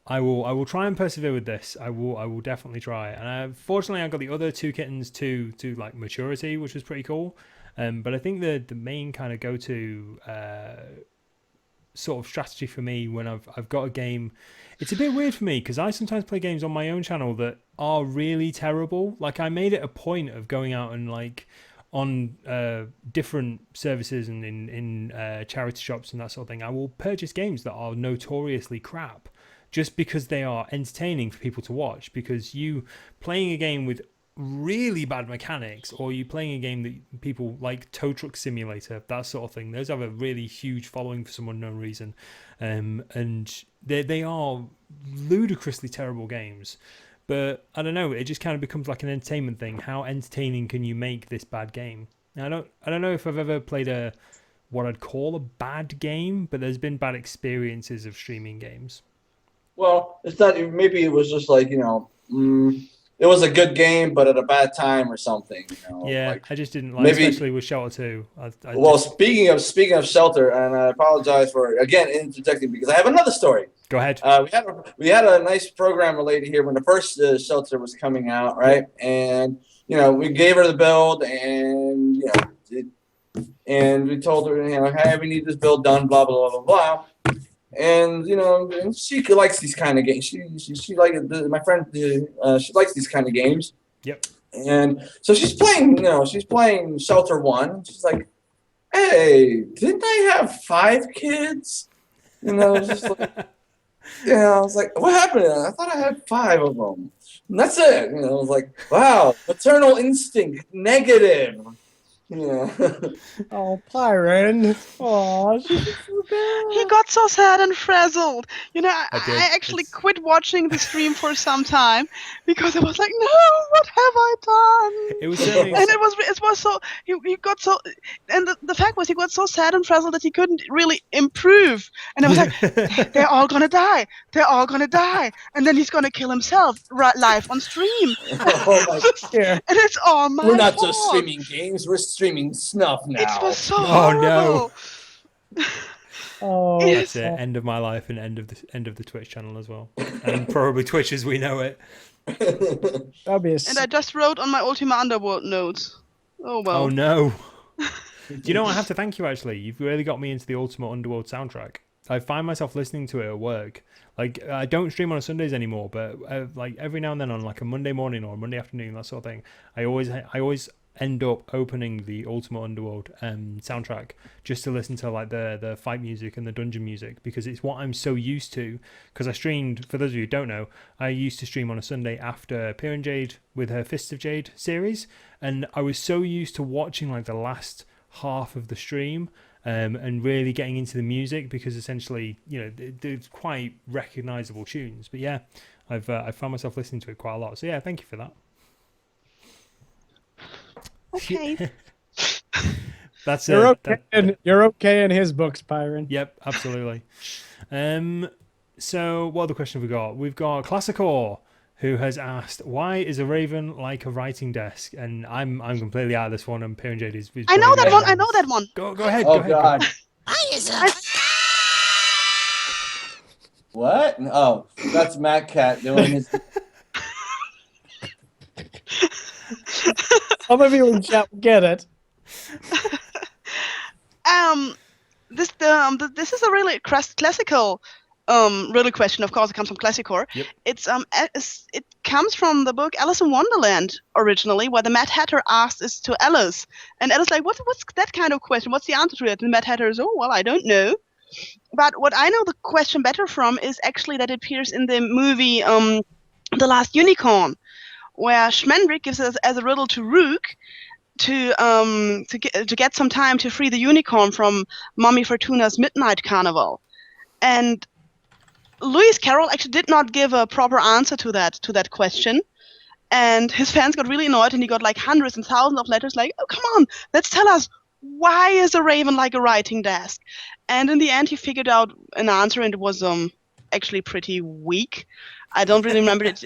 I will try and persevere with this. I will definitely try. And fortunately, I got the other 2 kittens to like maturity, which was pretty cool. But I think the main kind of go-to sort of strategy for me when I've got a game, it's a bit weird for me because I sometimes play games on my own channel that are really terrible. Like I made it a point of going out and like on different services and in charity shops and that sort of thing, I will purchase games that are notoriously crap just because they are entertaining for people to watch. Because you playing a game with really bad mechanics, or you playing a game that people like, Tow Truck Simulator, that sort of thing, those have a really huge following for some unknown reason, and they are ludicrously terrible games. But I don't know, it just kind of becomes like an entertainment thing. How entertaining can you make this bad game? I don't know if I've ever played what I'd call a bad game, but there's been bad experiences of streaming games. Well, it's not. Maybe it was just like, you know, it was a good game, but at a bad time or something. You know, Yeah, like, I just didn't like, maybe, especially with Shelter 2. Speaking of Shelter, and I apologize for again interjecting because I have another story. Go ahead. We had a nice programmer lady here when the first shelter was coming out, right? And we gave her the build, and and we told her, hey, we need this build done, blah blah blah blah blah. And and she likes these kind of games. She like my friend. She likes these kind of games. Yep. And so she's playing. She's playing Shelter 1. She's like, hey, didn't I have 5 kids? Just like, I was like, what happened? I thought I had 5 of them. And that's it. I was like, wow, maternal instinct, negative. Yeah. Oh, Piran. Oh, she's so bad. He got so sad and frazzled. I did. I actually quit watching the stream for some time because I was like, no, what have I done? It was certainly. And it was so he got so, and the fact was he got so sad and frazzled that he couldn't really improve. And I was like, they're all gonna die, and then he's gonna kill himself live on stream. Oh my God. And it's all my We're not fault. just streaming games, we're streaming snuff now. It was so Oh, no. horrible. Oh, That's it. End of my life and end of the Twitch channel as well, and probably Twitch as we know it. that'd be a And I just wrote on my Ultima Underworld notes. Oh well. Oh no. Do you know what? I have to thank you actually. You've really got me into the Ultimate Underworld soundtrack. I find myself listening to it at work. Like I don't stream on Sundays anymore, but like every now and then on like a Monday morning or a Monday afternoon, that sort of thing, I always end up opening the Ultimate Underworld soundtrack just to listen to like the fight music and the dungeon music, because it's what I'm so used to. Because I streamed, for those of you who don't know, I used to stream on a Sunday after PiranJade with her Fists of Jade series, and I was so used to watching like the last half of the stream and really getting into the music, because essentially they're quite recognizable tunes. But yeah, I've found myself listening to it quite a lot, so yeah, thank you for that. Okay. That's You're it. okay. You're okay in his books, Piran. Yep, absolutely. So what other question have we got? We've got Classicor, who has asked, why is a raven like a writing desk? And I'm completely out of this one, and PiranJade is I know that one. I know that one. Go ahead. Oh go ahead. God. Why is a What? Oh, that's MatCat doing his. Some of you in chat will get it. This is a really classical really question. Of course, it comes from Classicor. Yep. It comes from the book Alice in Wonderland originally, where the Mad Hatter asks this to Alice, and Alice like, what's that kind of question? What's the answer to it? And the Mad Hatter is, oh well, I don't know. But what I know the question better from is actually that it appears in the movie The Last Unicorn, where Schmendrick gives us as a riddle to Rook to get some time to free the unicorn from Mommy Fortuna's midnight carnival. And Lewis Carroll actually did not give a proper answer to that question. And his fans got really annoyed, and he got like hundreds and thousands of letters like, oh, come on, let's tell us, why is a raven like a writing desk? And in the end, he figured out an answer, and it was actually pretty weak. I don't really remember it.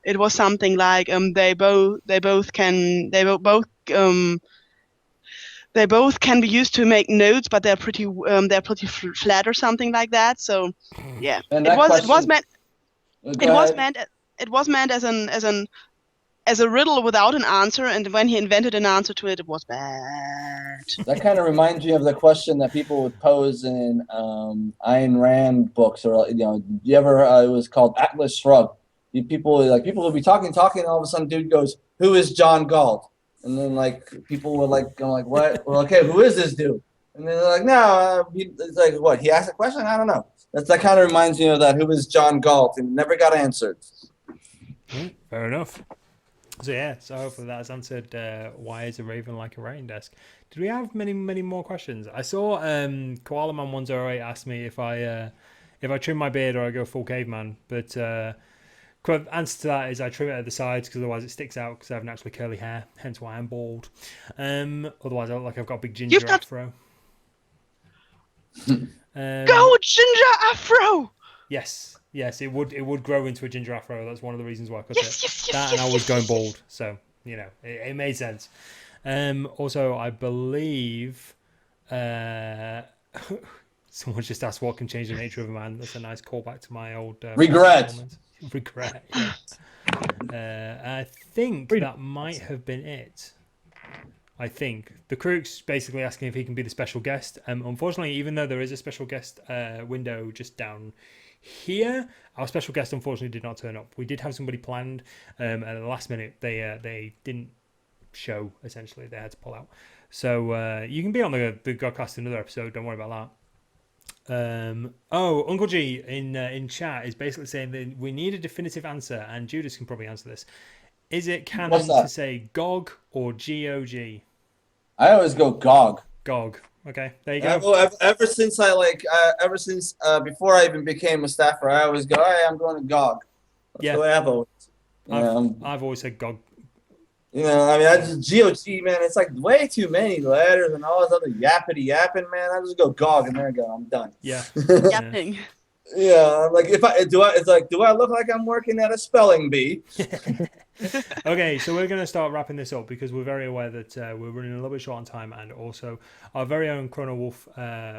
It was something like they both can be used to make notes, but they're pretty flat or something like that. So yeah, it was meant as a riddle without an answer, and when he invented an answer to it, it was bad. That kind of reminds me of the question that people would pose in Ayn Rand books, or you ever? It was called Atlas Shrugged. People would be talking, and all of a sudden, dude goes, "Who is John Galt?" And then people would go like, "What?" Well, okay, who is this dude? And then they're like, "No, it's like what? He asked a question? I don't know." That kind of reminds me of that. Who is John Galt? And never got answered. Fair enough. So yeah, so hopefully that's answered why is a raven like a writing desk. Did we have many more questions? I saw Koala Man 108 asked me if I trim my beard or I go full caveman, but answer to that is I trim it at the sides because otherwise it sticks out because I have naturally curly hair, hence why I'm bald. Otherwise I look like I've got a big ginger afro. Go ginger afro! Yes, it would grow into a ginger afro. That's one of the reasons why I cut it. And I was going bald, so it made sense. Also, I believe Someone just asked what can change the nature of a man. That's a nice callback to my old Regret. Regret. Yeah. I think that might have been it. I think the Crook's basically asking if he can be the special guest. Unfortunately, even though there is a special guest window just down here, our special guest unfortunately did not turn up. We did have somebody planned, and at the last minute they didn't show. Essentially, they had to pull out. So you can be on the GOGCast another episode. Don't worry about that. Uncle G in chat is basically saying that we need a definitive answer, and Judas can probably answer this. Is it canon to say GOG or GOG? I always go GOG. GOG. Okay, there you go. Ever since before I even became a staffer, I always go, hey, I'm going to GOG. That's the way I've always. I've always said GOG. You know, I mean, I just GOG, man. It's like way too many letters and all this other yappity yapping, man. I just go GOG and there I go. I'm done. Yeah. Yapping. Yeah, like do I look like I'm working at a spelling bee? Okay, so we're going to start wrapping this up because we're very aware that we're running a little bit short on time, and also our very own ChronoWolf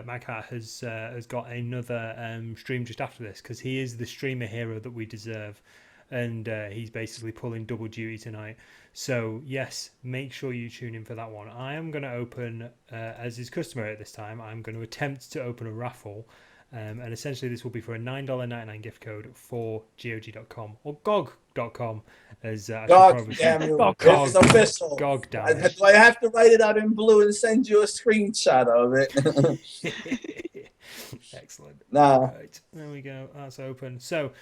MatCat has got another stream just after this because he is the streamer hero that we deserve, and he's basically pulling double duty tonight. So yes, make sure you tune in for that one. I am going to open, as is customary at this time, I'm going to attempt to open a raffle. And essentially this will be for a $9.99 gift code for GOG.com or GOG.com as GOG, damn you. It's official. GOG, damn it. Do I have to write it out in blue and send you a screenshot of it? Excellent. Nah. Right, there we go. That's open. So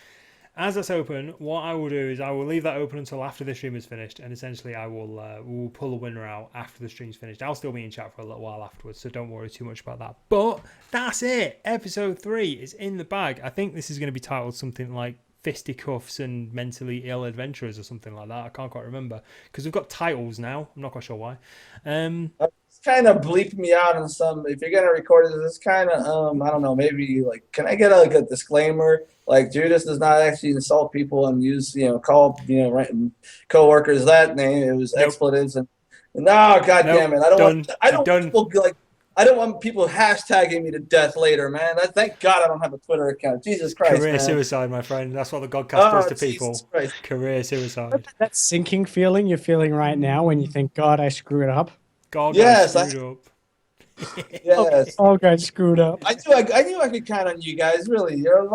as that's open, what I will do is I will leave that open until after the stream is finished, and essentially I will we'll pull a winner out after the stream's finished. I'll still be in chat for a little while afterwards, so don't worry too much about that. But that's it. Episode 3 is in the bag. I think this is going to be titled something like Fisticuffs and Mentally Ill Adventurers or something like that. I can't quite remember because we've got titles now. I'm not quite sure why. It's kind of bleeped me out on some. If you're gonna record this, it's kind of I don't know. Maybe like, can I get a disclaimer? Like Judas does not actually insult people and use call coworkers that name. It was expletives and no, damn it! I don't want people hashtagging me to death later, man. Thank God I don't have a Twitter account. Jesus Christ, Career suicide, my friend. That's what the GOGCast does to people. Career suicide. That sinking feeling you're feeling right now when you think, God, I screwed up. God, I screwed up. Yes. Okay, screwed up. I knew I could count on you guys. Really, you're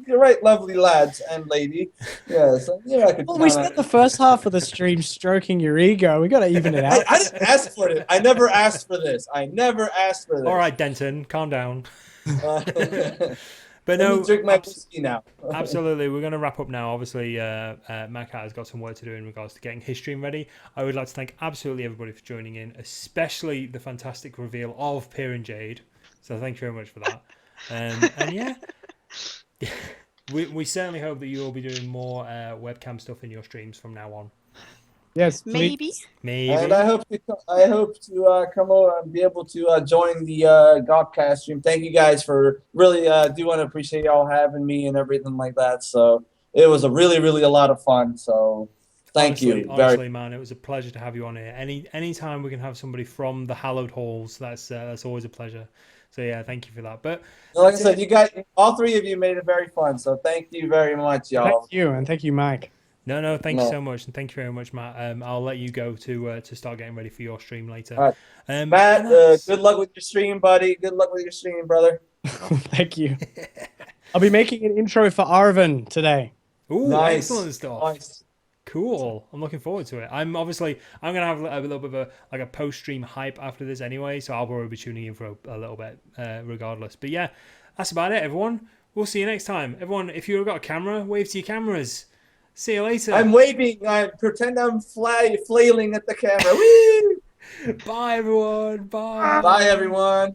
right, lovely lads and lady. Yes, I knew I could. Well, we spent the first half of the stream stroking your ego. We got to even it out. I didn't ask for it. I never asked for this. All right, Denton, calm down. But Let me drink my whiskey now. Absolutely. We're going to wrap up now. Obviously, MatCat has got some work to do in regards to getting his stream ready. I would like to thank absolutely everybody for joining in, especially the fantastic reveal of PiranJade. So thank you very much for that. And yeah, we certainly hope that you will be doing more webcam stuff in your streams from now on. Yes, maybe. And I hope to come over and be able to join the GOGCast stream. Thank you guys for really do want to appreciate y'all having me and everything like that. So it was a really a lot of fun. So thank you. Honestly, man, it was a pleasure to have you on here. Anytime we can have somebody from the hallowed halls, that's always a pleasure. So yeah, thank you for that. But like I said, you guys, all three of you made it very fun. So thank you very much, y'all. Thank you, and thank you, Mike. No, thank you so much, and thank you very much, Matt. I'll let you go to start getting ready for your stream later. All right. Matt, good luck with your stream, buddy. Good luck with your stream, brother. Thank you. I'll be making an intro for Arvin today. Ooh, nice. Excellent stuff. Nice. Cool. I'm looking forward to it. I'm gonna have a little bit of a post-stream hype after this anyway, so I'll probably be tuning in for a little bit regardless. But yeah, that's about it, everyone. We'll see you next time. Everyone, if you've got a camera, wave to your cameras. See you later. I'm waving. I pretend I'm flailing at the camera. Woo! Bye, everyone. Bye. Bye, everyone.